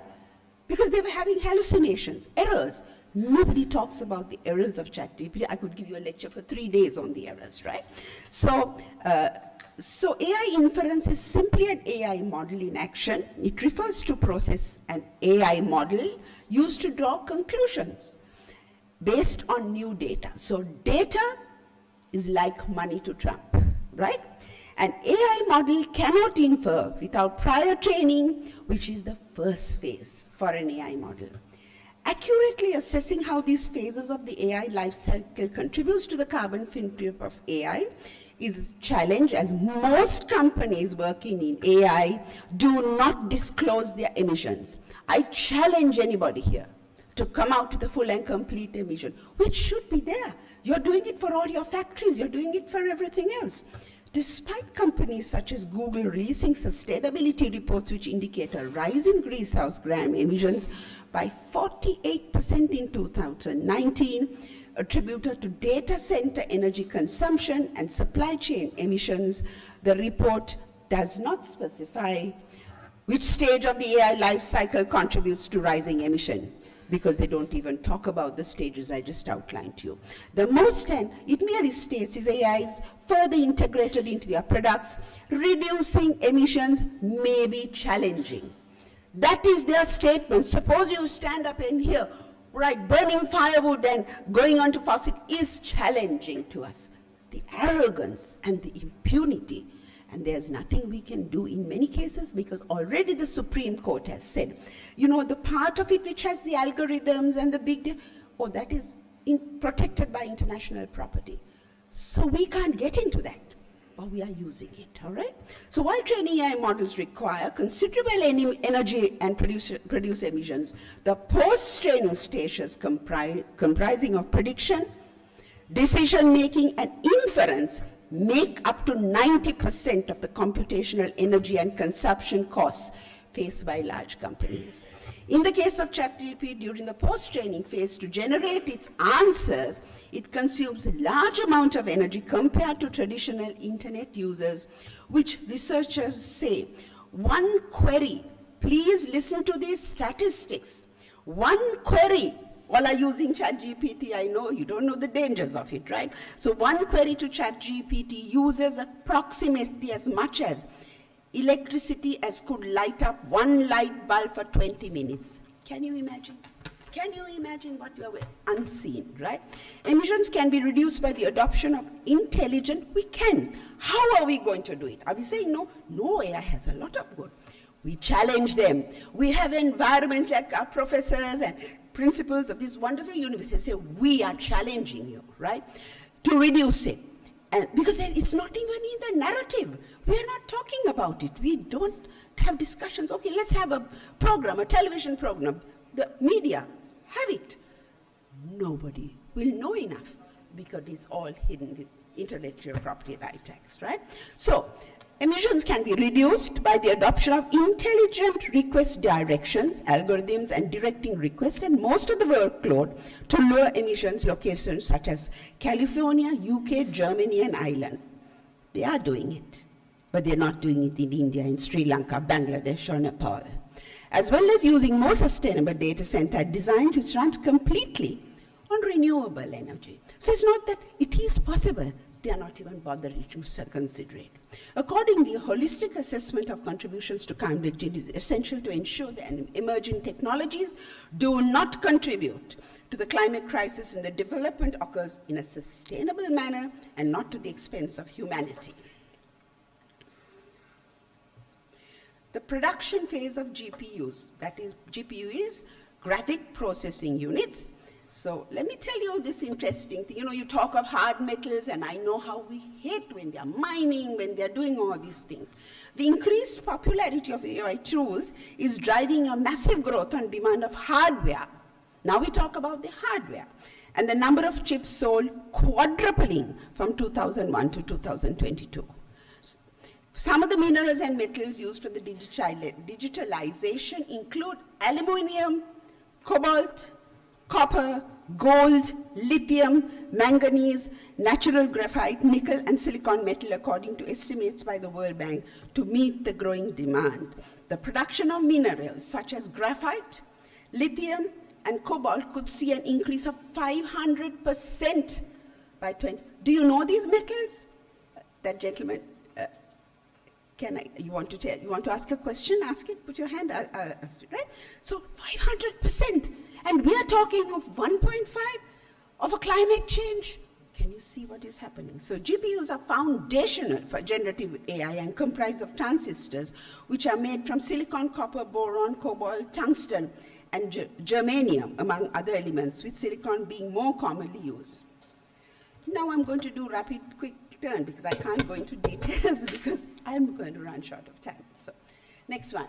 Because they were having hallucinations, errors. Nobody talks about the errors of ChatGPT. I could give you a lecture for 3 days on the errors, right? So AI inference is simply an AI model in action. It refers to process an AI model used to draw conclusions based on new data. So data is like money to Trump, right? An AI model cannot infer without prior training, which is the first phase for an AI model. Accurately assessing how these phases of the AI life cycle contributes to the carbon footprint of AI is a challenge, as most companies working in AI do not disclose their emissions. I challenge anybody here to come out with a full and complete emission, which should be there. You're doing it for all your factories, you're doing it for everything else. Despite companies such as Google releasing sustainability reports which indicate a rise in greenhouse gas emissions by 48% in 2019, attributed to data center energy consumption and supply chain emissions, the report does not specify which stage of the AI life cycle contributes to rising emission, because they don't even talk about the stages I just outlined to you. The most, and it merely states, is AI is further integrated into their products, reducing emissions may be challenging. That is their statement. Suppose you stand up in here, right, burning firewood and going on to fossil is challenging to us. The arrogance and the impunity. And there's nothing we can do in many cases, because already the Supreme Court has said, you know, the part of it which has the algorithms and the big data, oh, that is protected by international property. So we can't get into that, but we are using it, all right? So while training AI models require considerable energy and produce emissions, the post-training stages comprising of prediction, decision-making, and inference make up to 90% of the computational energy and consumption costs faced by large companies. In the case of ChatGPT, during the post-training phase, to generate its answers, it consumes a large amount of energy compared to traditional internet users, which researchers say, one query, please listen to these statistics, one query, all are using ChatGPT, I know, you don't know the dangers of it, right? So one query to ChatGPT uses approximately as much as electricity as could light up one light bulb for 20 minutes. Can you imagine? Can you imagine what we are unseen, right? Emissions can be reduced by the adoption of intelligent, we can. How are we going to do it? Are we saying no? No, AI has a lot of good. We challenge them. We have environments like our professors and principals of this wonderful university say, we are challenging you, right, to reduce it. And because it's not even in the narrative. We are not talking about it. We don't have discussions. Okay, let's have a program, a television program. The media, have it. Nobody will know enough because it's all hidden with intellectual property right acts, right? So, emissions can be reduced by the adoption of intelligent request directions, algorithms, and directing requests, and most of the workload to lower emissions locations such as California, UK, Germany, and Ireland. They are doing it, but they're not doing it in India, in Sri Lanka, Bangladesh, or Nepal. As well as using more sustainable data center design which runs completely on renewable energy. So it's not that it is possible. They are not even bothering to consider it. Accordingly, a holistic assessment of contributions to climate change is essential to ensure that emerging technologies do not contribute to the climate crisis, and the development occurs in a sustainable manner and not to the expense of humanity. The production phase of GPUs, that is, GPU is graphic processing units. So let me tell you this interesting thing. You know, you talk of hard metals, and I know how we hate when they're mining, when they're doing all these things. The increased popularity of AI tools is driving a massive growth on demand of hardware. Now we talk about the hardware. And the number of chips sold quadrupling from 2001 to 2022. Some of the minerals and metals used for the digitalization include aluminum, cobalt, copper, gold, lithium, manganese, natural graphite, nickel, and silicon metal, according to estimates by the World Bank, to meet the growing demand. The production of minerals such as graphite, lithium, and cobalt could see an increase of 500% by 20. Do you know these metals? That gentleman, you want to ask a question? Ask it, put your hand, I'll ask it, right? So 500%. And we are talking of 1.5 of a climate change. Can you see what is happening? So GPUs are foundational for generative AI and comprise of transistors which are made from silicon, copper, boron, cobalt, tungsten, and germanium, among other elements, with silicon being more commonly used. Now I'm going to do rapid, quick turn because I can't go into details because I'm going to run short of time. So, next one.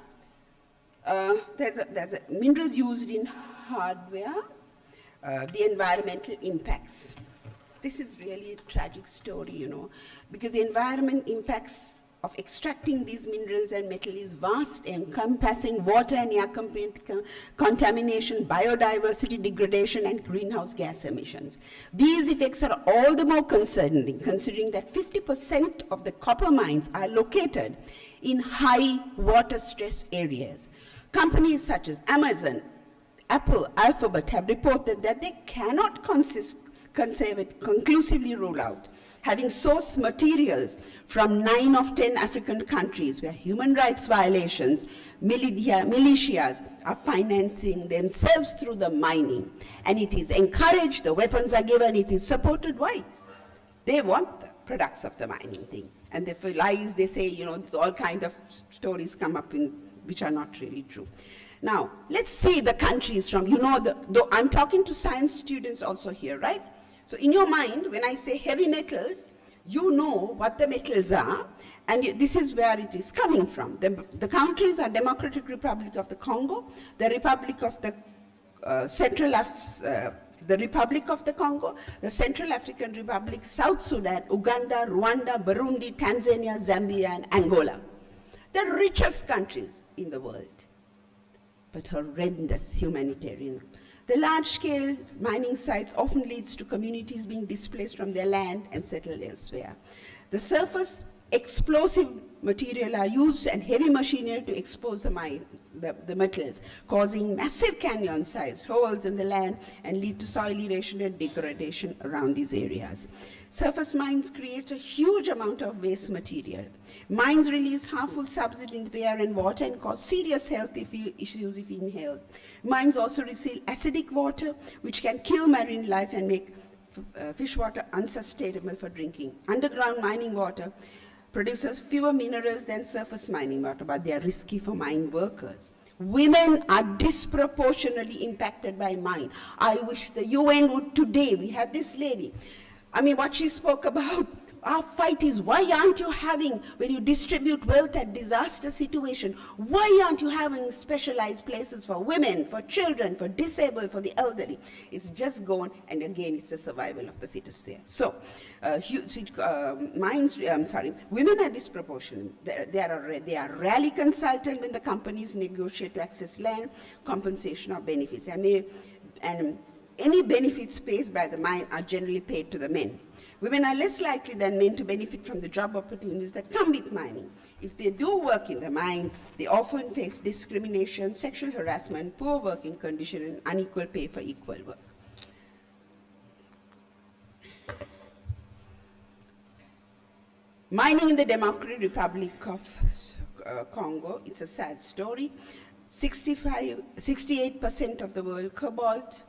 There's a minerals used in hardware, the environmental impacts. This is really a tragic story, you know, because the environment impacts of extracting these minerals and metal is vast, encompassing water and air contamination, biodiversity degradation, and greenhouse gas emissions. These effects are all the more concerning, considering that 50% of the copper mines are located in high water stress areas. Companies such as Amazon, Apple, Alphabet have reported that they cannot conclusively rule out having sourced materials from 9 of 10 African countries where human rights violations, militias are financing themselves through the mining. And it is encouraged, the weapons are given, it is supported. Why? They want the products of the mining thing. And they feel lies, they say, you know, there's all kind of stories come up in which are not really true. Now, let's see the countries from, you know, though I'm talking to science students also here, right? So in your mind, when I say heavy metals, you know what the metals are, and this is where it is coming from. The countries are Democratic Republic of the Congo, the Republic of the the Republic of the Congo, the Central African Republic, South Sudan, Uganda, Rwanda, Burundi, Tanzania, Zambia, and Angola. The richest countries in the world, but horrendous humanitarian. The large-scale mining sites often leads to communities being displaced from their land and settled elsewhere. The surface explosive material are used and heavy machinery to expose the metals, causing massive canyon-sized holes in the land and lead to soil erosion and degradation around these areas. Surface mines create a huge amount of waste material. Mines release harmful substances into the air and water and cause serious health issues if inhaled. Mines also receive acidic water, which can kill marine life and make fish water unsustainable for drinking. Underground mining water produces fewer minerals than surface mining water, but they are risky for mine workers. Women are disproportionately impacted by mine. I wish the UN would today, we had this lady, I mean, what she spoke about, our fight is, why aren't you having, when you distribute wealth at disaster situation, why aren't you having specialized places for women, for children, for disabled, for the elderly? It's just gone, and again, it's the survival of the fittest there. So, women are disproportionate. They are rarely consulted when the companies negotiate to access land, compensation or benefits. And any benefits paid by the mine are generally paid to the men. Women are less likely than men to benefit from the job opportunities that come with mining. If they do work in the mines, they often face discrimination, sexual harassment, poor working conditions, and unequal pay for equal work. Mining in the Democratic Republic of Congo, it's a sad story. 68% of the world cobalt,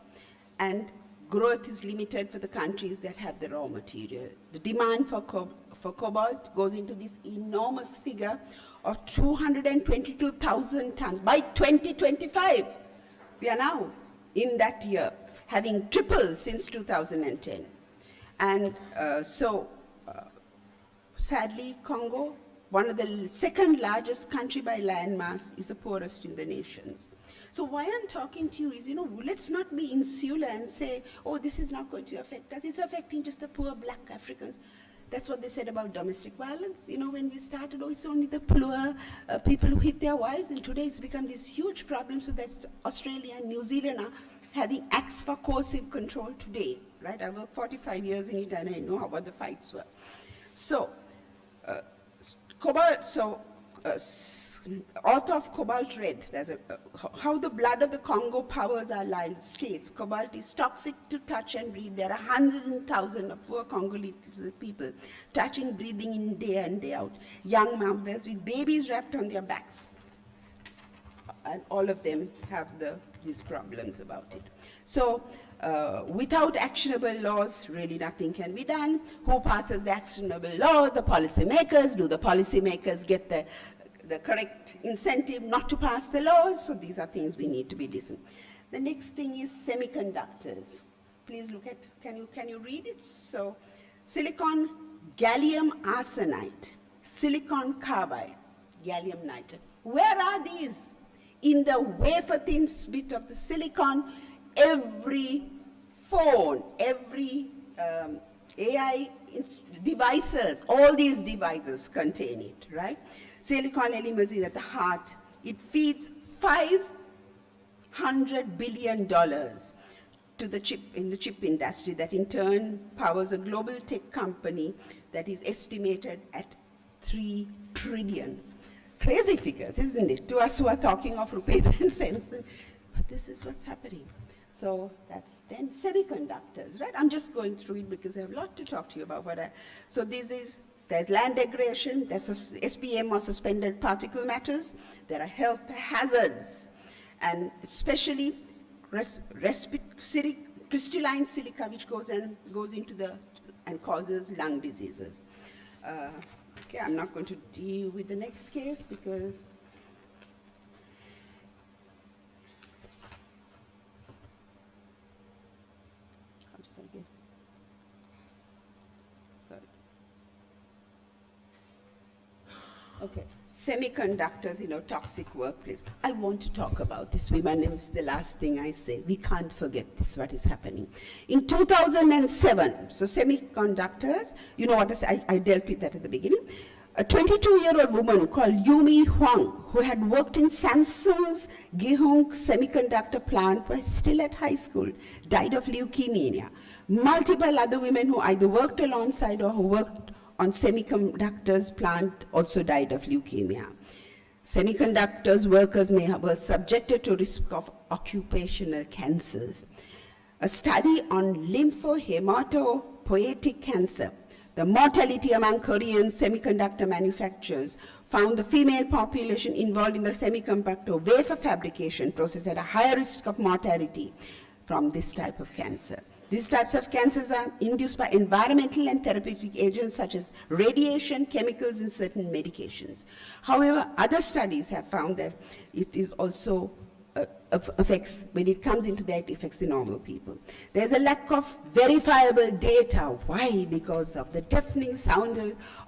and growth is limited for the countries that have the raw material. The demand for cobalt goes into this enormous figure of 222,000 tons by 2025. We are now in that year, having tripled since 2010. And sadly, Congo, one of the second largest country by land mass, is the poorest in the nations. So why I'm talking to you is, you know, let's not be insular and say, oh, this is not going to affect us. It's affecting just the poor black Africans. That's what they said about domestic violence. You know, when we started, oh, it's only the poor people who hit their wives, and today it's become this huge problem, so that Australia and New Zealand are having acts for coercive control today, right? I worked 45 years in it, and I know what the fights were. So, cobalt, author of Cobalt Red, there's how the blood of the Congo powers our lives, states cobalt is toxic to touch and breathe. There are hundreds and thousands of poor Congolese people touching, breathing in day and day out. Young mothers with babies wrapped on their backs and all of them have these problems about it. So without actionable laws, really nothing can be done. Who passes the actionable law? The policymakers. Do the policymakers get the correct incentive not to pass the laws? So these are things we need to be listening. The next thing is semiconductors. Please look at, can you read it? So silicon, gallium arsenide, silicon carbide, gallium nitride. Where are these? In the wafer-thin bit of the silicon, every phone, every AI devices, all these devices contain it, right? Silicon element is at the heart. It feeds $500 billion to the chip industry, that in turn powers a global tech company that is estimated at 3 trillion. Crazy figures, isn't it? To us who are talking of rupees and cents, but this is what's happening. So that's then semiconductors, right? I'm just going through it because I have a lot to talk to you about. So there's land degradation, there's SPM or suspended particle matters, there are health hazards, and especially crystalline silica, which goes into and causes lung diseases. Okay, I'm not going to deal with the next case because how did I get? Sorry. Okay, semiconductors, toxic workplace. I want to talk about this. Women is the last thing I say. We can't forget this, what is happening. In 2007, so semiconductors, you know what I dealt with that at the beginning. A 22-year-old woman called Yumi Huang, who had worked in Samsung's Gihung semiconductor plant, was still at high school, died of leukemia. Multiple other women who either worked alongside or who worked on semiconductors plant also died of leukemia. Semiconductors workers were subjected to risk of occupational cancers. A study on lymphohematopoietic cancer, the mortality among Korean semiconductor manufacturers, found the female population involved in the semiconductor wafer fabrication process at a higher risk of mortality from this type of cancer. These types of cancers are induced by environmental and therapeutic agents such as radiation, chemicals, and certain medications. However, other studies have found that it is also affects, when it comes into that, it affects the normal people. There's a lack of verifiable data. Why? Because of the deafening sound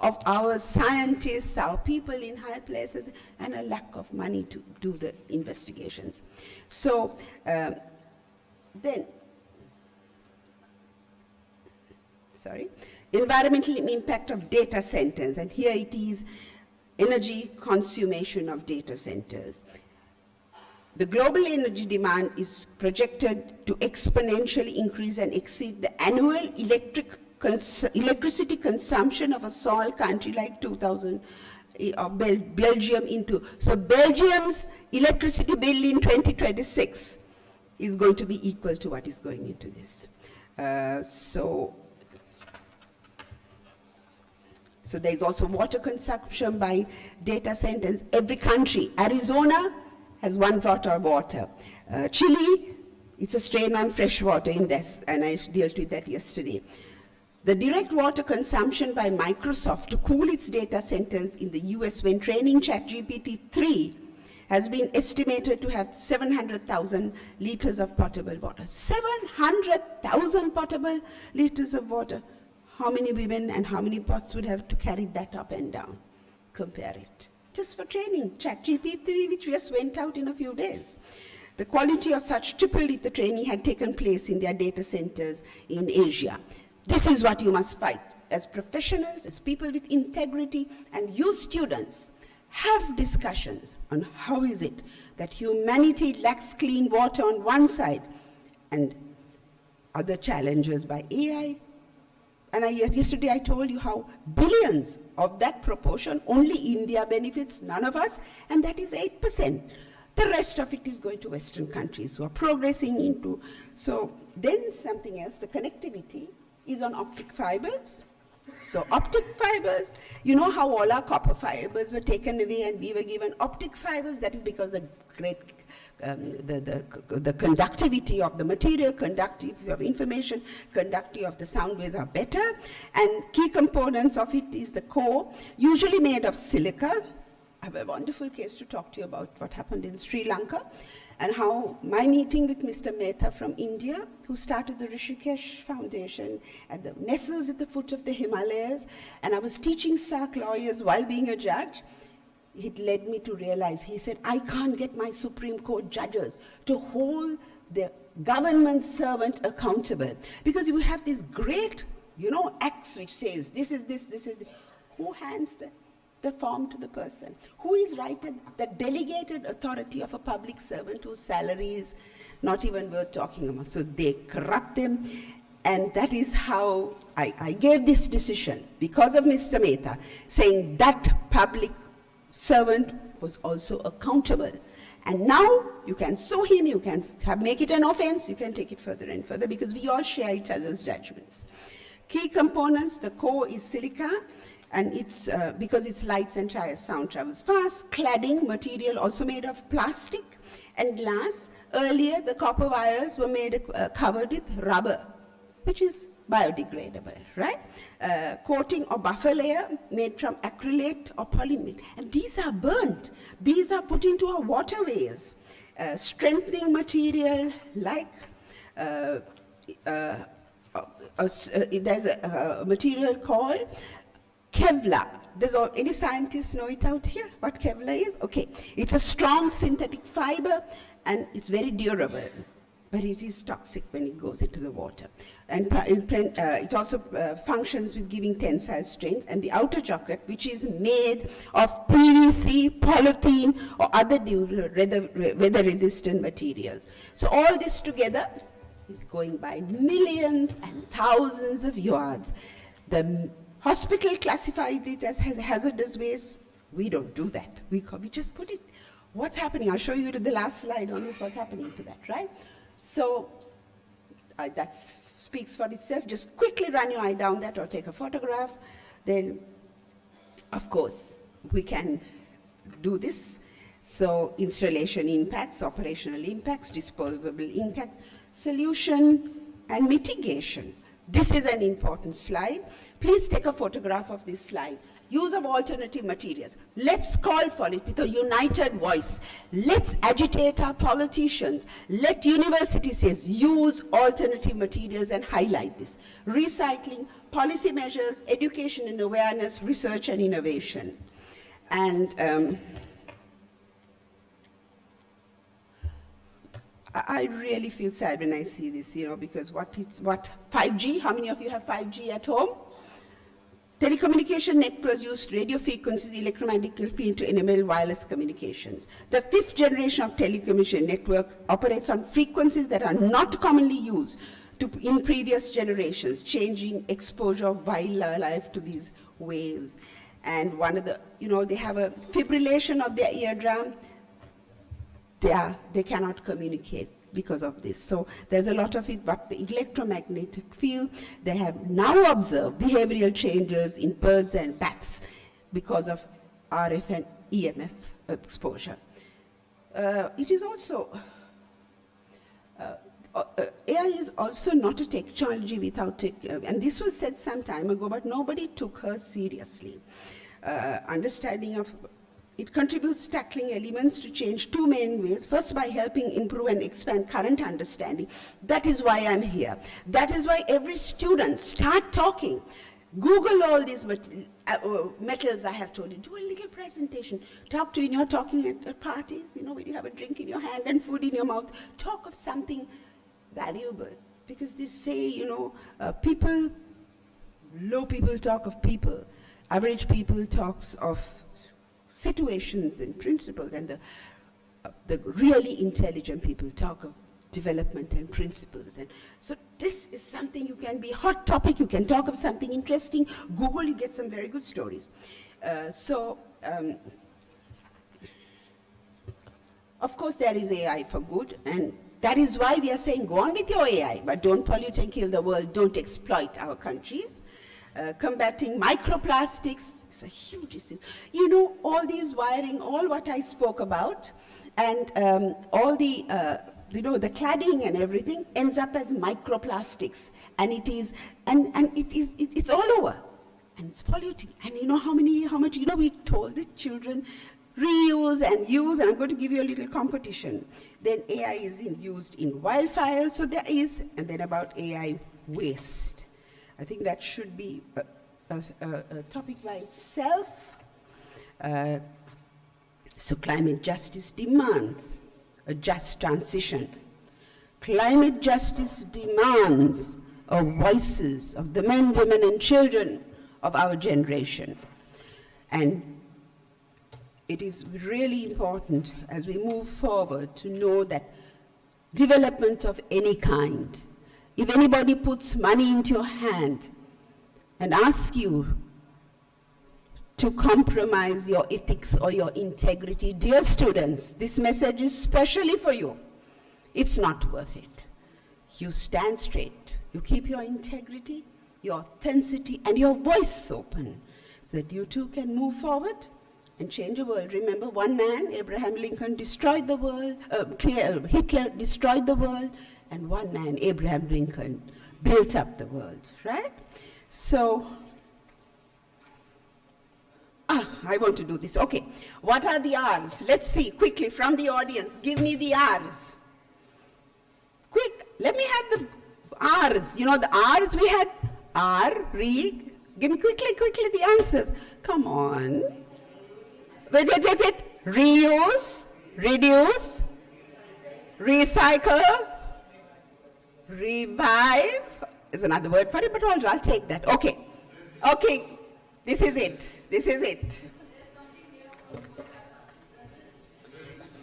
of our scientists, our people in high places, and a lack of money to do the investigations. So environmental impact of data centers, and here it is energy consumption of data centers. The global energy demand is projected to exponentially increase and exceed the annual electricity consumption of a small country like 2000 of Belgium so Belgium's electricity bill in 2026 is going to be equal to what is going into this. So there's also water consumption by data centers. Every country, Arizona has 1 drop of water. Chile, it's a strain on fresh water in this, and I dealt with that yesterday. The direct water consumption by Microsoft to cool its data centers in the US when training ChatGPT-3 has been estimated to have 700,000 liters of potable water. 700,000 potable liters of water. How many women and how many pots would have to carry that up and down? Compare it. Just for training, ChatGPT-3, which just went out in a few days. The quality of such tripled if the training had taken place in their data centers in Asia. This is what you must fight as professionals, as people with integrity, and you students have discussions on how is it that humanity lacks clean water on one side and other challenges by AI. And yesterday I told you how billions of that proportion, only India benefits, none of us, and that is 8%. The rest of it is going to Western countries who are progressing into. So then something else, the connectivity is on optic fibers. So optic fibers, you know how all our copper fibers were taken away and we were given optic fibers? That is because the conductivity of the material, conductivity of information, conductivity of the sound waves are better. And key components of it is the core, usually made of silica. I have a wonderful case to talk to you about what happened in Sri Lanka and how my meeting with Mr. Mehta from India, who started the Rishikesh Foundation at the nestles at the foot of the Himalayas, and I was teaching SARC lawyers while being a judge. It led me to realize, he said, I can't get my Supreme Court judges to hold the government servant accountable because you have this great, X which says, this is this, this is this. Who hands the form to the person? Who is writing the delegated authority of a public servant whose salary is not even worth talking about? So they corrupt them, and that is how I gave this decision because of Mr. Mehta, saying that public servant was also accountable. And now you can sue him, you can make it an offense, you can take it further and further because we all share each other's judgments. Key components, the core is silica, and it's because it's lights and sound travels fast. Cladding material also made of plastic and glass. Earlier, the copper wires were made covered with rubber, which is biodegradable, right? Coating or buffer layer made from acrylate or polymer. And these are burnt. These are put into our waterways. Strengthening material like there's a material called Kevlar. Does any scientists know it out here, what Kevlar is? Okay, it's a strong synthetic fiber and it's very durable, but it is toxic when it goes into the water. And it also functions with giving tensile strength. And the outer jacket, which is made of PVC, polythene, or other weather-resistant materials. So all this together is going by millions and thousands of yards. The hospital classified it as hazardous waste. We don't do that. We just put it. What's happening? I'll show you the last slide on this, what's happening to that, right? So that speaks for itself. Just quickly run your eye down that or take a photograph. Then, of course, we can do this. So installation impacts, operational impacts, disposable impacts, solution and mitigation. This is an important slide. Please take a photograph of this slide. Use of alternative materials. Let's call for it with a united voice. Let's agitate our politicians. Let universities use alternative materials and highlight this. Recycling, policy measures, education and awareness, research and innovation. And I really feel sad when I see this, because what 5G, how many of you have 5G at home? Telecommunication networks use radio frequencies, electromagnetic field to enable wireless communications. The 5th generation of telecommunication network operates on frequencies that are not commonly used in previous generations, changing exposure of wildlife to these waves. And one of the, they have a fibrillation of their eardrum. They cannot communicate because of this. So there's a lot of it, but the electromagnetic field, they have now observed behavioral changes in birds and bats because of RF and EMF exposure. It is also, AI is also not a technology without, and this was said some time ago, but nobody took her seriously. Understanding of it contributes tackling elements to change two main ways. First, by helping improve and expand current understanding. That is why I'm here. That is why every student start talking. Google all these metals I have told you. Do a little presentation. Talk to when you're talking at parties, when you have a drink in your hand and food in your mouth. Talk of something valuable. Because they say, people, low people talk of people. Average people talks of situations and principles, and the really intelligent people talk of development and principles. And so this is something you can be hot topic, you can talk of something interesting. Google, you get some very good stories. Of course there is AI for good, and that is why we are saying go on with your AI, but don't pollute and kill the world, don't exploit our countries. combating microplastics. It's a huge issue. You know, all these wiring, all what I spoke about, and all the, the cladding and everything ends up as microplastics. And it is, it's all over. And it's polluting. And you know how much, we told the children, reuse and use, and I'm going to give you a little competition. Then AI is used in wildfires, so there is, and then about AI waste. I think that should be a topic by itself. So climate justice demands a just transition. Climate justice demands our voices of the men, women, and children of our generation. And it is really important as we move forward to know that development of any kind, if anybody puts money into your hand and asks you to compromise your ethics or your integrity, dear students, this message is specially for you. It's not worth it. You stand straight. You keep your integrity, your authenticity, and your voice open so that you too can move forward and change the world. Remember, one man, Abraham Lincoln, destroyed the world, Hitler destroyed the world, and one man, Abraham Lincoln, built up the world, right? So, I want to do this. Okay, what are the R's? Let's see, quickly, from the audience, give me the R's. Quick, let me have the R's. You know the R's we had? R, read. Give me quickly the answers. Come on. Wait. Reuse, reduce, recycle, revive is another word for it, but I'll take that. Okay. This is it.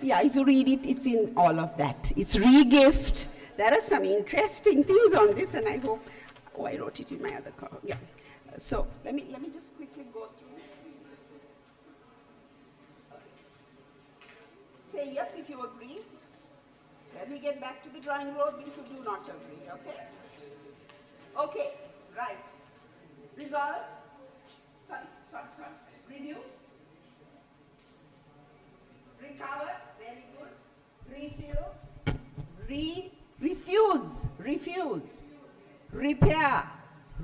Yeah, if you read it, it's in all of that. It's re-gift. There are some interesting things on this, and I hope, I wrote it in my other copy. Yeah. So let me just quickly go through. Say yes if you agree. Let me get back to the drawing board if you do not agree, okay? Okay, right. Resolve. Sorry. Reduce. Recover, very good. Refill. Refuse. Repair.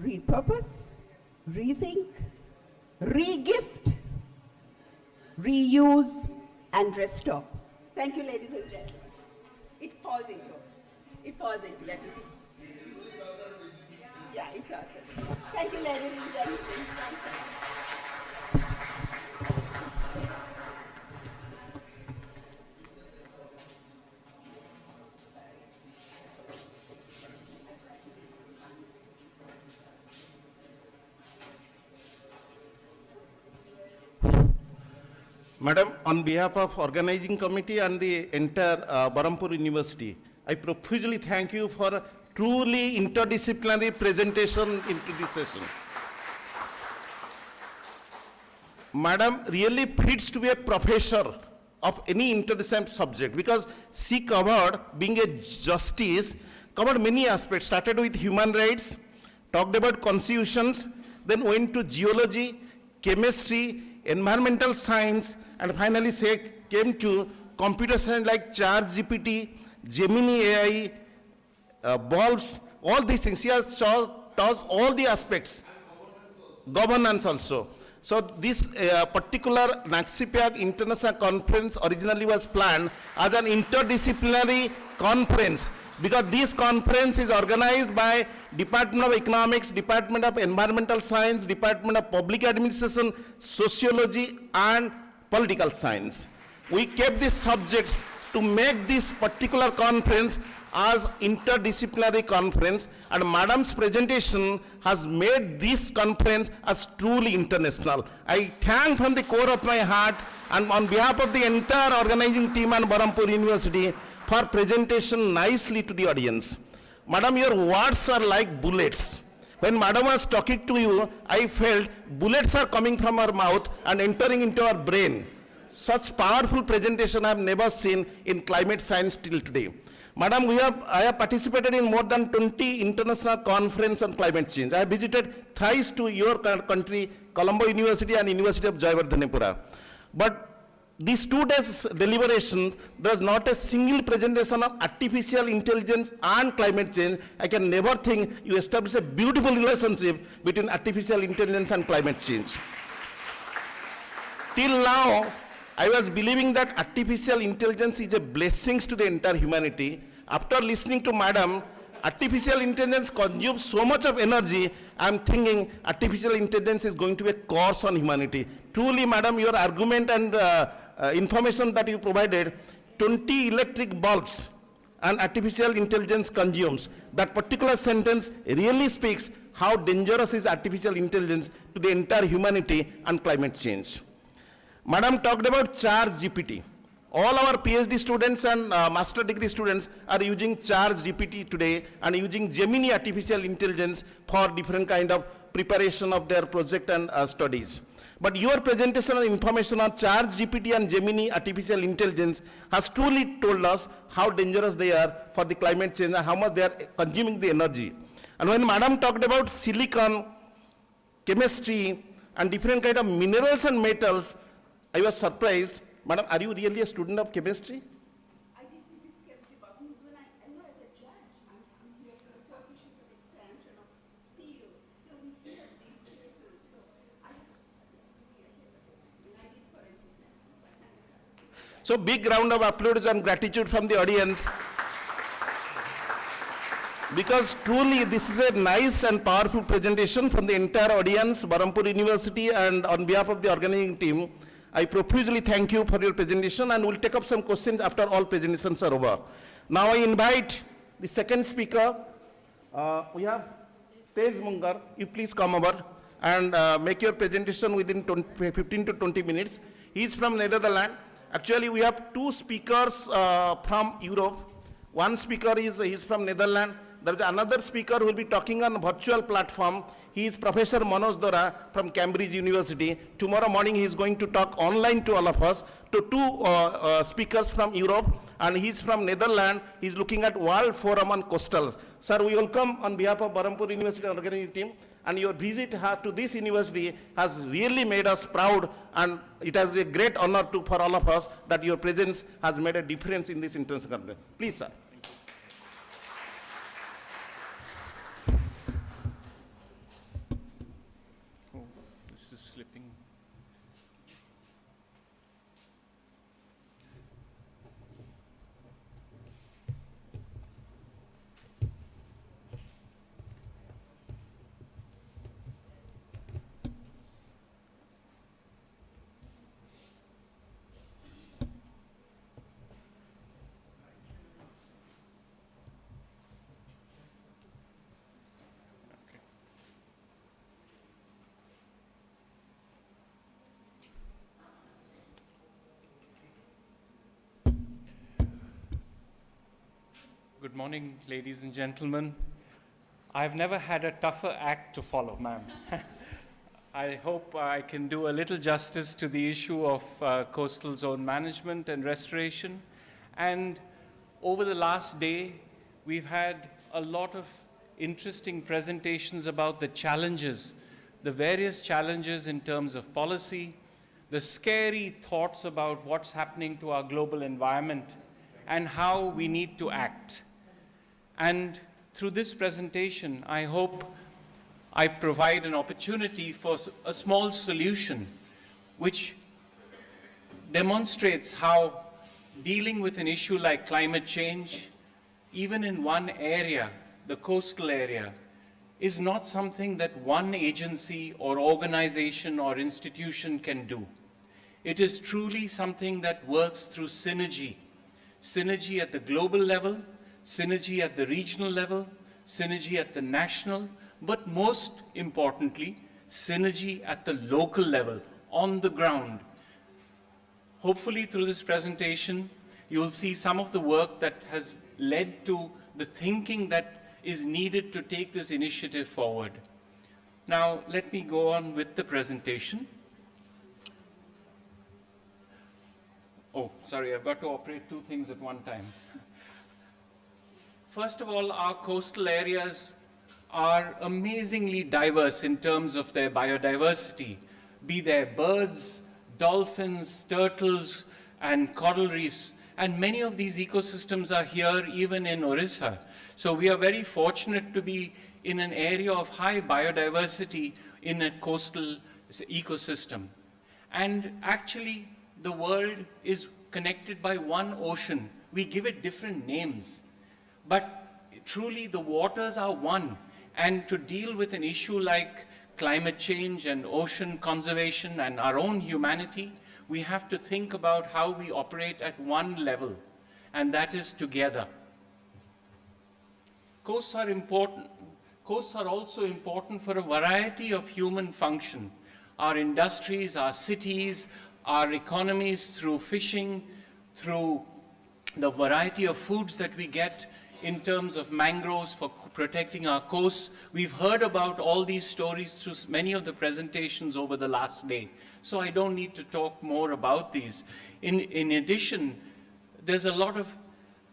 Repurpose. Rethink. Re-gift. Reuse and restore. Thank you, ladies and gentlemen. It falls into that. Yeah, it's awesome. Thank you, ladies and gentlemen. Madam, on behalf of organizing committee and the entire Berhampur University, I profusely thank you for a truly interdisciplinary presentation into this session. Madam really fits to be a professor of any interdisciplinary subject because she covered, being a justice, covered many aspects, started with human rights, talked about constitutions, then went to geology, chemistry, environmental science, and finally came to computer science like ChatGPT, Gemini AI, bulbs, all these things. She has taught all the aspects. Governance also. So this particular NACCPIAC International Conference originally was planned as an interdisciplinary conference because this conference is organized by Department of Economics, Department of Environmental Science, Department of Public Administration, Sociology, and Political Science. We kept these subjects to make this particular conference as interdisciplinary conference, and Madam's presentation has made this conference as truly international. I thank from the core of my heart and on behalf of the entire organizing team and Berhampur University for presentation nicely to the audience. Madam, your words are like bullets. When Madam was talking to you, I felt bullets are coming from her mouth and entering into her brain. such powerful presentation I have never seen in climate science till today. Madam, I have participated in more than 20 international conferences on climate change. I have visited thrice to your country, Colombo University and University of Jayawardhanepura. But these 2 days deliberation, there is not a single presentation of artificial intelligence and climate change. I can never think you establish a beautiful relationship between artificial intelligence and climate change. Till now, I was believing that artificial intelligence is a blessing to the entire humanity. After listening to Madam, artificial intelligence consumes so much of energy, I am thinking artificial intelligence is going to be a curse on humanity. Truly, Madam, your argument and information that you provided, 20 electric bulbs and artificial intelligence consumes. That particular sentence really speaks how dangerous is artificial intelligence to the entire humanity and climate change. Madam talked about Charge GPT. All our PhD students and master degree students are using Charge GPT today and using Gemini artificial intelligence for different kind of preparation of their project and studies. But your presentation and information on Charge GPT and Gemini artificial intelligence has truly told us how dangerous they are for the climate change and how much they are consuming the energy. And when Madam talked about silicon, chemistry, and different kind of minerals and metals, I was surprised. Madam, are you really a student of chemistry? I did physics, chemistry, but when I know as a judge, I'm here for the coefficient of expansion of steel. Doesn't hear these cases, so I did forensic medicine. So big round of applause and gratitude from the audience. Because truly this is a nice and powerful presentation from the entire audience, Berhampur University, and on behalf of the organizing team, I profusely thank you for your presentation, and we'll take up some questions after all presentations are over. Now I invite the second speaker. We have Tej Mungar. You please come over and make your presentation within 15 to 20 minutes. He is from Netherlands. Actually, we have 2 speakers from Europe. One speaker is from Netherlands. There is another speaker who will be talking on a virtual platform. He is Professor Manoj Dora from Cambridge University. Tomorrow morning he is going to talk online to all of us, to 2 speakers from Europe, and he is from Netherlands. He is looking at World Forum on Coastals. Sir, we welcome on behalf of Berhampur University organizing team, and your visit to this university has really made us proud, and it has a great honor for all of us that your presence has made a difference in this international conference. Please, sir. Slipping. Good morning, ladies and gentlemen. I've never had a tougher act to follow, ma'am. I hope I can do a little justice to the issue of coastal zone management and restoration. And over the last day, we've had a lot of interesting presentations about the challenges, the various challenges in terms of policy, the scary thoughts about what's happening to our global environment, and how we need to act. And through this presentation, I hope I provide an opportunity for a small solution which demonstrates how dealing with an issue like climate change, even in one area, the coastal area, is not something that one agency or organization or institution can do. It is truly something that works through synergy. Synergy at the global level, synergy at the regional level, synergy at the national, but most importantly, synergy at the local level, on the ground. Hopefully through this presentation, you will see some of the work that has led to the thinking that is needed to take this initiative forward. Now, let me go on with the presentation. Oh, sorry, I've got to operate two things at one time. First of all, our coastal areas are amazingly diverse in terms of their biodiversity, be there birds, dolphins, turtles, and coral reefs. And many of these ecosystems are here even in Odisha. So we are very fortunate to be in an area of high biodiversity in a coastal ecosystem. And actually, the world is connected by one ocean. We give it different names, but truly the waters are one. And to deal with an issue like climate change and ocean conservation and our own humanity, we have to think about how we operate at one level, and that is together. Coasts are important. Coasts are also important for a variety of human function. Our industries, our cities, our economies through fishing, through the variety of foods that we get in terms of mangroves for protecting our coasts. We've heard about all these stories through many of the presentations over the last day, so I don't need to talk more about these. In addition, there's a lot of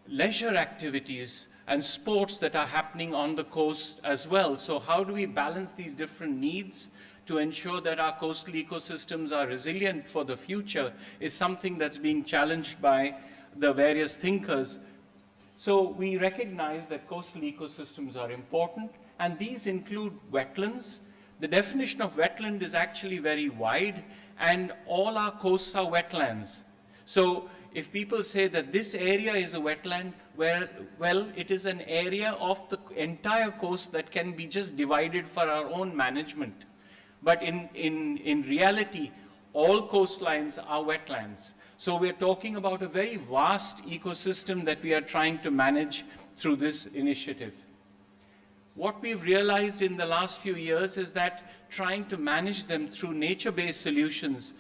leisure activities and sports that are happening on the coast as well. So how do we balance these different needs to ensure that our coastal ecosystems are resilient for the future is something that's being challenged by the various thinkers. So we recognize that coastal ecosystems are important, and these include wetlands. The definition of wetland is actually very wide, and all our coasts are wetlands. So if people say that this area is a wetland, well, it is an area of the entire coast that can be just divided for our own management. But in reality, all coastlines are wetlands. So we're talking about a very vast ecosystem that we are trying to manage through this initiative. What we've realized in the last few years is that trying to manage them through nature-based solutions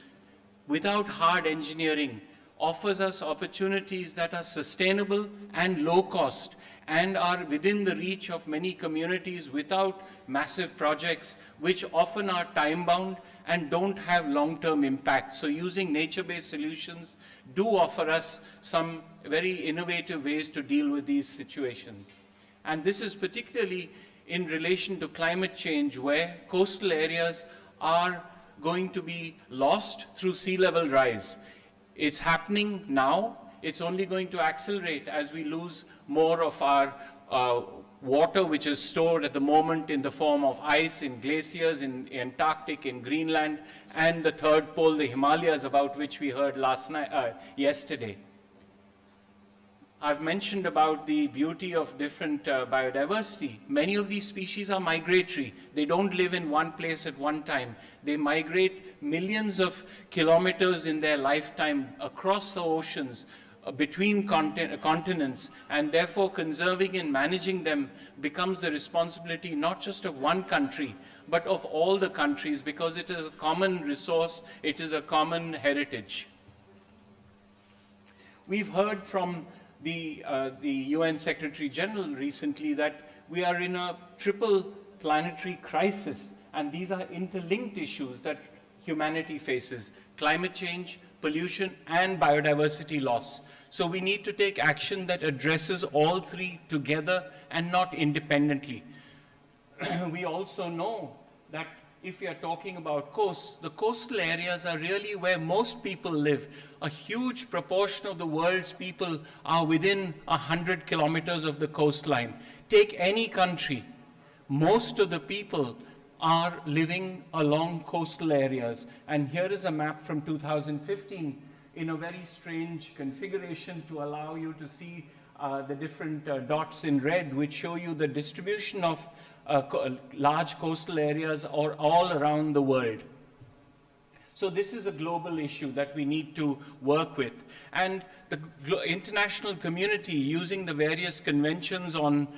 without hard engineering offers us opportunities that are sustainable and low cost and are within the reach of many communities without massive projects, which often are time-bound and don't have long-term impact. So using nature-based solutions do offer us some very innovative ways to deal with these situations. And this is particularly in relation to climate change, where coastal areas are going to be lost through sea level rise. It's happening now. It's only going to accelerate as we lose more of our water, which is stored at the moment in the form of ice in glaciers, in Antarctic, in Greenland, and the third pole, the Himalayas, about which we heard yesterday. I've mentioned about the beauty of different biodiversity. Many of these species are migratory. They don't live in one place at one time. They migrate millions of kilometers in their lifetime across the oceans, between continents, and therefore conserving and managing them becomes the responsibility not just of one country, but of all the countries, because it is a common resource, it is a common heritage. We've heard from the UN Secretary General recently that we are in a triple planetary crisis, and these are interlinked issues that humanity faces: climate change, pollution, and biodiversity loss. So we need to take action that addresses all three together and not independently. We also know that if we are talking about coasts, the coastal areas are really where most people live. A huge proportion of the world's people are within 100 kilometers of the coastline. Take any country, most of the people are living along coastal areas. And here is a map from 2015 in a very strange configuration to allow you to see the different dots in red, which show you the distribution of large coastal areas all around the world. So this is a global issue that we need to work with. And the international community, using the various conventions on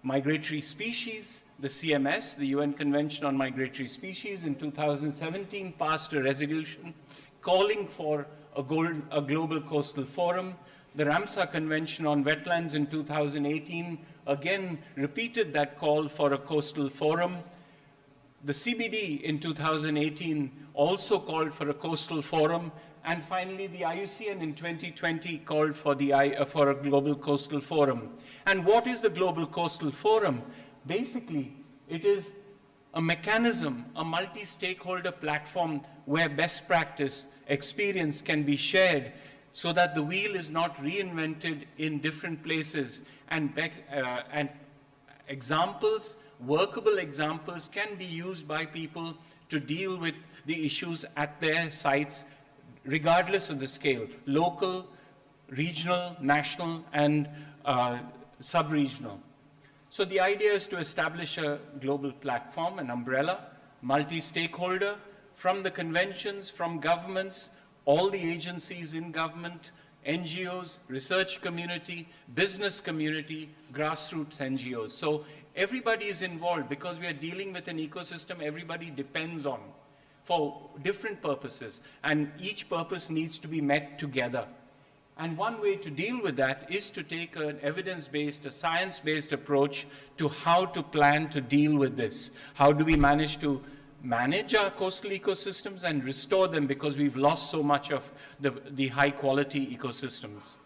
migratory species, the CMS, the UN Convention on Migratory Species, in 2017 passed a resolution calling for a global coastal forum. The Ramsar Convention on Wetlands in 2018 again repeated that call for a coastal forum. The CBD in 2018 also called for a coastal forum, And finally, the IUCN in 2020 called for for a global coastal forum. And what is the global coastal forum? Basically, it is a mechanism, a multi-stakeholder platform where best practice, experience can be shared so that the wheel is not reinvented in different places, and examples, workable examples, can be used by people to deal with the issues at their sites, regardless of the scale, local, regional, national, and sub-regional. So the idea is to establish a global platform, an umbrella, multi-stakeholder, from the conventions, from governments, all the agencies in government, NGOs, research community, business community, grassroots NGOs. So everybody is involved because we are dealing with an ecosystem everybody depends on for different purposes, and each purpose needs to be met together. And one way to deal with that is to take an evidence-based, a science-based approach to how to plan to deal with this. How do we manage to manage our coastal ecosystems and restore them, because we've lost so much of the high-quality ecosystems.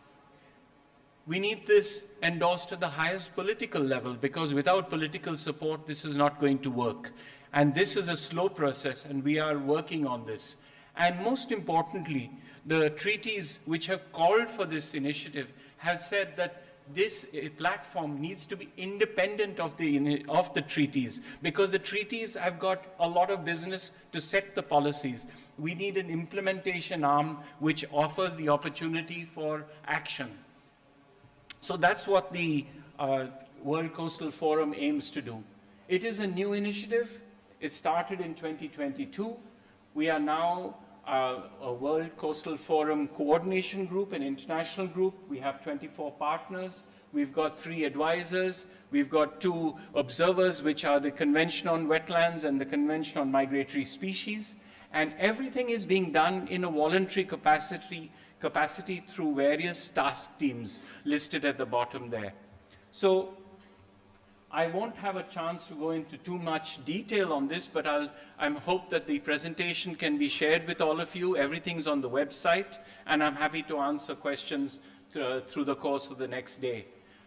We need this endorsed at the highest political level, because without political support, this is not going to work. And this is a slow process, and we are working on this. And most importantly, the treaties which have called for this initiative have said that this platform needs to be independent of the treaties, because the treaties have got a lot of business to set the policies. We need an implementation arm which offers the opportunity for action. So that's what the World Coastal Forum aims to do. It is a new initiative. It started in 2022. We are now a World Coastal Forum coordination group, an international group. We have 24 partners. We've got 3 advisors. We've got 2 observers, which are the Convention on Wetlands and the Convention on Migratory Species. And everything is being done in a voluntary capacity through various task teams listed at the bottom there. So I won't have a chance to go into too much detail on this, but I hope that the presentation can be shared with all of you. Everything's on the website, and I'm happy to answer questions through the course of the next day.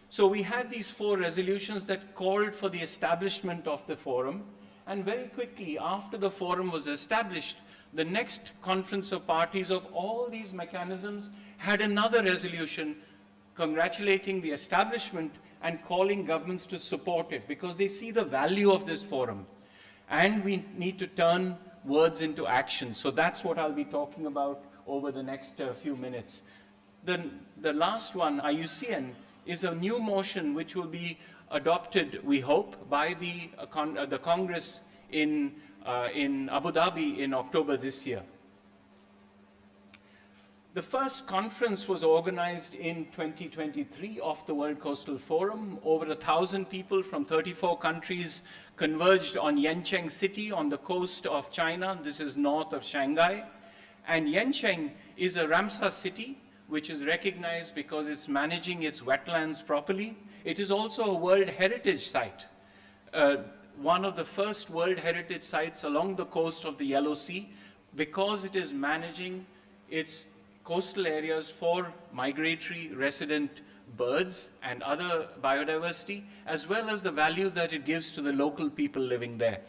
So we had these 4 resolutions that called for the establishment of the forum, and very quickly after the forum was established, the next conference of parties of all these mechanisms had another resolution congratulating the establishment and calling governments to support it, because they see the value of this forum. And we need to turn words into action. So that's what I'll be talking about over the next few minutes. The last one, IUCN, is a new motion which will be adopted, we hope, by the Congress in Abu Dhabi in October this year. The first conference was organized in 2023 of the World Coastal Forum. Over 1,000 people from 34 countries converged on Yancheng City on the coast of China. This is north of Shanghai. And Yancheng is a Ramsar city, which is recognized because it's managing its wetlands properly. It is also a World Heritage Site, one of the first World Heritage Sites along the coast of the Yellow Sea, because it is managing its coastal areas for migratory resident birds and other biodiversity, as well as the value that it gives to the local people living there.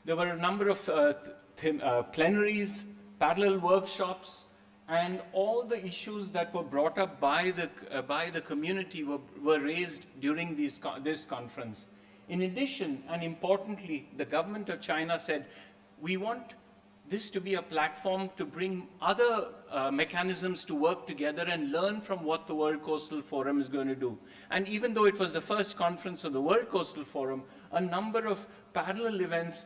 There were a number of plenaries, parallel workshops, and all the issues that were brought up by the community were raised during this conference. In addition, and importantly, the government of China said, we want this to be a platform to bring other mechanisms to work together and learn from what the World Coastal Forum is going to do. And even though it was the first conference of the World Coastal Forum, a number of parallel events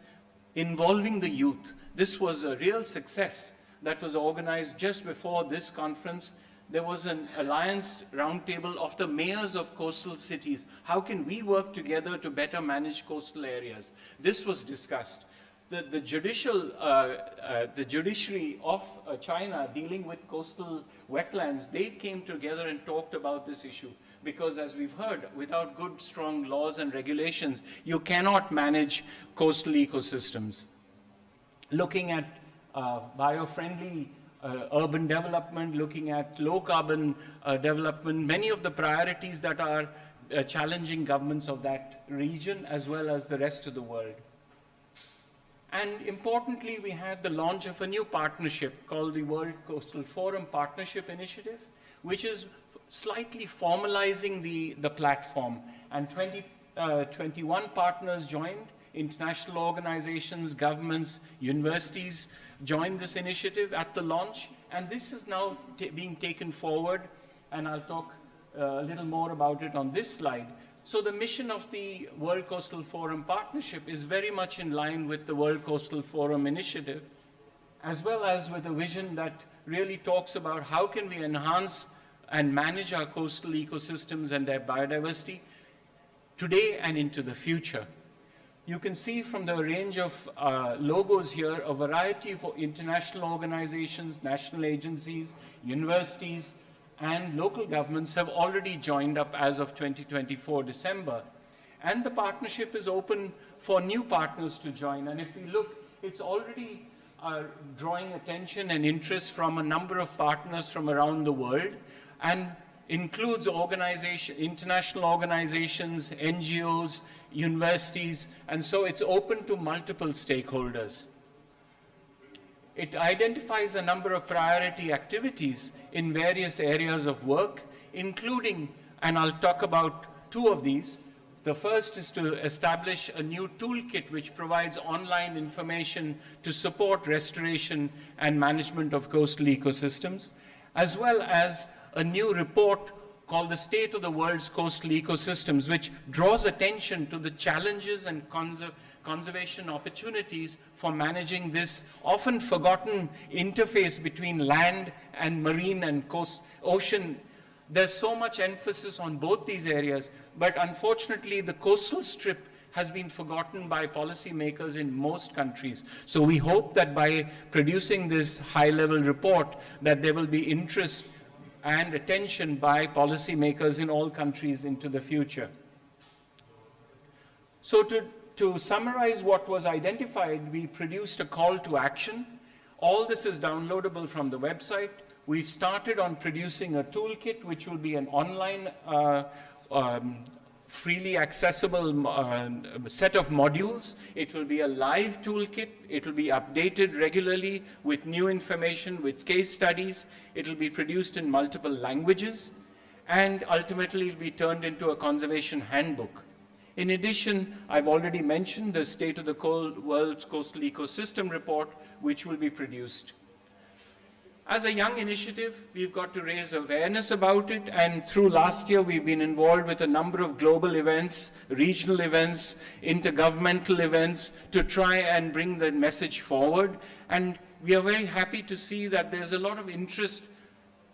involving the youth. This was a real success that was organized just before this conference. There was an alliance roundtable of the mayors of coastal cities. How can we work together to better manage coastal areas? This was discussed. The judiciary of China dealing with coastal wetlands, they came together and talked about this issue. Because as we've heard, without good, strong laws and regulations, you cannot manage coastal ecosystems. Looking at bio-friendly urban development, looking at low-carbon development, many of the priorities that are challenging governments of that region as well as the rest of the world. And importantly, we had the launch of a new partnership called the World Coastal Forum Partnership Initiative, which is slightly formalizing the platform. And 21 partners joined, international organizations, governments, universities joined this initiative at the launch. And this is now being taken forward, and I'll talk a little more about it on this slide. So the mission of the World Coastal Forum Partnership is very much in line with the World Coastal Forum Initiative, as well as with a vision that really talks about how can we enhance and manage our coastal ecosystems and their biodiversity today and into the future. You can see from the range of logos here a variety of international organizations, national agencies, universities, and local governments have already joined up as of 2024 December. And the partnership is open for new partners to join. And if we look, it's already drawing attention and interest from a number of partners from around the world, and includes international organizations, NGOs, universities, and so it's open to multiple stakeholders. It identifies a number of priority activities in various areas of work, including, and I'll talk about two of these. The first is to establish a new toolkit which provides online information to support restoration and management of coastal ecosystems, as well as a new report called the State of the World's Coastal Ecosystems, which draws attention to the challenges and conservation opportunities for managing this often forgotten interface between land and marine and ocean. There's so much emphasis on both these areas, but unfortunately the coastal strip has been forgotten by policymakers in most countries. So we hope that by producing this high-level report that there will be interest and attention by policymakers in all countries into the future. So to summarize what was identified, we produced a call to action. All this is downloadable from the website. We've started on producing a toolkit, which will be an online, freely accessible set of modules. It will be a live toolkit. It will be updated regularly with new information, with case studies. It will be produced in multiple languages, and ultimately it will be turned into a conservation handbook. In addition, I've already mentioned the State of the World's Coastal Ecosystem report, which will be produced. As a young initiative, we've got to raise awareness about it, and through last year we've been involved with a number of global events, regional events, intergovernmental events to try and bring the message forward. And we are very happy to see that there's a lot of interest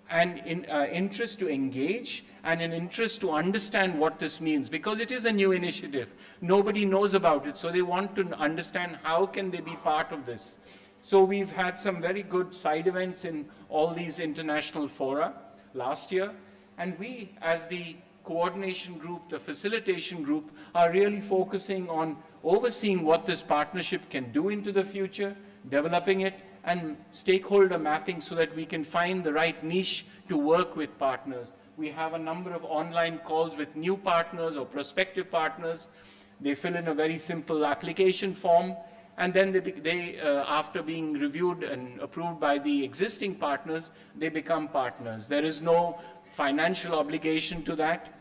and interest to engage and an interest to understand what this means, because it is a new initiative. Nobody knows about it, so they want to understand how can they be part of this. So we've had some very good side events in all these international fora last year, and we, as the coordination group, the facilitation group, are really focusing on overseeing what this partnership can do into the future, developing it, and stakeholder mapping so that we can find the right niche to work with partners. We have a number of online calls with new partners or prospective partners. They fill in a very simple application form, and then they after being reviewed and approved by the existing partners, they become partners. There is no financial obligation to that.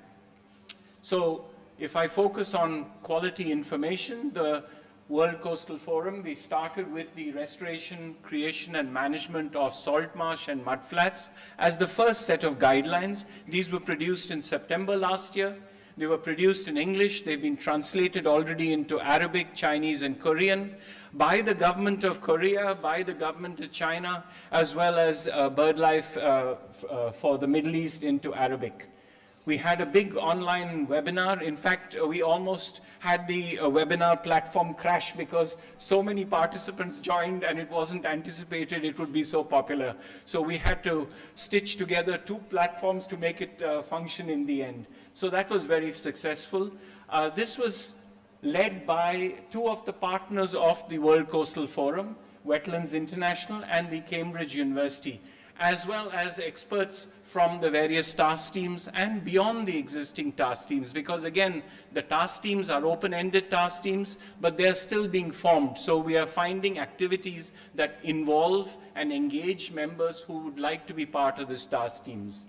So if I focus on quality information, the World Coastal Forum, we started with the restoration, creation, and management of salt marsh and mudflats as the first set of guidelines. These were produced in September last year. They were produced in English. They've been translated already into Arabic, Chinese, and Korean by the government of Korea, by the government of China, as well as BirdLife for the Middle East into Arabic. We had a big online webinar. In fact, we almost had the webinar platform crash because so many participants joined and it wasn't anticipated it would be so popular. So we had to stitch together two platforms to make it function in the end. So that was very successful. This was led by two of the partners of the World Coastal Forum. Wetlands International, and the Cambridge University, as well as experts from the various task teams and beyond the existing task teams, because again, the task teams are open-ended task teams, but they're still being formed. So we are finding activities that involve and engage members who would like to be part of this task teams.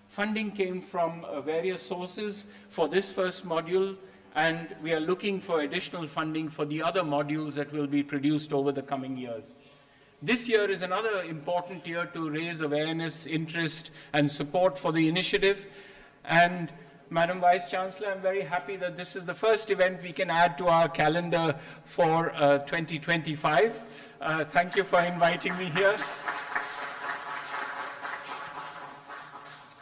Funding came from various sources for this first module, and we are looking for additional funding for the other modules that will be produced over the coming years. This year is another important year to raise awareness, interest, and support for the initiative. And Madam Vice Chancellor, I'm very happy that this is the first event we can add to our calendar for 2025. Thank you for inviting me here.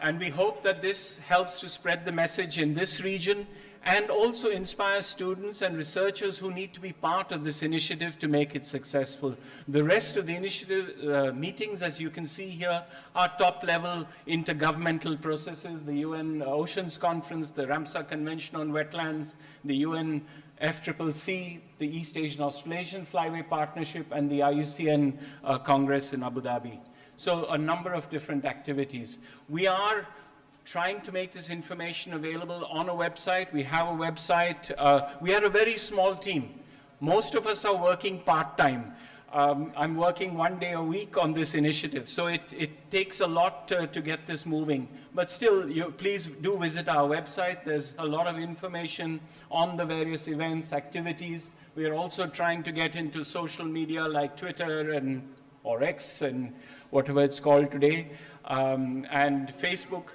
And we hope that this helps to spread the message in this region and also inspire students and researchers who need to be part of this initiative to make it successful. The rest of the initiative meetings, as you can see here, are top-level intergovernmental processes, the UN Oceans Conference, the Ramsar Convention on Wetlands, the UN FCCC, the East Asian Australasian Flyway Partnership, and the IUCN Congress in Abu Dhabi. So a number of different activities. We are trying to make this information available on a website. We have a website. We are a very small team. Most of us are working part-time. I'm working 1 day a week on this initiative, so it takes a lot to get this moving. But still, please do visit our website. There's a lot of information on the various events, activities. We are also trying to get into social media like Twitter or X and whatever it's called today, and Facebook.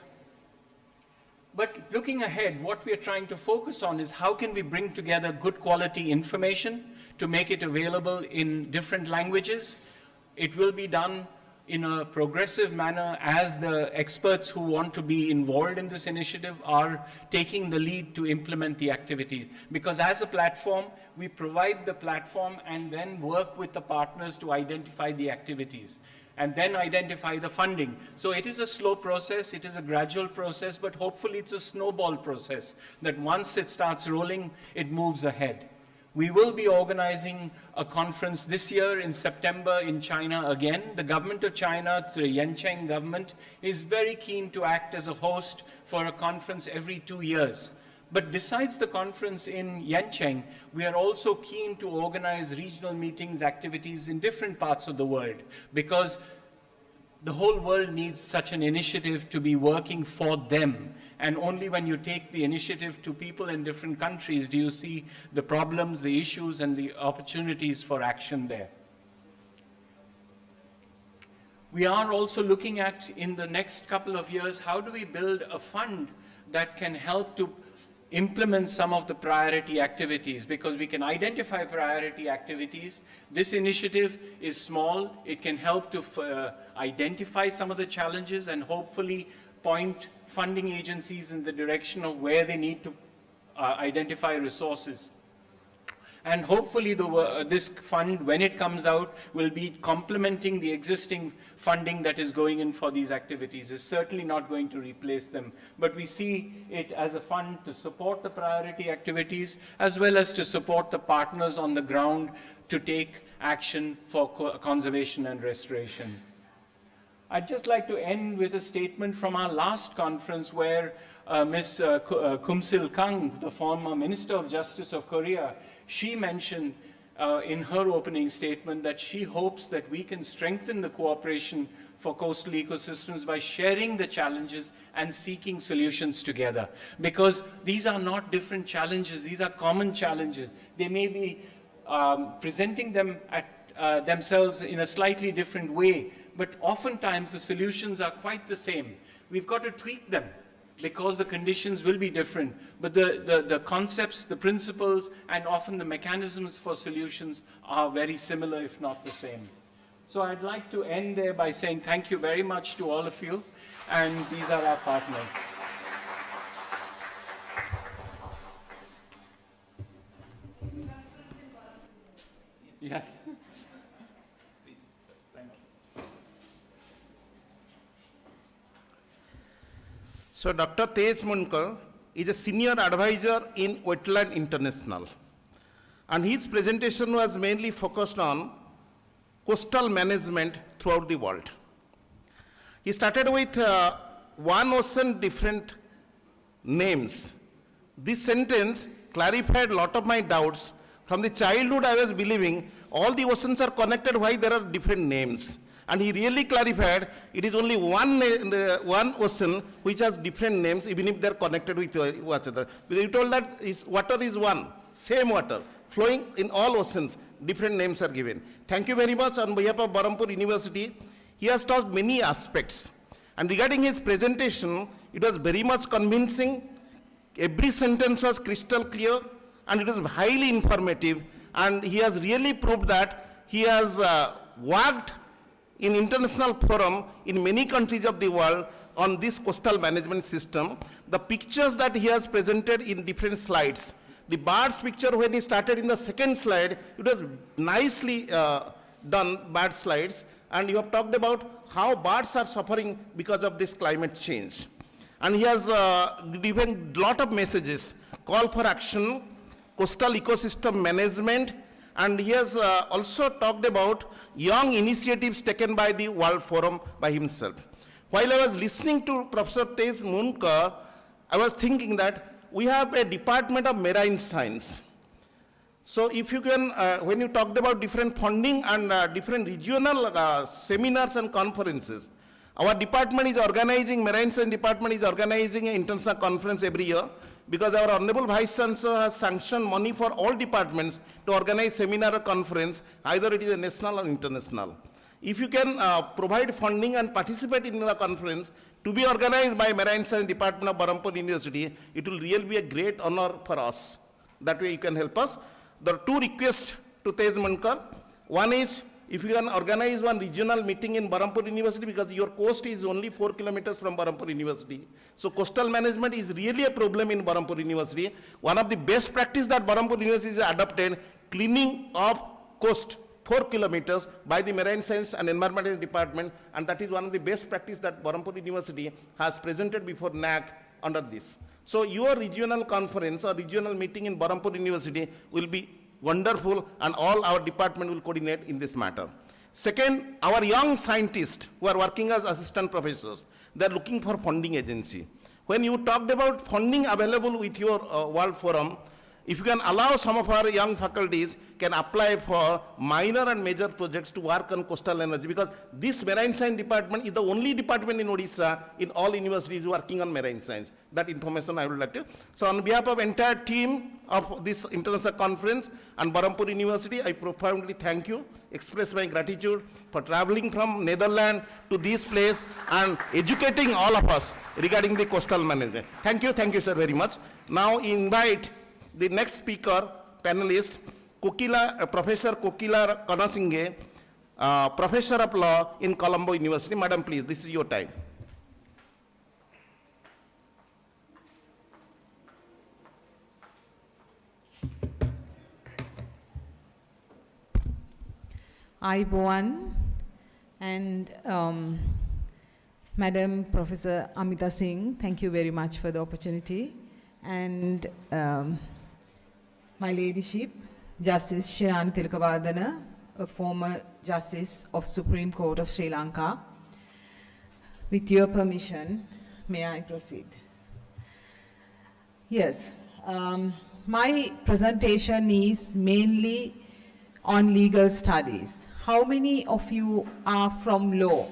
But looking ahead, what we are trying to focus on is how can we bring together good quality information to make it available in different languages. It will be done in a progressive manner as the experts who want to be involved in this initiative are taking the lead to implement the activities. Because as a platform, we provide the platform and then work with the partners to identify the activities, and then identify the funding. So it is a slow process, it is a gradual process, but hopefully it's a snowball process, that once it starts rolling, it moves ahead. We will be organizing a conference this year in September in China again. The government of China, the Yancheng government, is very keen to act as a host for a conference every 2 years. But besides the conference in Yancheng, we are also keen to organize regional meetings, activities in different parts of the world, because the whole world needs such an initiative to be working for them. And only when you take the initiative to people in different countries do you see the problems, the issues, and the opportunities for action there. We are also looking at, in the next couple of years, how do we build a fund that can help to implement some of the priority activities, because we can identify priority activities. This initiative is small. It can help to identify some of the challenges and hopefully point funding agencies in the direction of where they need to identify resources. And hopefully this fund, when it comes out, will be complementing the existing funding that is going in for these activities. It's certainly not going to replace them, but we see it as a fund to support the priority activities as well as to support the partners on the ground to take action for conservation and restoration. I'd just like to end with a statement from our last conference where Ms. Kumsil Kang, the former Minister of Justice of Korea, she mentioned in her opening statement that she hopes that we can strengthen the cooperation for coastal ecosystems by sharing the challenges and seeking solutions together. Because these are not different challenges, these are common challenges. They may be presenting them themselves in a slightly different way, but oftentimes the solutions are quite the same. We've got to tweak them, because the conditions will be different. But the concepts, the principles, and often the mechanisms for solutions are very similar, if not the same. So I'd like to end there by saying thank you very much to all of you, and these are our partners. Yes. So Dr. Tej Mungar is a senior advisor in Wetland International, and his presentation was mainly focused on coastal management throughout the world. He started with one ocean, different names. This sentence clarified a lot of my doubts. From the childhood, I was believing all the oceans are connected, why there are different names. And he really clarified it is only one ocean which has different names, even if they are connected with each other. Because he told that water is one, same water, flowing in all oceans, different names are given. Thank you very much on behalf of Berhampur University. He has touched many aspects. And regarding his presentation, it was very much convincing. Every sentence was crystal clear, and it was highly informative. And he has really proved that he has worked in international forum in many countries of the world on this coastal management system. The pictures that he has presented in different slides, the birds picture when he started in the second slide, it was nicely done, bird slides. And you have talked about how birds are suffering because of this climate change. And he has given a lot of messages, call for action, coastal ecosystem management, and he has also talked about young initiatives taken by the World Forum by himself. While I was listening to Professor Tej Mungar, I was thinking that we have a Department of Marine Science. So if you can, when you talked about different funding and different regional seminars and conferences, our department is organizing, Marine Science Department is organizing an international conference every year, because our Honorable Vice Chancellor has sanctioned money for all departments to organize seminar or conference, either it is a national or international. If you can provide funding and participate in the conference to be organized by Marine Science Department of Berhampur University, it will really be a great honor for us. That way you can help us. There are two requests to Tej Mungar. One is, if you can organize one regional meeting in Berhampur University, because your coast is only 4 kilometers from Berhampur University. So coastal management is really a problem in Berhampur University. One of the best practice that Berhampur University has adopted, cleaning of coast 4 kilometers by the Marine Science and Environmental Department, and that is one of the best practice that Berhampur University has presented before NAC under this. So your regional conference or regional meeting in Berhampur University will be wonderful, and all our department will coordinate in this matter. Second, our young scientists who are working as assistant professors, they are looking for funding agency. When you talked about funding available with your World Forum, if you can allow some of our young faculties can apply for minor and major projects to work on coastal energy, because this Marine Science Department is the only department in Odisha in all universities working on marine science. That information I would like to. So on behalf of entire team of this international conference and Berhampur University, I profoundly thank you, express my gratitude for traveling from Netherlands to this place and educating all of us regarding the coastal management. Thank you sir very much. Now invite the next speaker, panelist, Professor Kokila Kanasinghe, Professor of Law in Colombo University. Madam, please, this is your time. Ayubowan and Madam Professor Amita Singh, thank you very much for the opportunity. And my ladyship, Justice Shirani Tilakavardhana, a former Justice of Supreme Court of Sri Lanka. With your permission, may I proceed? Yes, my presentation is mainly on legal studies. How many of you are from law?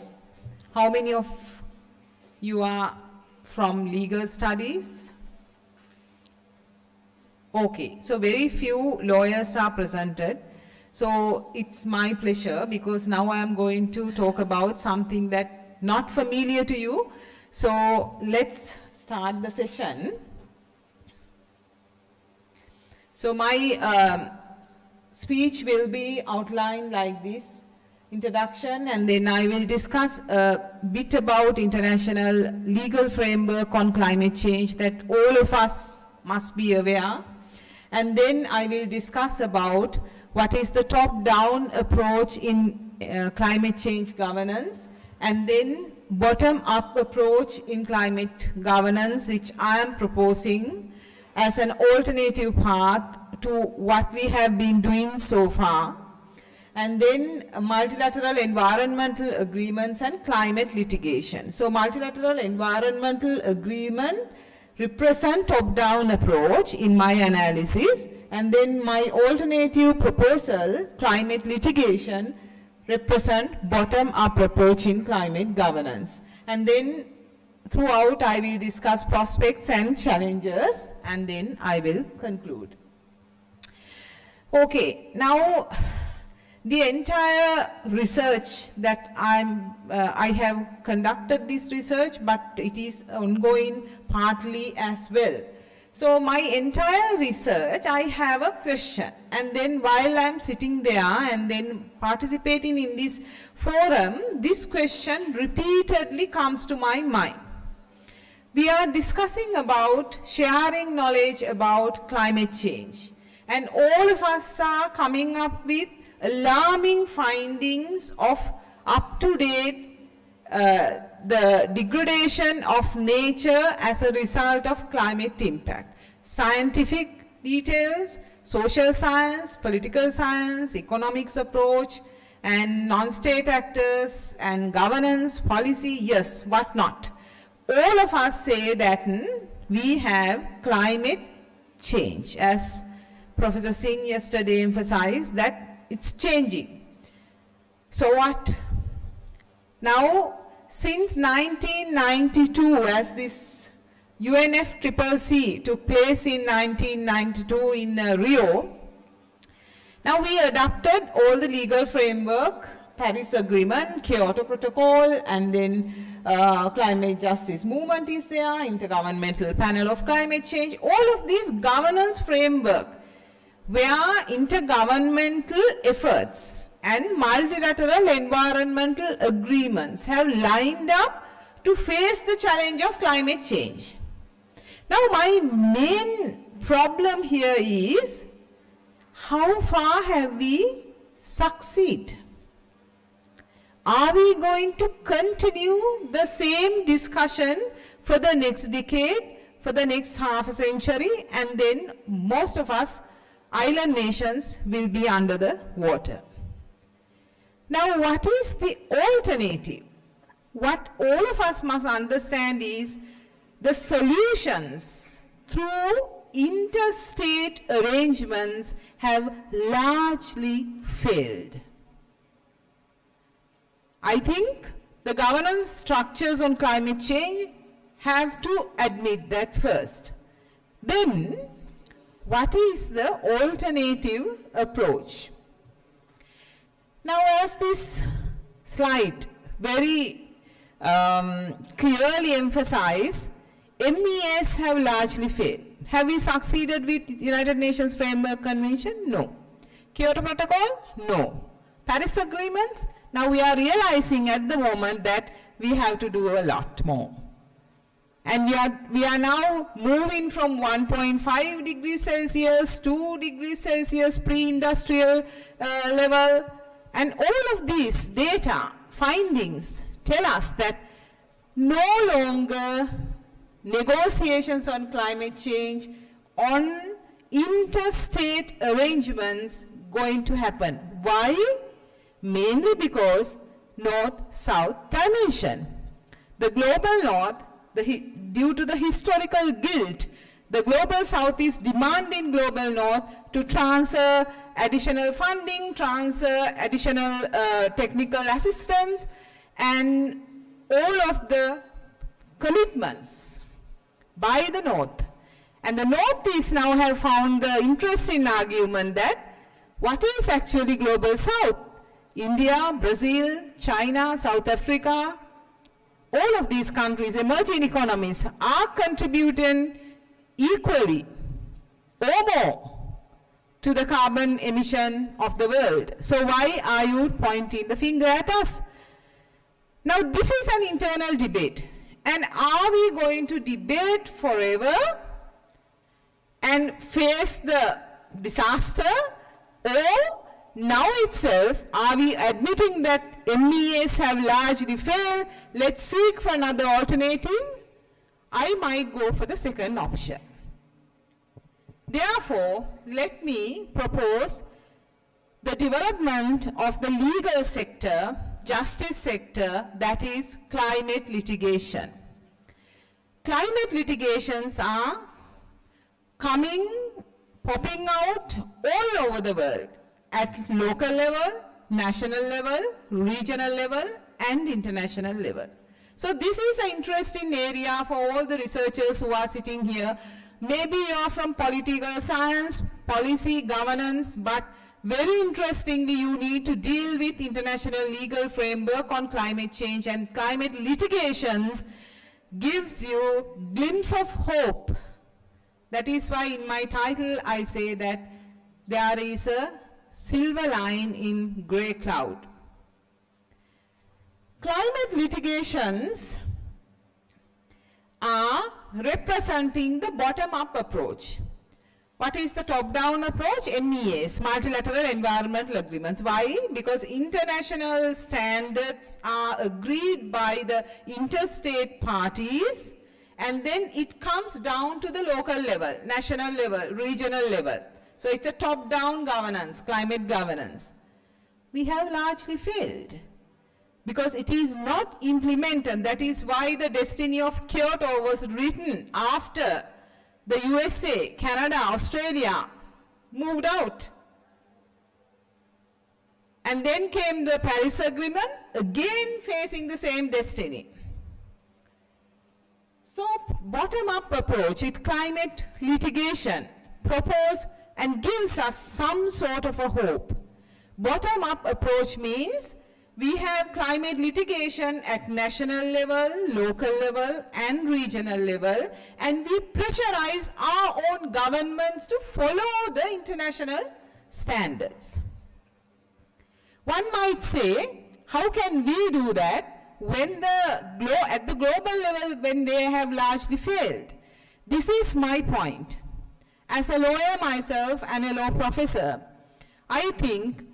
How many of you are from legal studies? Okay, so very few lawyers are presented. So it's my pleasure, because now I am going to talk about something that not familiar to you. So let's start the session. So my speech will be outlined like this: introduction, and then I will discuss a bit about international legal framework on climate change that all of us must be aware. And then I will discuss about what is the top-down approach in climate change governance, and then bottom-up approach in climate governance, which I am proposing as an alternative path to what we have been doing so far. and then multilateral environmental agreements and climate litigation. So multilateral environmental agreement represent top-down approach in my analysis, and then my alternative proposal, climate litigation, represent bottom-up approach in climate governance. And then throughout I will discuss prospects and challenges, and then I will conclude. Okay, now the entire research that I have conducted this research, but it is ongoing partly as well. So my entire research, I have a question, and then while I'm sitting there and then participating in this forum, this question repeatedly comes to my mind. We are discussing about sharing knowledge about climate change, and all of us are coming up with alarming findings of up-to-date the degradation of nature as a result of climate impact. Scientific details, social science, political science, economics approach, and non-state actors, and governance, policy, yes, what not. All of us say that we have climate change, as Professor Singh yesterday emphasized that it's changing. So what? Now, since 1992, as this UNFCCC took place in 1992 in Rio, now we adopted all the legal framework, Paris Agreement, Kyoto Protocol, and then climate justice movement is there, Intergovernmental Panel of Climate Change, all of these governance framework where intergovernmental efforts and multilateral environmental agreements have lined up to face the challenge of climate change. Now my main problem here is, how far have we succeeded? Are we going to continue the same discussion for the next decade, for the next half a century, and then most of us island nations will be under the water? Now, what is the alternative? What all of us must understand is the solutions through interstate arrangements have largely failed. I think the governance structures on climate change have to admit that first. Then, what is the alternative approach? Now, as this slide very clearly emphasizes, MES have largely failed. Have we succeeded with United Nations Framework Convention? No. Kyoto Protocol? No. Paris Agreements? Now we are realizing at the moment that we have to do a lot more. And we are now moving from 1.5 degrees Celsius, 2 degrees Celsius pre-industrial level. And all of these data, findings, tell us that no longer negotiations on climate change, on interstate arrangements going to happen. Why? Mainly because North-South dimension. The global North, due to the historical guilt, the global South is demanding global North to transfer additional funding, transfer additional technical assistance, and all of the commitments by the North. And the Northeast now have found the interesting argument that what is actually global South? India, Brazil, China, South Africa, all of these countries, emerging economies, are contributing equally or more to the carbon emission of the world. So why are you pointing the finger at us? Now this is an internal debate. And are we going to debate forever and face the disaster, or now itself, are we admitting that MES have largely failed? Let's seek for another alternative. I might go for the second option. Therefore, let me propose the development of the legal sector, justice sector, that is climate litigation. Climate litigations are popping out all over the world at local level, national level, regional level, and international level. So this is an interesting area for all the researchers who are sitting here. Maybe you are from political science, policy, governance, but very interestingly, you need to deal with international legal framework on climate change, and climate litigations gives you glimpse of hope. That is why in my title I say that there is a silver line in grey cloud. Climate litigations are representing the bottom-up approach. What is the top-down approach? MEAs, multilateral environmental agreements. Why? Because international standards are agreed by the interstate parties, and then it comes down to the local level, national level, regional level. So it's a top-down governance, climate governance. We have largely failed because it is not implemented. That is why the destiny of Kyoto was written after the USA, Canada, Australia moved out. And then came the Paris Agreement, again facing the same destiny. So, bottom-up approach with climate litigation propose and gives us some sort of a hope. Bottom-up approach means we have climate litigation at national level, local level, and regional level, and we pressurize our own governments to follow the international standards. One might say, how can we do that when at the global level when they have largely failed? This is my point. As a lawyer myself and a law professor, I think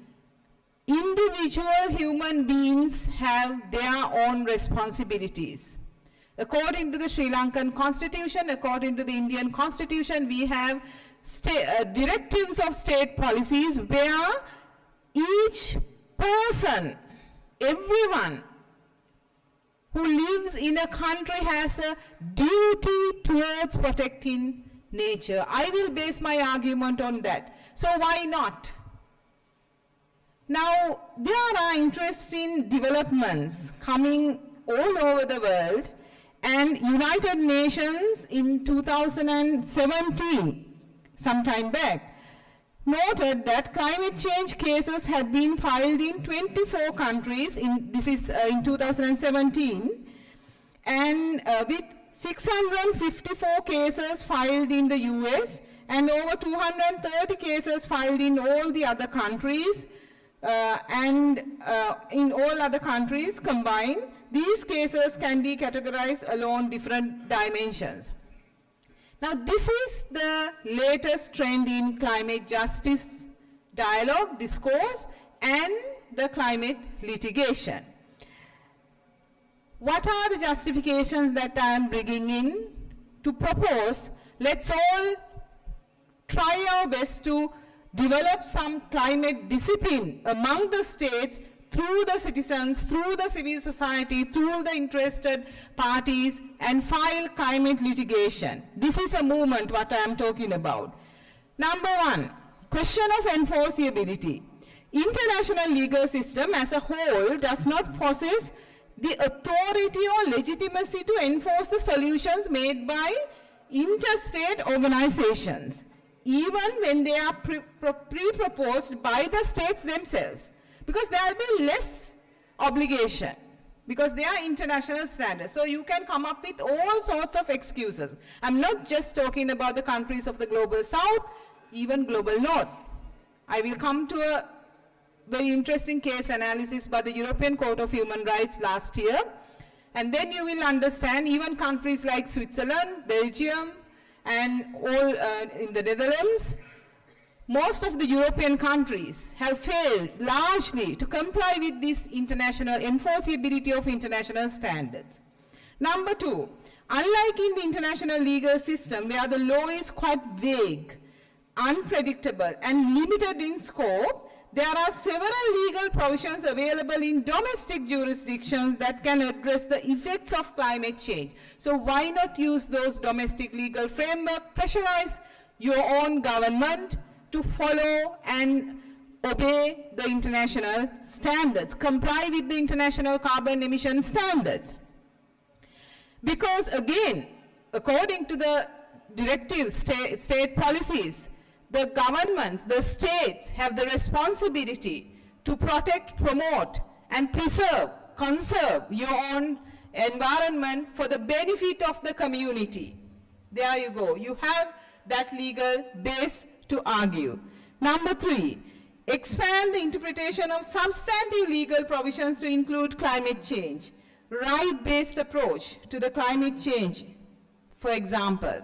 individual human beings have their own responsibilities. According to the Sri Lankan constitution, according to the Indian constitution, we have directives of state policies where each person, everyone who lives in a country has a duty towards protecting nature. I will base my argument on that. So why not? Now, there are interesting developments coming all over the world, and United Nations in 2017, some time back, noted that climate change cases had been filed in 24 countries, this is in 2017, and with 654 cases filed in the US, and over 230 cases filed in all the other countries, in all other countries combined. These cases can be categorized along different dimensions. Now, this is the latest trend in climate justice dialogue, discourse, and the climate litigation. What are the justifications that I am bringing in to propose? Let's all try our best to develop some climate discipline among the states through the citizens, through the civil society, through the interested parties, and file climate litigation. This is a movement, what I am talking about. Number one, question of enforceability. International legal system as a whole does not possess the authority or legitimacy to enforce the solutions made by interstate organizations, even when they are pre-proposed by the states themselves, because there will be less obligation, because they are international standards. So you can come up with all sorts of excuses. I'm not just talking about the countries of the global south, even global north. I will come to a very interesting case analysis by the European Court of Human Rights last year, and then you will understand even countries like Switzerland, Belgium, and all in the Netherlands, most of the European countries have failed largely to comply with this international enforceability of international standards. Number two, unlike in the international legal system where the law is quite vague, unpredictable, and limited in scope, there are several legal provisions available in domestic jurisdictions that can address the effects of climate change. So why not use those domestic legal framework, pressurize your own government to follow and obey the international standards, comply with the international carbon emission standards. Because again, according to the directive state policies, the governments, the states have the responsibility to protect, promote, and conserve your own environment for the benefit of the community. There you go. You have that legal base to argue. Number 3, expand the interpretation of substantive legal provisions to include climate change. Right-based approach to the climate change, for example.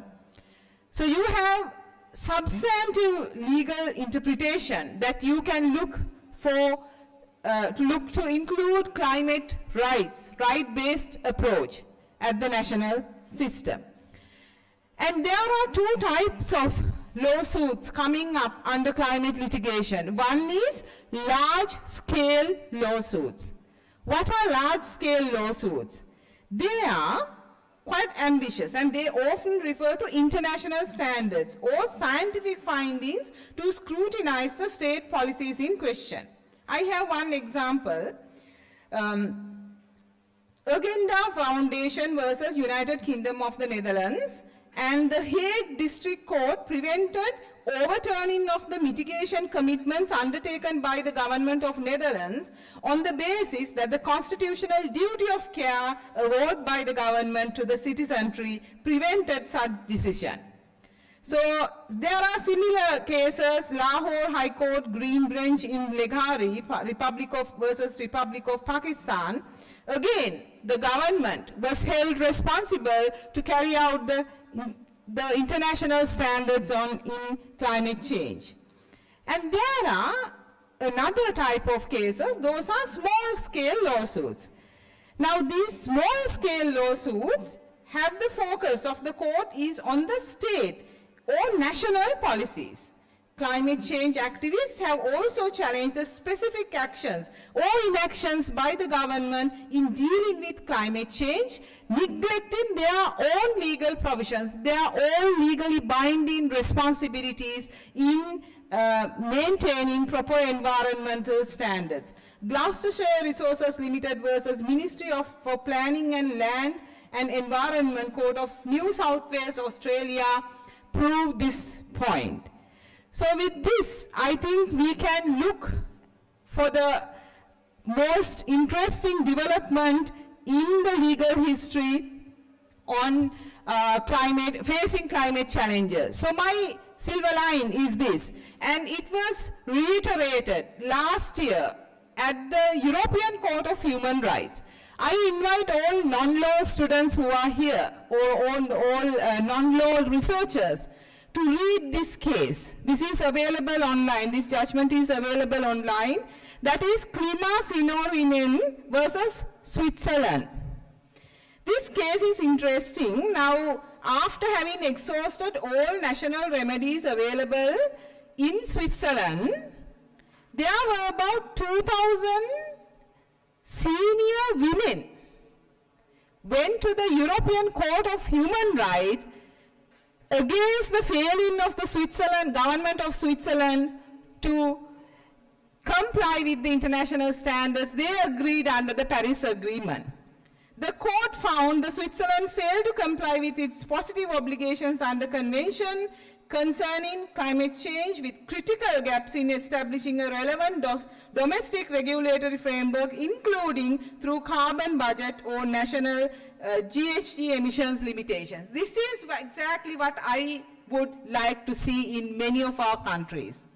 So you have substantive legal interpretation that you can look for, to include climate rights, right-based approach at the national system. And there are 2 types of lawsuits coming up under climate litigation. One is large-scale lawsuits. What are large-scale lawsuits? They are quite ambitious and they often refer to international standards or scientific findings to scrutinize the state policies in question. I have one example. Agenda Foundation versus United Kingdom of the Netherlands, and the Hague District Court prevented overturning of the mitigation commitments undertaken by the government of Netherlands on the basis that the constitutional duty of care awarded by the government to the citizenry prevented such decision. So there are similar cases, Lahore High Court Green Bench in Leghari, Republic of Pakistan. Again, the government was held responsible to carry out the international standards in climate change. And there are another type of cases, those are small-scale lawsuits. Now these small-scale lawsuits have the focus of the court is on the state or national policies. Climate change activists have also challenged the specific actions or inactions by the government in dealing with climate change, neglecting their own legal provisions, their own legally binding responsibilities in maintaining proper environmental standards. Gloucestershire Resources Limited versus Ministry for Planning and Land and Environment Court of New South Wales, Australia prove this point. So with this, I think we can look for the most interesting development in the legal history on facing climate challenges. So my silver line is this, and it was reiterated last year at the European Court of Human Rights. I invite all non-law students who are here, or all non-law researchers, to read this case. This is available online, this judgment is available online. That is Klima Sinorinen versus Switzerland. This case is interesting. Now, after having exhausted all national remedies available in Switzerland, there were about 2,000 senior women went to the European Court of Human Rights against the failing of the government of Switzerland to comply with the international standards they agreed under the Paris Agreement. The court found that Switzerland failed to comply with its positive obligations under Convention concerning climate change, with critical gaps in establishing a relevant domestic regulatory framework, including through carbon budget or national GHG emissions limitations. This is exactly what I would like to see in many of our countries.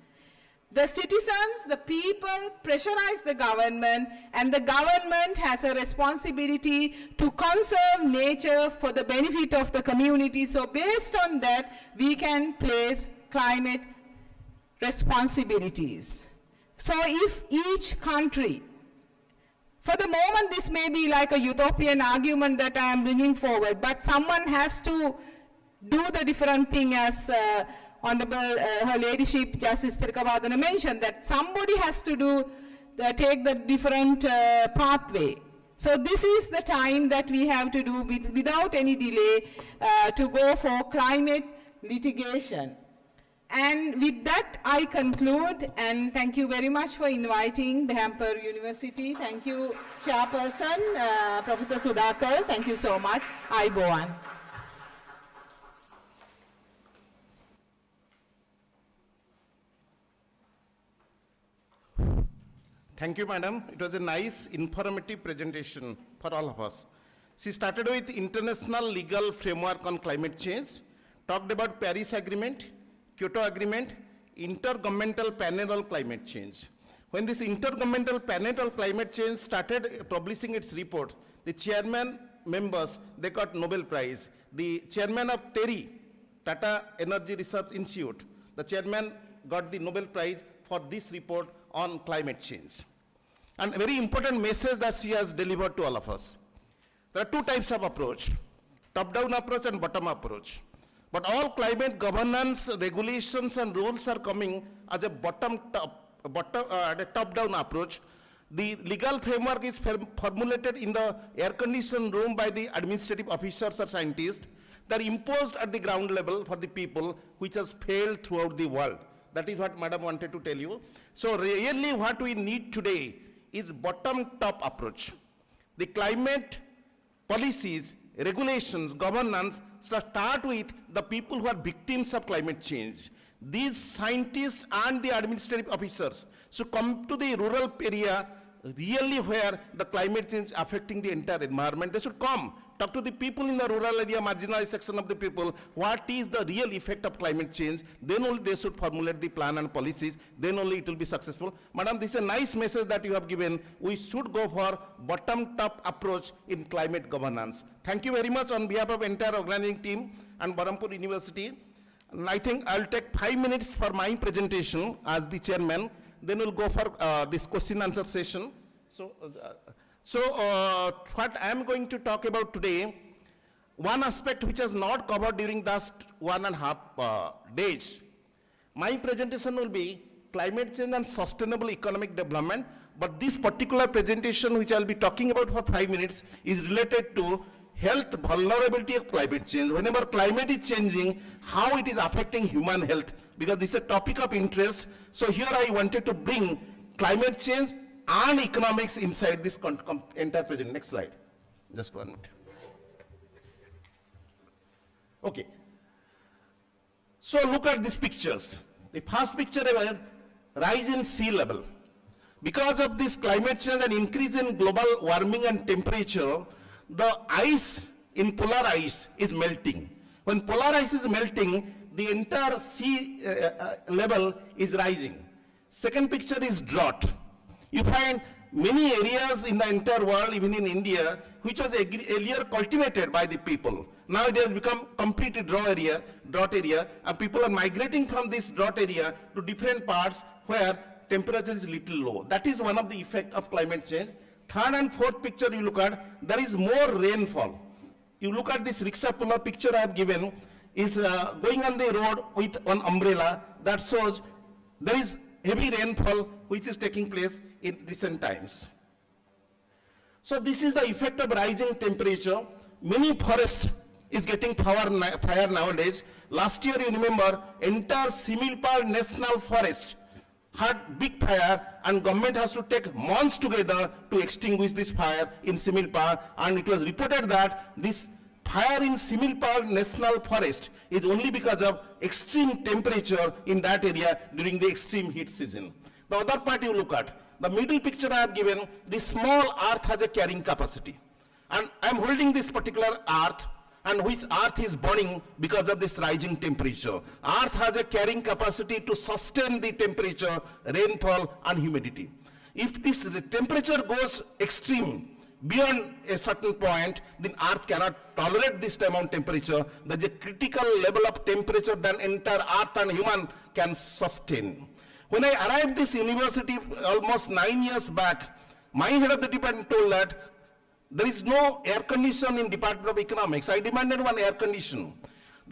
The citizens, the people pressurize the government, and the government has a responsibility to conserve nature for the benefit of the community. So based on that, we can place climate responsibilities. So if each country, for the moment this may be like a utopian argument that I am bringing forward, but someone has to do the different thing as Honorable Her Ladyship Justice Tirukavadana mentioned, that somebody has to take the different pathway. So this is the time that we have to do without any delay to go for climate litigation. And with that, I conclude, and thank you very much for inviting Berhampur University. Thank you, Chairperson, Professor Sudhakar. Thank you so much. I go on. Thank you, madam. It was a nice, informative presentation for all of us. She started with international legal framework on climate change, talked about Paris Agreement, Kyoto Agreement, Intergovernmental Panel on Climate Change. When this Intergovernmental Panel on Climate Change started publishing its report, the chairman members, they got Nobel Prize. The chairman of TERI, Tata Energy Research Institute, the chairman got the Nobel Prize for this report on climate change. And a very important message that she has delivered to all of us. There are two types of approach, top-down approach and bottom-up approach. But all climate governance regulations and rules are coming as a top-down approach. The legal framework is formulated in the air-conditioned room by the administrative officers or scientists. They are imposed at the ground level for the people, which has failed throughout the world. That is what Madam wanted to tell you. So really what we need today is bottom-top approach. The climate policies, regulations, governance start with the people who are victims of climate change. These scientists and the administrative officers should come to the rural area really where the climate change is affecting the entire environment. They should come, talk to the people in the rural area, marginalized section of the people, what is the real effect of climate change. Then only they should formulate the plan and policies, then only it will be successful. Madam, this is a nice message that you have given. We should go for bottom-top approach in climate governance. Thank you very much on behalf of entire organizing team and Berhampur University. And I think I'll take 5 minutes for my presentation as the chairman. Then we'll go for this question answer session. What I'm going to talk about today, one aspect which is not covered during the last 1.5 days. My presentation will be climate change and sustainable economic development, but this particular presentation which I'll be talking about for 5 minutes is related to health vulnerability of climate change. Whenever climate is changing, how it is affecting human health, because this is a topic of interest. So here I wanted to bring climate change and economics inside this entire presentation. Next slide. Just 1 minute. Okay. So look at these pictures. The first picture is rise in sea level. Because of this climate change and increase in global warming and temperature, the ice in polar ice is melting. When polar ice is melting, the entire sea level is rising. Second picture is drought. You find many areas in the entire world, even in India, which was earlier cultivated by the people. Now it has become completely drought area, and people are migrating from this drought area to different parts where temperature is little low. That is one of the effects of climate change. Third and fourth picture you look at, there is more rainfall. You look at this rickshaw puller picture I have given, is going on the road with an umbrella that shows there is heavy rainfall which is taking place in recent times. So this is the effect of rising temperature. Many forests is getting fire nowadays. Last year, you remember, entire Similpal National Forest had big fire, and government has to take months together to extinguish this fire in Similpal, and it was reported that this fire in Similpal National Forest is only because of extreme temperature in that area during the extreme heat season. The other part you look at, the middle picture I have given, the small earth has a carrying capacity. And I am holding this particular earth, and which earth is burning because of this rising temperature. Earth has a carrying capacity to sustain the temperature, rainfall and humidity. If this temperature goes extreme, beyond a certain point, then earth cannot tolerate this amount of temperature. There is a critical level of temperature that entire earth and human can sustain. When I arrived this university almost 9 years back, my head of the department told that there is no air condition in Department of Economics. I demanded one air condition.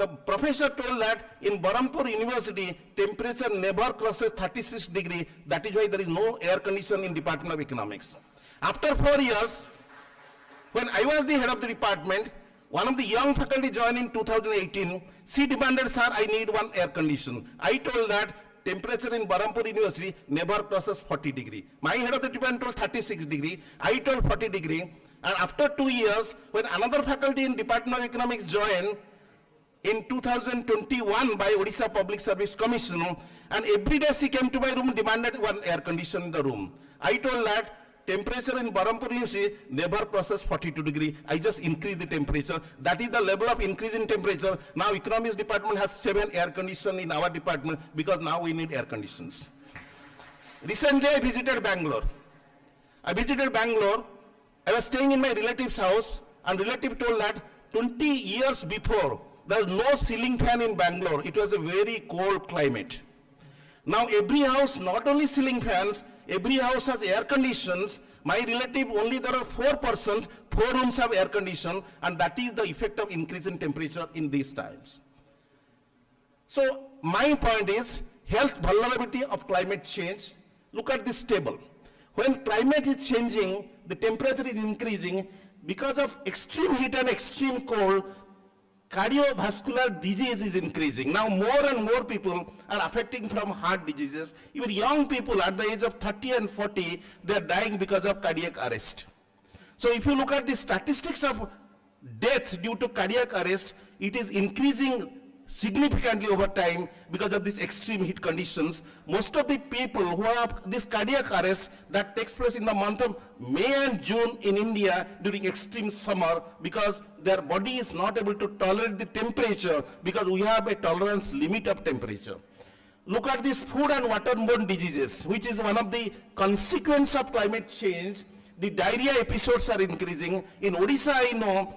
The professor told that in Berhampur University, temperature never crosses 36 degree. That is why there is no air condition in Department of Economics. After 4 years, when I was the head of the department, one of the young faculty joined in 2018. She demanded, sir, I need one air condition. I told that temperature in Berhampur University never crosses 40 degree. My head of the department told 36 degree. I told 40 degree. And after 2 years, when another faculty in Department of Economics joined, in 2021 by Odisha Public Service Commission, and every day she came to my room, demanded one air condition in the room. I told that temperature in Berhampur University never crosses 42 degree. I just increase the temperature. That is the level of increase in temperature. Now Economics department has 7 air conditions in our department because now we need air conditions. Recently I visited Bangalore. I was staying in my relative's house, and relative told that 20 years before, there was no ceiling fan in Bangalore. It was a very cold climate. Now every house, not only ceiling fans, every house has air conditions. My relative, only there are 4 persons, 4 rooms have air condition, and that is the effect of increase in temperature in these times. So my point is, health vulnerability of climate change. Look at this table. When climate is changing, the temperature is increasing, because of extreme heat and extreme cold, cardiovascular disease is increasing. Now more and more people are affecting from heart diseases. Even young people at the age of 30 and 40, they are dying because of cardiac arrest. So if you look at the statistics of deaths due to cardiac arrest, it is increasing significantly over time because of these extreme heat conditions. Most of the people who have this cardiac arrest that takes place in the month of May and June in India during extreme summer, because their body is not able to tolerate the temperature, because we have a tolerance limit of temperature. Look at these food and waterborne diseases, which is one of the consequences of climate change. The diarrhea episodes are increasing. In Odisha, I know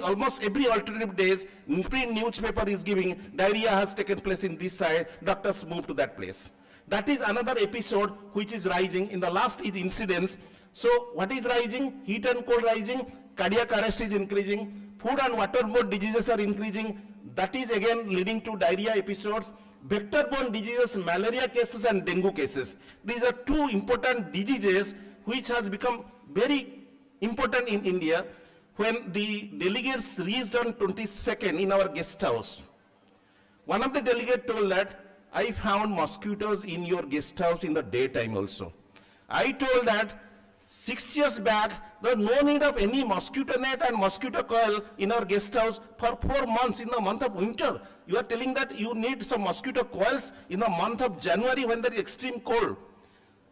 almost every alternative days, every newspaper is giving diarrhea has taken place in this side, doctors move to that place. That is another episode which is rising. In the last is incidents. So what is rising? Heat and cold rising, cardiac arrest is increasing, food and waterborne diseases are increasing. That is again leading to diarrhea episodes. Vector-borne diseases, malaria cases and dengue cases. These are 2 important diseases which has become very important in India. When the delegates reached on 22nd in our guest house, one of the delegates told that, I found mosquitoes in your guest house in the daytime also. I told that 6 years back, there was no need of any mosquito net and mosquito coil in our guest house for 4 months in the month of winter. You are telling that you need some mosquito coils in the month of January when there is extreme cold.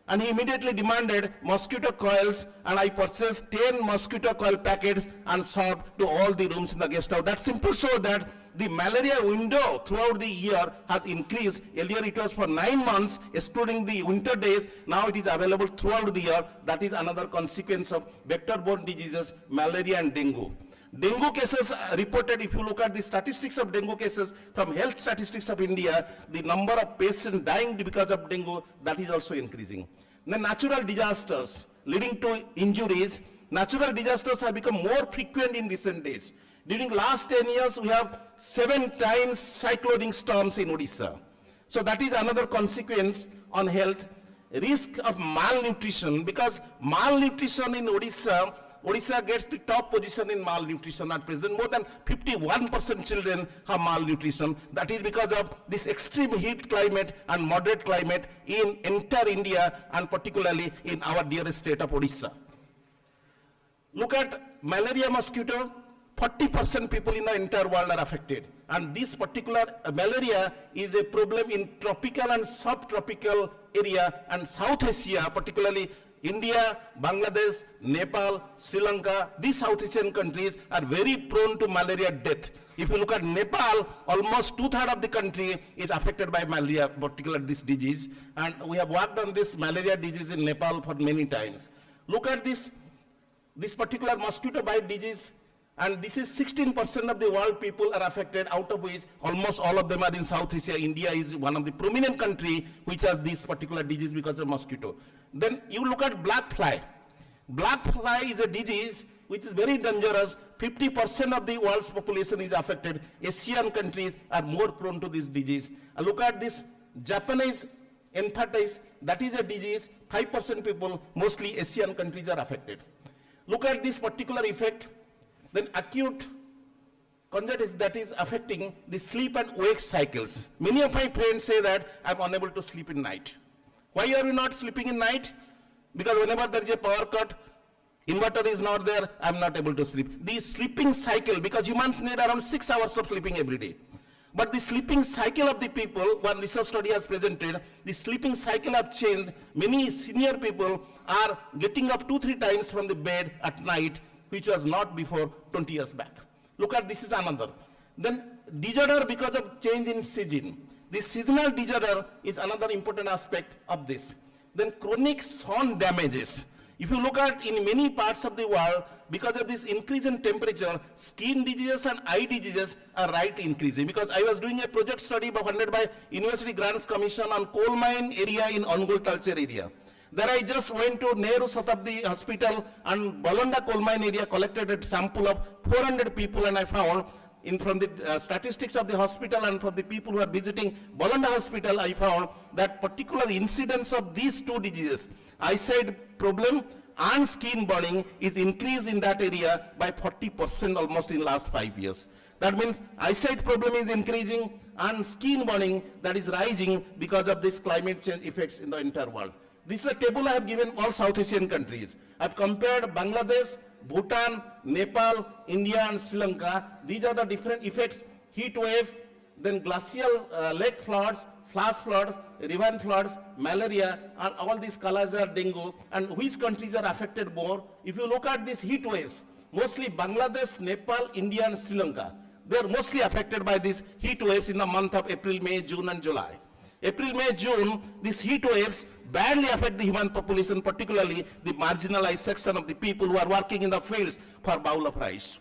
And he immediately demanded mosquito coils, and I purchased 10 mosquito coil packets and served to all the rooms in the guest house. That simple shows that the malaria window throughout the year has increased. Earlier it was for 9 months, excluding the winter days. Now it is available throughout the year. That is another consequence of vector-borne diseases, malaria and dengue. Dengue cases reported, if you look at the statistics of dengue cases from health statistics of India, the number of patients dying because of dengue, that is also increasing. The natural disasters leading to injuries, natural disasters have become more frequent in recent days. During last 10 years, we have 7 times cyclonic storms in Odisha. So that is another consequence on health. Risk of malnutrition, because malnutrition in Odisha gets the top position in malnutrition at present. More than 51% children have malnutrition. That is because of this extreme heat climate and moderate climate in entire India, and particularly in our dearest state of Odisha. Look at malaria mosquito. 40% people in the entire world are affected. And this particular malaria is a problem in tropical and subtropical area, and South Asia, particularly India, Bangladesh, Nepal, Sri Lanka, these South Asian countries are very prone to malaria death. If you look at Nepal, almost 2/3 of the country is affected by malaria, particularly this disease. And we have worked on this malaria disease in Nepal for many times. Look at this particular mosquito bite disease. And this is 16% of the world people are affected, out of which almost all of them are in South Asia. India is one of the prominent countries which has this particular disease because of mosquito. Then you look at black fly. Black fly is a disease which is very dangerous. 50% of the world's population is affected. Asian countries are more prone to this disease. Look at this Japanese encephalitis, that is a disease, 5% people, mostly Asian countries are affected. Look at this particular effect, then acute conjunctivitis that is affecting the sleep and wake cycles. Many of my friends say that I'm unable to sleep in night. Why are you not sleeping in night? Because whenever there is a power cut, inverter is not there, I'm not able to sleep. The sleeping cycle, because humans need around 6 hours of sleeping every day. But the sleeping cycle of the people, one research study has presented, the sleeping cycle have changed. Many senior people are getting up 2-3 times from the bed at night, which was not before 20 years back. Look at this is another. Then disorder because of change in season. The seasonal disorder is another important aspect of this. Then chronic sun damages. If you look at in many parts of the world, because of this increase in temperature, skin diseases and eye diseases are increasing. Because I was doing a project study funded by University Grants Commission on coal mine area in Angul Talcher area. There I just went to Nehru Satabdi Hospital and Balonda coal mine area, collected a sample of 400 people, and I found from the statistics of the hospital and from the people who are visiting Balonda Hospital, I found that particular incidence of these two diseases, eyesight problem and skin burning, is increased in that area by 40% almost in last 5 years. That means eyesight problem is increasing and skin burning that is rising because of this climate change effects in the entire world. This is a table I have given all South Asian countries. I have compared Bangladesh, Bhutan, Nepal, India and Sri Lanka. These are the different effects: heat wave, then glacial lake floods, flash floods, river floods, malaria, and all these colors are dengue. And which countries are affected more? If you look at these heat waves, mostly Bangladesh, Nepal, India and Sri Lanka, they are mostly affected by these heat waves in the month of April, May, June and July. April, May, June, these heat waves badly affect the human population, particularly the marginalized section of the people who are working in the fields for bowl of rice.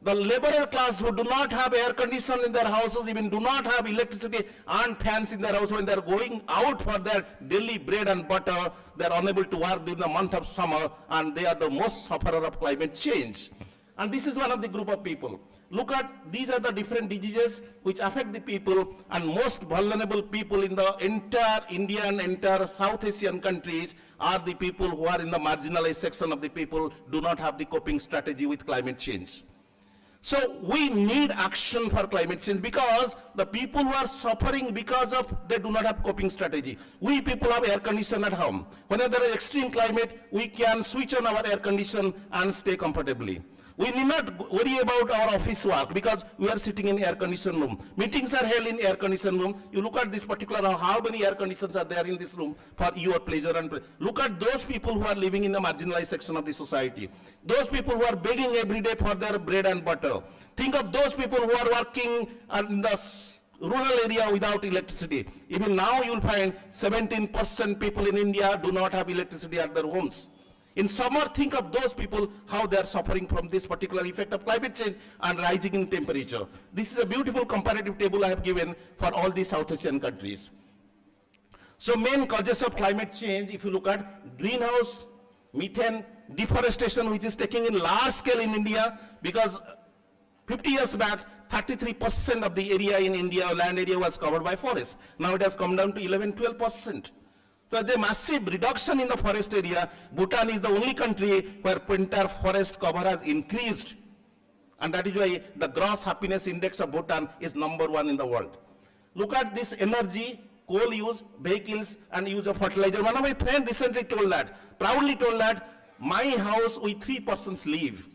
The laborer class who do not have air condition in their houses, even do not have electricity and fans in their house, when they are going out for their daily bread and butter, they are unable to work during the month of summer, and they are the most sufferer of climate change. And this is one of the group of people. Look at, these are the different diseases which affect the people, and most vulnerable people in the entire India and entire South Asian countries are the people who are in the marginalized section of the people, do not have the coping strategy with climate change. So we need action for climate change, because the people who are suffering because of they do not have coping strategy. We people have air condition at home. Whenever there is extreme climate, we can switch on our air condition and stay comfortably. We need not worry about our office work because we are sitting in air conditioned room. Meetings are held in air conditioned room. You look at this particular, how many air conditions are there in this room for your pleasure and look at those people who are living in the marginalized section of the society. Those people who are begging every day for their bread and butter. Think of those people who are working in the rural area without electricity. Even now you will find 17% people in India do not have electricity at their homes. In summer, think of those people, how they are suffering from this particular effect of climate change and rising in temperature. This is a beautiful comparative table I have given for all these South Asian countries. So main causes of climate change, if you look at greenhouse, methane, deforestation, which is taking in large scale in India, because 50 years back, 33% of the area in India, land area, was covered by forests. Now it has come down to 11-12%. So the massive reduction in the forest area. Bhutan is the only country where entire forest cover has increased. And that is why the gross happiness index of Bhutan is #1 in the world. Look at this energy, coal use, vehicles and use of fertilizer. One of my friends recently told that, proudly told that, my house we 3 persons live.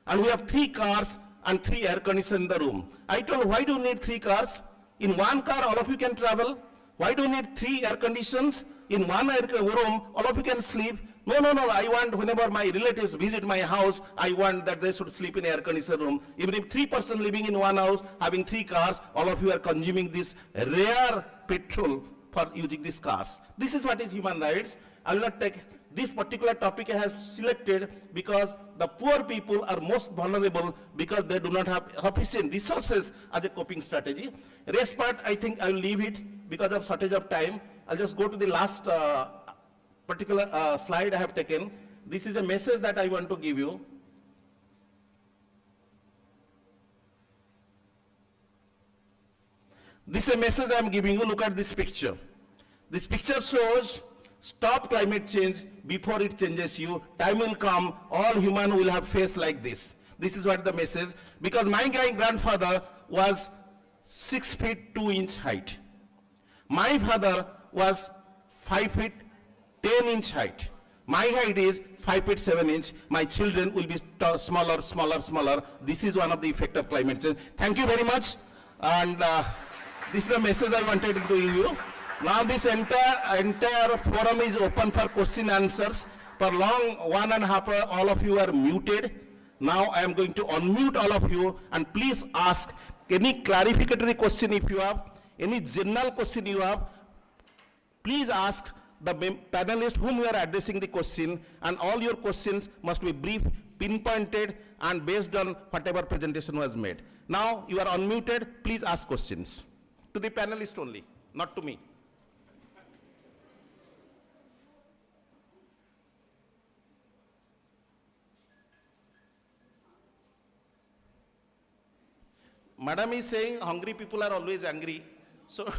And we have 3 cars and 3 air conditioners in the room. I told, why do you need 3 cars? In one car all of you can travel. Why do you need 3 air conditions? In one room, all of you can sleep. No, I want whenever my relatives visit my house, I want that they should sleep in air conditioned room. Even if 3 persons living in one house, having 3 cars, all of you are consuming this rare petrol for using these cars. This is what is human rights. I will not take this particular topic I have selected because the poor people are most vulnerable because they do not have sufficient resources as a coping strategy. Rest part, I think I will leave it because of shortage of time. I'll just go to the last particular slide I have taken. This is a message that I want to give you. This is a message I am giving you. Look at this picture. This picture shows stop climate change before it changes you. Time will come, all human will have face like this. This is what the message, because my grandfather was 6 feet 2 inch height. My father was 5 feet 10 inch height. My height is 5 feet 7 inch. My children will be smaller, smaller, smaller. This is one of the effect of climate change. Thank you very much. And this is the message I wanted to give you. Now this entire forum is open for question answers. For long 1.5 hours, all of you are muted. Now I am going to unmute all of you, and please ask any clarificatory question if you have, any general question you have. Please ask the panelists whom you are addressing the question, and all your questions must be brief, pinpointed, and based on whatever presentation was made. Now you are unmuted. Please ask questions to the panelists only, not to me. Madam is saying hungry people are always angry. So,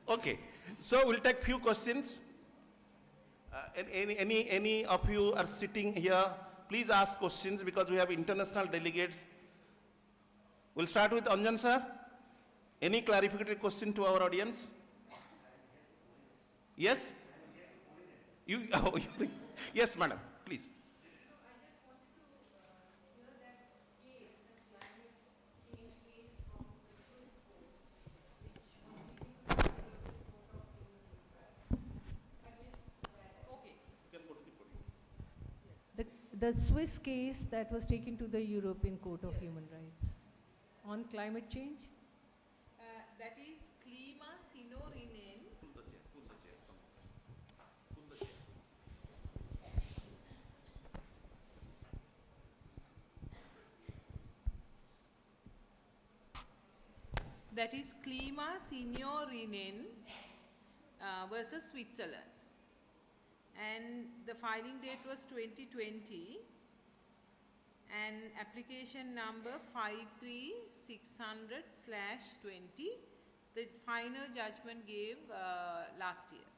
okay. So we'll take few questions. Any of you are sitting here, please ask questions because we have international delegates. We'll start with Anjan sir. Any clarificatory question to our audience? Yes? Yes, madam, please. The Swiss case that was taken to the European Court of Human Rights on climate change? That is Klima Sinorinen. That is Klima Sinorinen versus Switzerland. And the filing date was 2020, and application number 53600/20. The final judgment gave last year.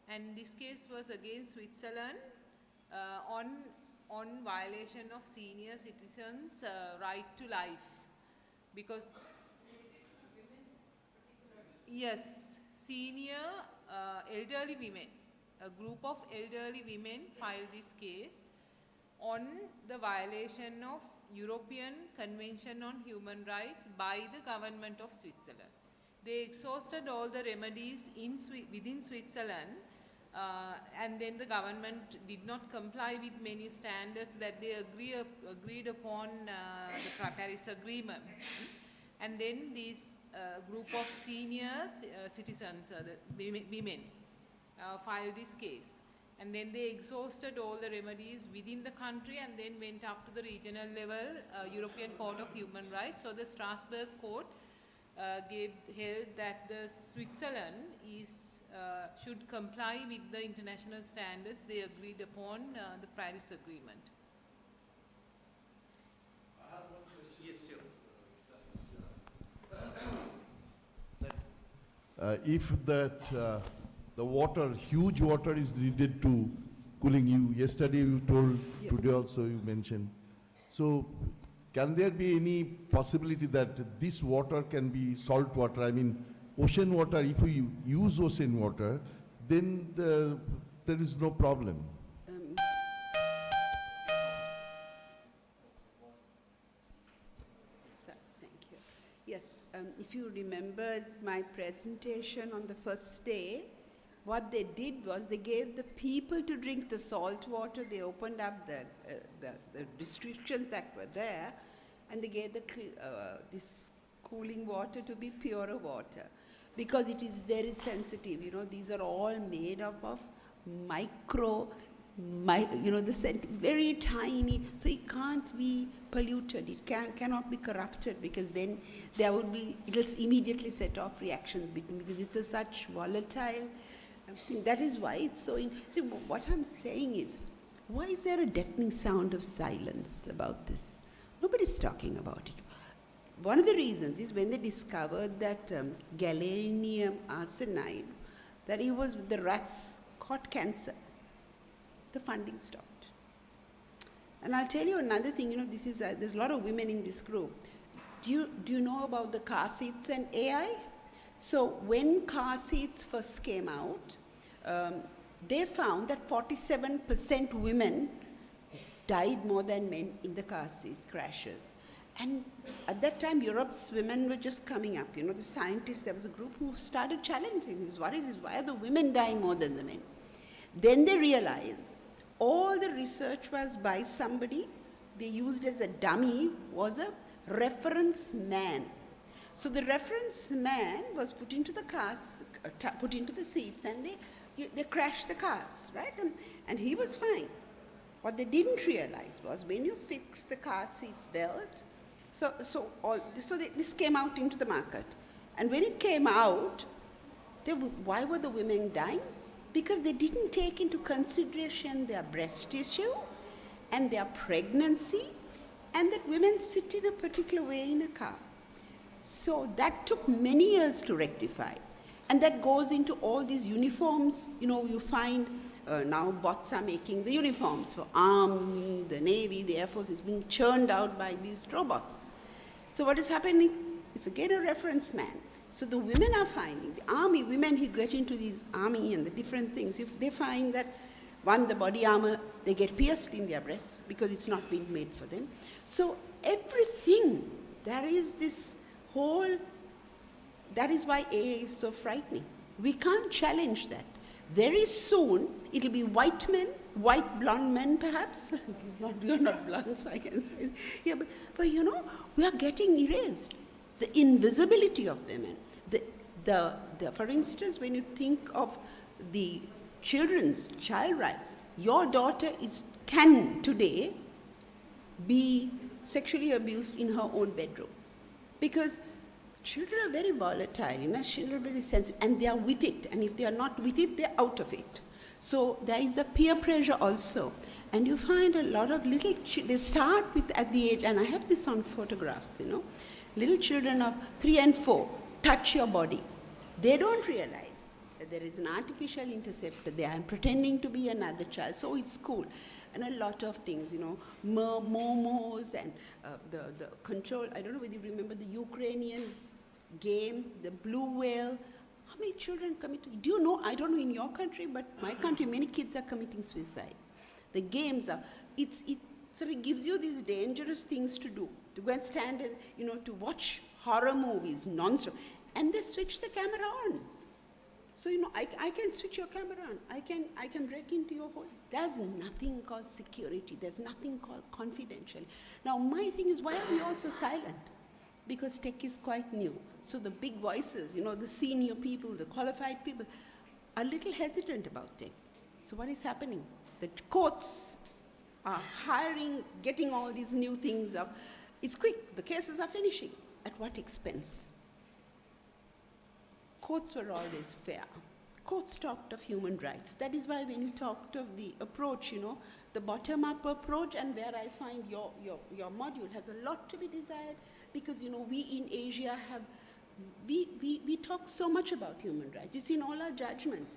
And this case was against Switzerland on violation of senior citizens' right to life. Because, yes, senior elderly women. A group of elderly women filed this case on the violation of European Convention on Human Rights by the government of Switzerland. They exhausted all the remedies within Switzerland, and then the government did not comply with many standards that they agreed upon the Paris Agreement. And then this group of senior citizens, the women, filed this case, and then they exhausted all the remedies within the country and then went up to the regional level, European Court of Human Rights. So the Strasbourg court held that the Switzerland should comply with the international standards they agreed upon the Paris Agreement. Yes, sure. If that the water, huge water is needed to cooling you. Yesterday you told, today also you mentioned. So can there be any possibility that this water can be salt water? I mean, ocean water, if we use ocean water, then there is no problem. Thank you. Yes, if you remembered my presentation on the first day, what they did was they gave the people to drink the salt water. They opened up the restrictions that were there, and they gave this cooling water to be purer water, because it is very sensitive. You know, these are all made up of very tiny, so it can't be polluted. It cannot be corrupted, because then there would be, it will immediately set off reactions because this is such volatile. That is why it's so. See, what I'm saying is, why is there a deafening sound of silence about this? Nobody's talking about it. one of the reasons is when they discovered that gallium arsenide, that it was the rats caught cancer, the funding stopped. And I'll tell you another thing, you know, this is, there's a lot of women in this group. Do you know about the car seats and AI? So when car seats first came out, they found that 47% women died more than men in the car seat crashes. And at that time, Europe's women were just coming up. You know, the scientists, there was a group who started challenging this. What is this? Why are the women dying more than the men? Then they realized all the research was by somebody they used as a dummy was a reference man. So the reference man was put into the cars, put into the seats, and they crashed the cars, right? And he was fine. What they didn't realize was when you fix the car seat belt, this came out into the market. And when it came out, why were the women dying? Because they didn't take into consideration their breast tissue and their pregnancy, and that women sit in a particular way in a car. So that took many years to rectify. And that goes into all these uniforms. You know, you find now bots are making the uniforms for Army, the Navy, the Air Force is being churned out by these robots. So what is happening? It's again a reference man. So the women are finding, the army women who get into these army and the different things, if they find that the body armor, they get pierced in their breasts because it's not been made for them. So everything, there is this whole, that is why AA is so frightening. We can't challenge that. Very soon, it'll be white men, white blonde men perhaps. You're not blonde, so I can say. Yeah, but you know, we are getting erased. The invisibility of women. For instance, when you think of the child rights, your daughter can today be sexually abused in her own bedroom. Because children are very volatile, you know, children are very sensitive, and they are with it. And if they are not with it, they're out of it. So there is the peer pressure also. And you find a lot of little, they start with at the age, and I have this on photographs, you know, little children of 3 and 4 touch your body. They don't realize that there is an artificial interceptor there. I'm pretending to be another child, so it's cool. And a lot of things, you know, momos and the control. I don't know whether you remember the Ukrainian game, the blue whale. How many children commit? Do you know? I don't know in your country, but my country, many kids are committing suicide. The games are, it sort of gives you these dangerous things to do. To go and stand and, you know, to watch horror movies non-stop. And they switch the camera on. So, you know, I can switch your camera on. I can break into your home. There's nothing called security. There's nothing called confidential. Now, my thing is, why are we all so silent? Because tech is quite new. So the big voices, you know, the senior people, the qualified people, are a little hesitant about tech. So what is happening? The courts are hiring, getting all these new things up. It's quick. The cases are finishing. At what expense? Courts were always fair. Courts talked of human rights. That is why when you talked of the approach, you know, the bottom-up approach, and where I find your module has a lot to be desired, because, you know, we in Asia have, we talk so much about human rights. It's in all our judgments.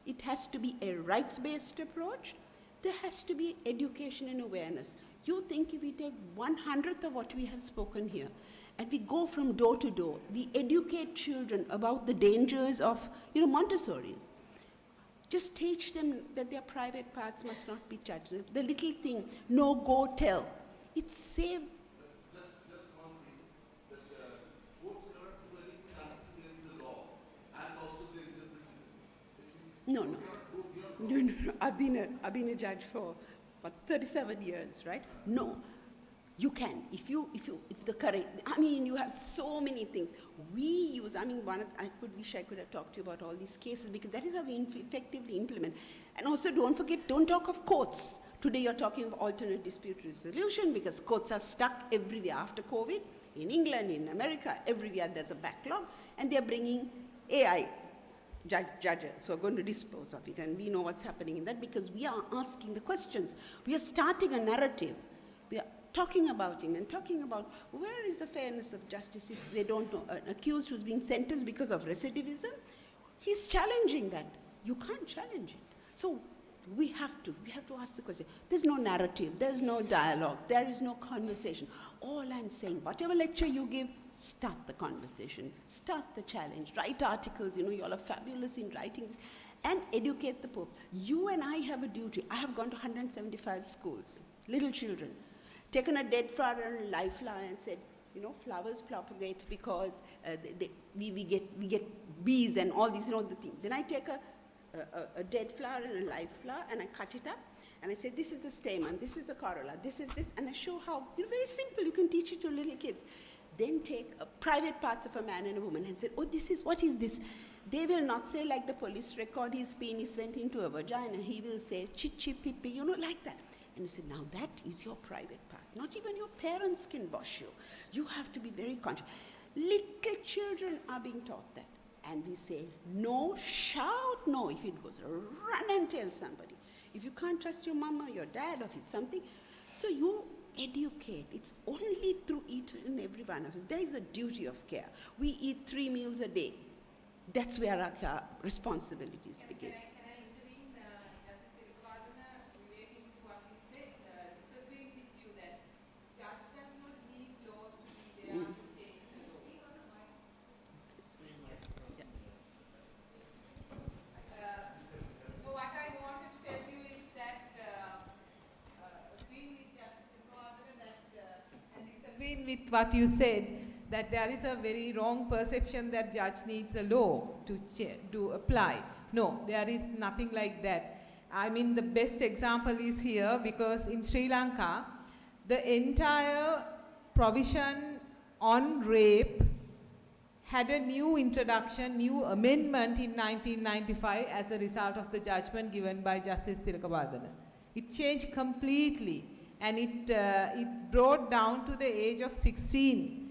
It has to be a rights-based approach. There has to be education and awareness. You think if we take 1/100th of what we have spoken here, and we go from door to door, we educate children about the dangers of, you know, Montessori's. Just teach them that their private parts must not be touched. The little thing, no, go tell. It's saved. Just one thing, that courts cannot do anything until there is a law, and also there is a precedent. No. I've been a judge for 37 years, right? No. You can, if the current, I mean, you have so many things. We use, I mean, wish I could have talked to you about all these cases, because that is how we effectively implement. And also, don't forget, don't talk of courts. Today you're talking of alternate dispute resolution, because courts are stuck everywhere after COVID. In England, in America, everywhere there's a backlog, and they're bringing AI judges who are going to dispose of it. And we know what's happening in that, because we are asking the questions. We are starting a narrative. We are talking about him and talking about where is the fairness of justice if they don't know an accused who's being sentenced because of recidivism. He's challenging that. You can't challenge it. So we have to ask the question. There's no narrative, there's no dialogue, there is no conversation. All I'm saying, whatever lecture you give, start the conversation, start the challenge, write articles, you all are fabulous in writing this, and educate the Pope. You and I have a duty. I have gone to 175 schools, little children, taken a dead flower and a live flower and said, flowers propagate because we get bees and all these, the thing. Then I take a dead flower and a live flower and I cut it up and I say, this is the stamen, this is the corolla, this is this, and I show how, very simple, you can teach it to little kids. Then take private parts of a man and a woman and say, oh, what is this? They will not say like the police record, his penis went into a vagina. He will say, chichi pipi, like that. And you say, now that is your private part. Not even your parents can wash you. You have to be very conscious. Little children are being taught that. And we say, no, shout no. If it goes, run and tell somebody. If you can't trust your mama, your dad, or if it's something. So you educate. It's only through each and every one of us. There is a duty of care. We eat 3 meals a day. That's where our responsibilities begin. Can I intervene, Justice Tirupatana, relating to what you said, disagreeing with you that judge does not need laws to be there to change the law. Yes. No, what I wanted to tell you is that agreeing with Justice Tirupatana and disagreeing with what you said, that there is a very wrong perception that judge needs a law to apply. No, there is nothing like that. I mean, the best example is here because in Sri Lanka, the entire provision on rape had a new introduction, new amendment in 1995 as a result of the judgment given by Justice Tirupatana. It changed completely and it brought down to the age of 16.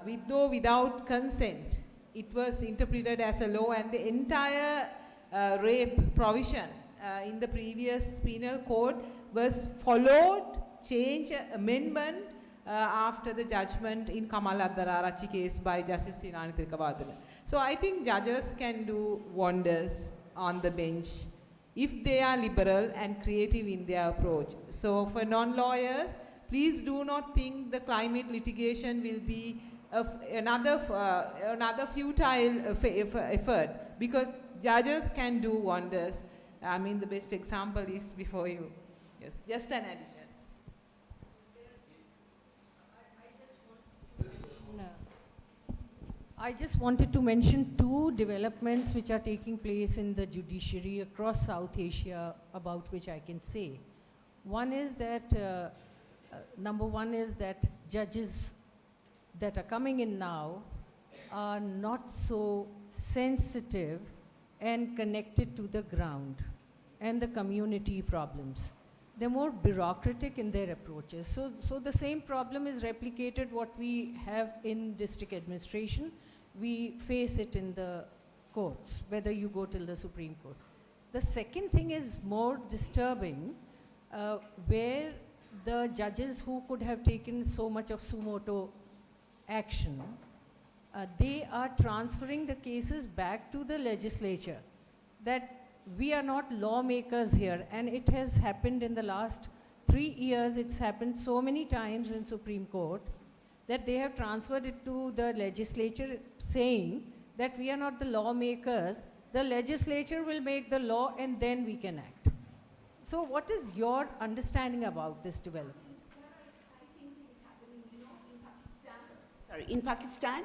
Without consent, it was interpreted as a law, and the entire rape provision in the previous penal code was followed, changed, amendment after the judgment in Kamal Addararachi case by Justice Srinani Tirukavadana. So I think judges can do wonders on the bench if they are liberal and creative in their approach. So for non-lawyers, please do not think the climate litigation will be another futile effort, because judges can do wonders. I mean, the best example is before you. Yes, just an addition. I just wanted to mention 2 developments which are taking place in the judiciary across South Asia, about which I can say. One is that number one is that judges that are coming in now are not so sensitive and connected to the ground and the community problems. They're more bureaucratic in their approaches. So the same problem is replicated what we have in district administration. We face it in the courts, whether you go till the Supreme Court. The second thing is more disturbing, where the judges who could have taken so much of suo motu action, they are transferring the cases back to the legislature. That we are not lawmakers here, and it has happened in the last 3 years. It's happened so many times in Supreme Court that they have transferred it to the legislature, saying that we are not the lawmakers, the legislature will make the law and then we can act. So what is your understanding about this development? There are exciting things happening, in Pakistan. Sorry, in Pakistan,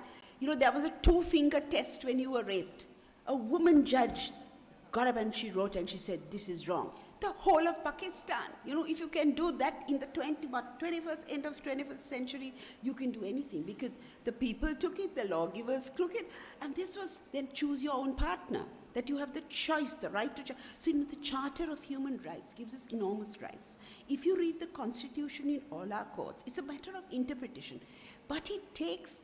there was a 2-finger test when you were raped. A woman judge got up and she wrote and she said, this is wrong. The whole of Pakistan, if you can do that in the 21st, end of 21st century, you can do anything, because the people took it, the lawgivers took it, and this was then choose your own partner, that you have the choice, the right to choose. So the Charter of Human Rights gives us enormous rights. If you read the Constitution in all our courts, it's a matter of interpretation, but it takes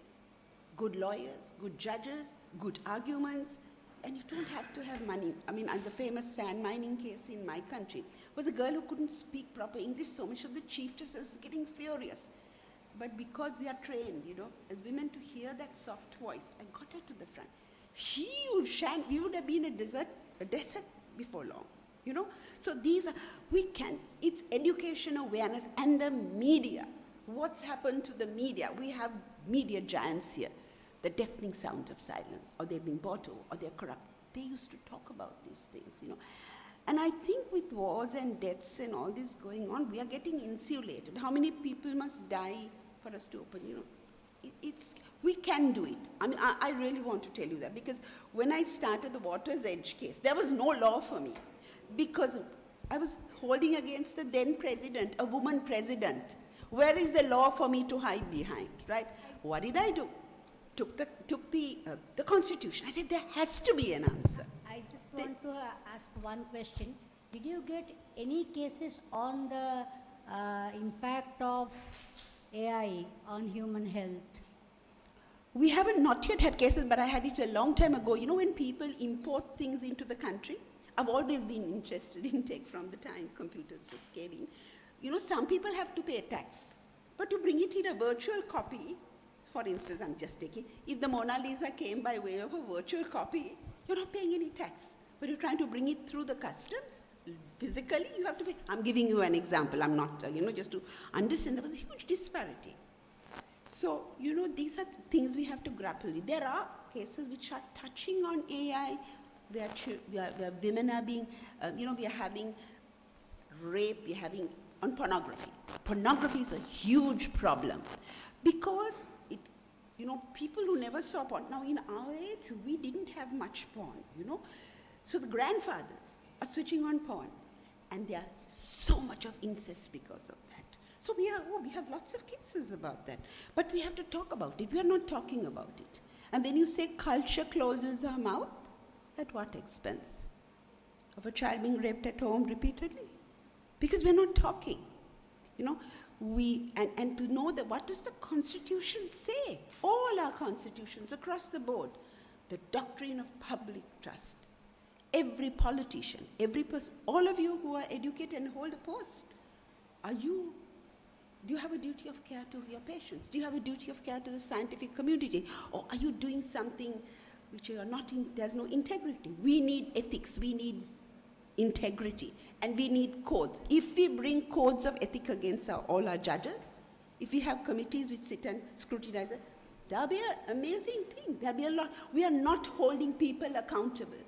good lawyers, good judges, good arguments, And you don't have to have money. I mean, the famous sand mining case in my country was a girl who couldn't speak proper English so much that the chief justice was getting furious. But because we are trained, as women to hear that soft voice, I got her to the front. Huge, we would have been a desert before long, So it's education awareness and the media. What's happened to the media? We have media giants here. The deafening sound of silence, or they've been bought over, or they're corrupt. They used to talk about these things, And I think with wars and deaths and all this going on, we are getting insulated. How many people must die for us to open, we can do it. I mean, I really want to tell you that, because when I started the Water's Edge case, there was no law for me, because I was holding against the then president, a woman president. Where is the law for me to hide behind, right? What did I do? Took the Constitution. I said, there has to be an answer. I just want to ask one question. Did you get any cases on the impact of AI on human health? We haven't not yet had cases, but I had it a long time ago. When people import things into the country, I've always been interested in tech from the time computers just came in. Some people have to pay a tax, but to bring it in a virtual copy, for instance, I'm just taking, if the Mona Lisa came by way of a virtual copy, you're not paying any tax. But you're trying to bring it through the customs, physically, you have to pay. I'm giving you an example. I'm not, just to understand, there was a huge disparity. So, these are things we have to grapple with. There are cases which are touching on AI, where women are being, we are having rape, we are having on pornography. Pornography is a huge problem because people who never saw porn. Now, in our age, we didn't have much porn, So the grandfathers are switching on porn, and there are so much of incest because of that. So we have lots of cases about that. But we have to talk about it. We are not talking about it. And when you say culture closes our mouth, at what expense? Of a child being raped at home repeatedly? Because we're not talking. And to know that what does the Constitution say? All our constitutions across the board. The doctrine of public trust. Every politician, every person, all of you who are educated and hold a post, do you have a duty of care to your patients? Do you have a duty of care to the scientific community? Or are you doing something which you are not there's no integrity? We need ethics, we need integrity, and we need codes. If we bring codes of ethics against all our judges, if we have committees which sit and scrutinize it, there'll be an amazing thing. There'll be a lot. We are not holding people accountable,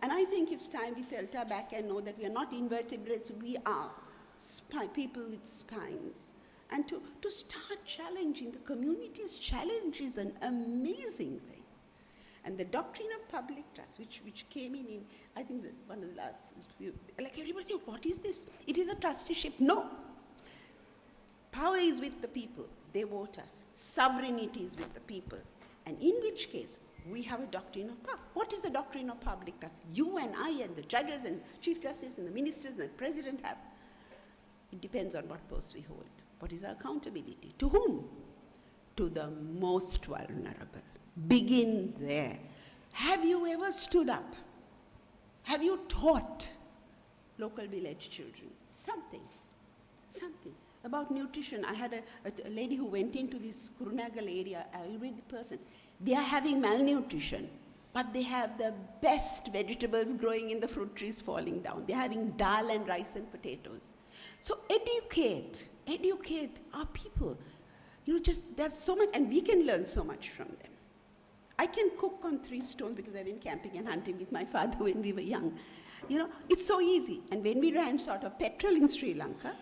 And I think it's time we filter back and know that we are not invertebrates, we are people with spines. And to start challenging the community's challenge is an amazing thing. And the doctrine of public trust, which came in I think, one of the last few, like everybody said, what is this? It is a trusteeship. No. Power is with the people. They vote us. Sovereignty is with the people. And in which case, we have a doctrine of power. What is the doctrine of public trust? You and I and the judges and chief justice and the ministers and the president have. It depends on what post we hold. What is our accountability? To whom? To the most vulnerable. Begin there. Have you ever stood up? Have you taught local village children something about nutrition? I had a lady who went into this Kurunagal area, a Ayurvedic person. They are having malnutrition, but they have the best vegetables growing in the fruit trees falling down. They're having dal and rice and potatoes. So educate our people. There's so much, and we can learn so much from them. I can cook on 3 stones because I've been camping and hunting with my father when we were young. It's so easy. And when we ran sort of petrol in Sri Lanka,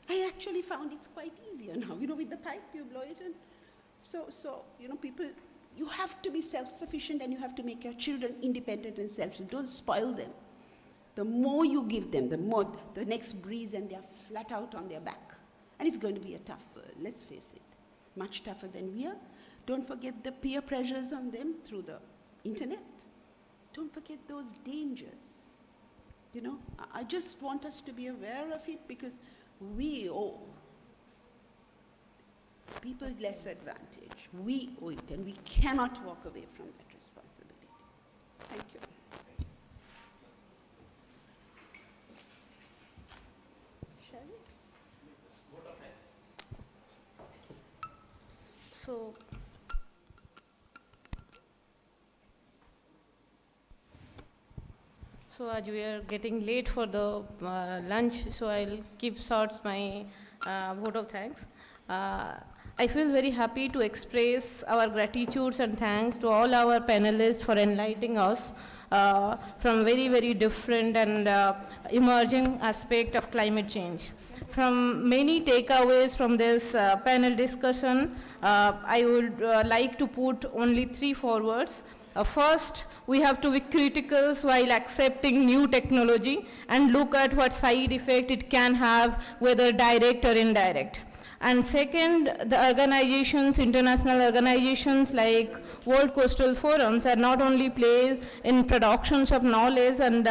I actually found it's quite easier now. With the pipe, you blow it in. So people, you have to be self-sufficient and you have to make your children independent and self-sufficient. Don't spoil them. The more you give them, the more the next breeze and they're flat out on their back. And it's going to be a tough world, let's face it. Much tougher than we are. Don't forget the peer pressures on them through the internet. Don't forget those dangers. I just want us to be aware of it because we owe people less advantage. We owe it and we cannot walk away from that responsibility. Thank you. So as we are getting late for the lunch, so I'll keep short my vote of thanks. I feel very happy to express our gratitudes and thanks to all our panelists for enlightening us from very, very different and emerging aspect of climate change. From many takeaways from this panel discussion, I would like to put only 3 forwards. First, we have to be critical while accepting new technology and look at what side effect it can have, whether direct or indirect. And second, the organizations, international organizations like World Coastal Forums are not only play in productions of knowledge and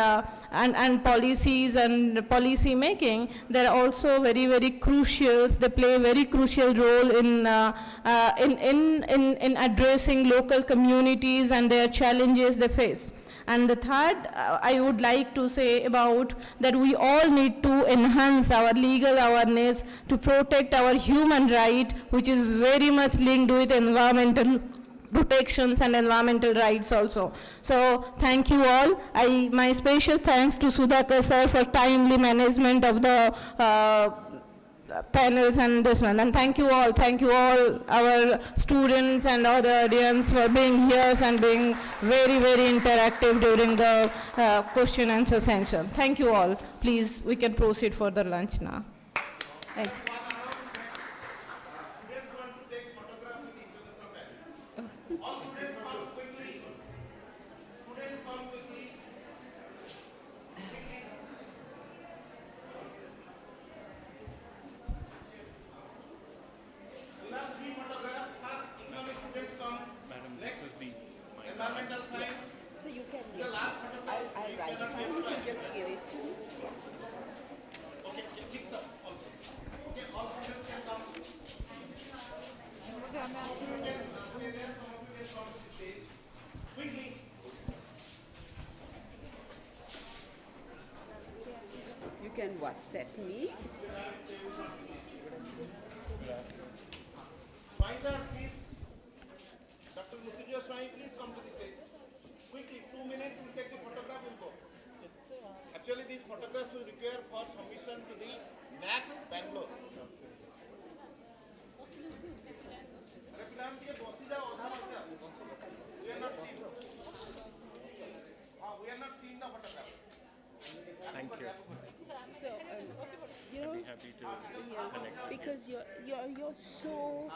policies and policy making, they're also very, very crucial. They play a very crucial role in addressing local communities and their challenges they face. And the third, I would like to say about that we all need to enhance our legal awareness to protect our human right, which is very much linked with environmental protections and environmental rights also. So thank you all. My special thanks to Sudhakar sir for timely management of the panels and this one. And thank you all our students and all the audience for being here and being very, very interactive during the question and answer session. Thank you all. Please, we can proceed for the lunch now. Thank you. You can WhatsApp me. Fine, sir, please. Dr. Mitigation, please come to the stage. Quickly, 2 minutes, we'll take the photograph, we'll go. Actually, these photographs will require for submission to the NAC Bangalore. We are not seeing. We are not seeing the photograph. Thank you. So, you know, I'd be happy to connect. because you're so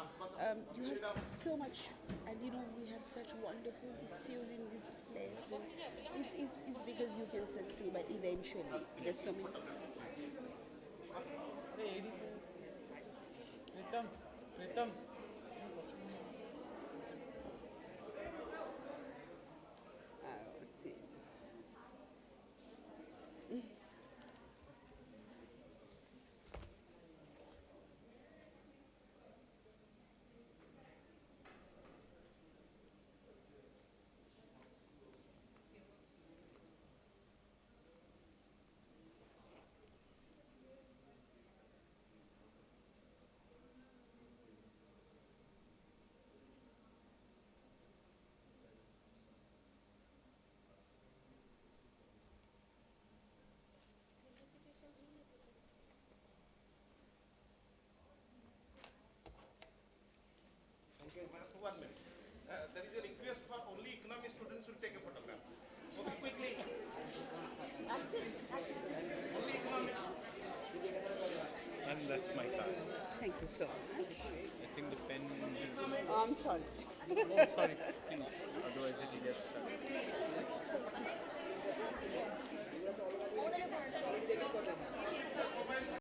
you have so much, and you know we have such wonderful issues in this place. And it's because you can succeed, but eventually there's so many. Pritam. See. Okay, 1 minute. There is a request for only economic students to take a photograph. Okay, quickly. Only economics. And that's my card. Thank you so much. I think the pen is... Oh, I'm sorry. Oh, sorry, please. Otherwise it will get stuck.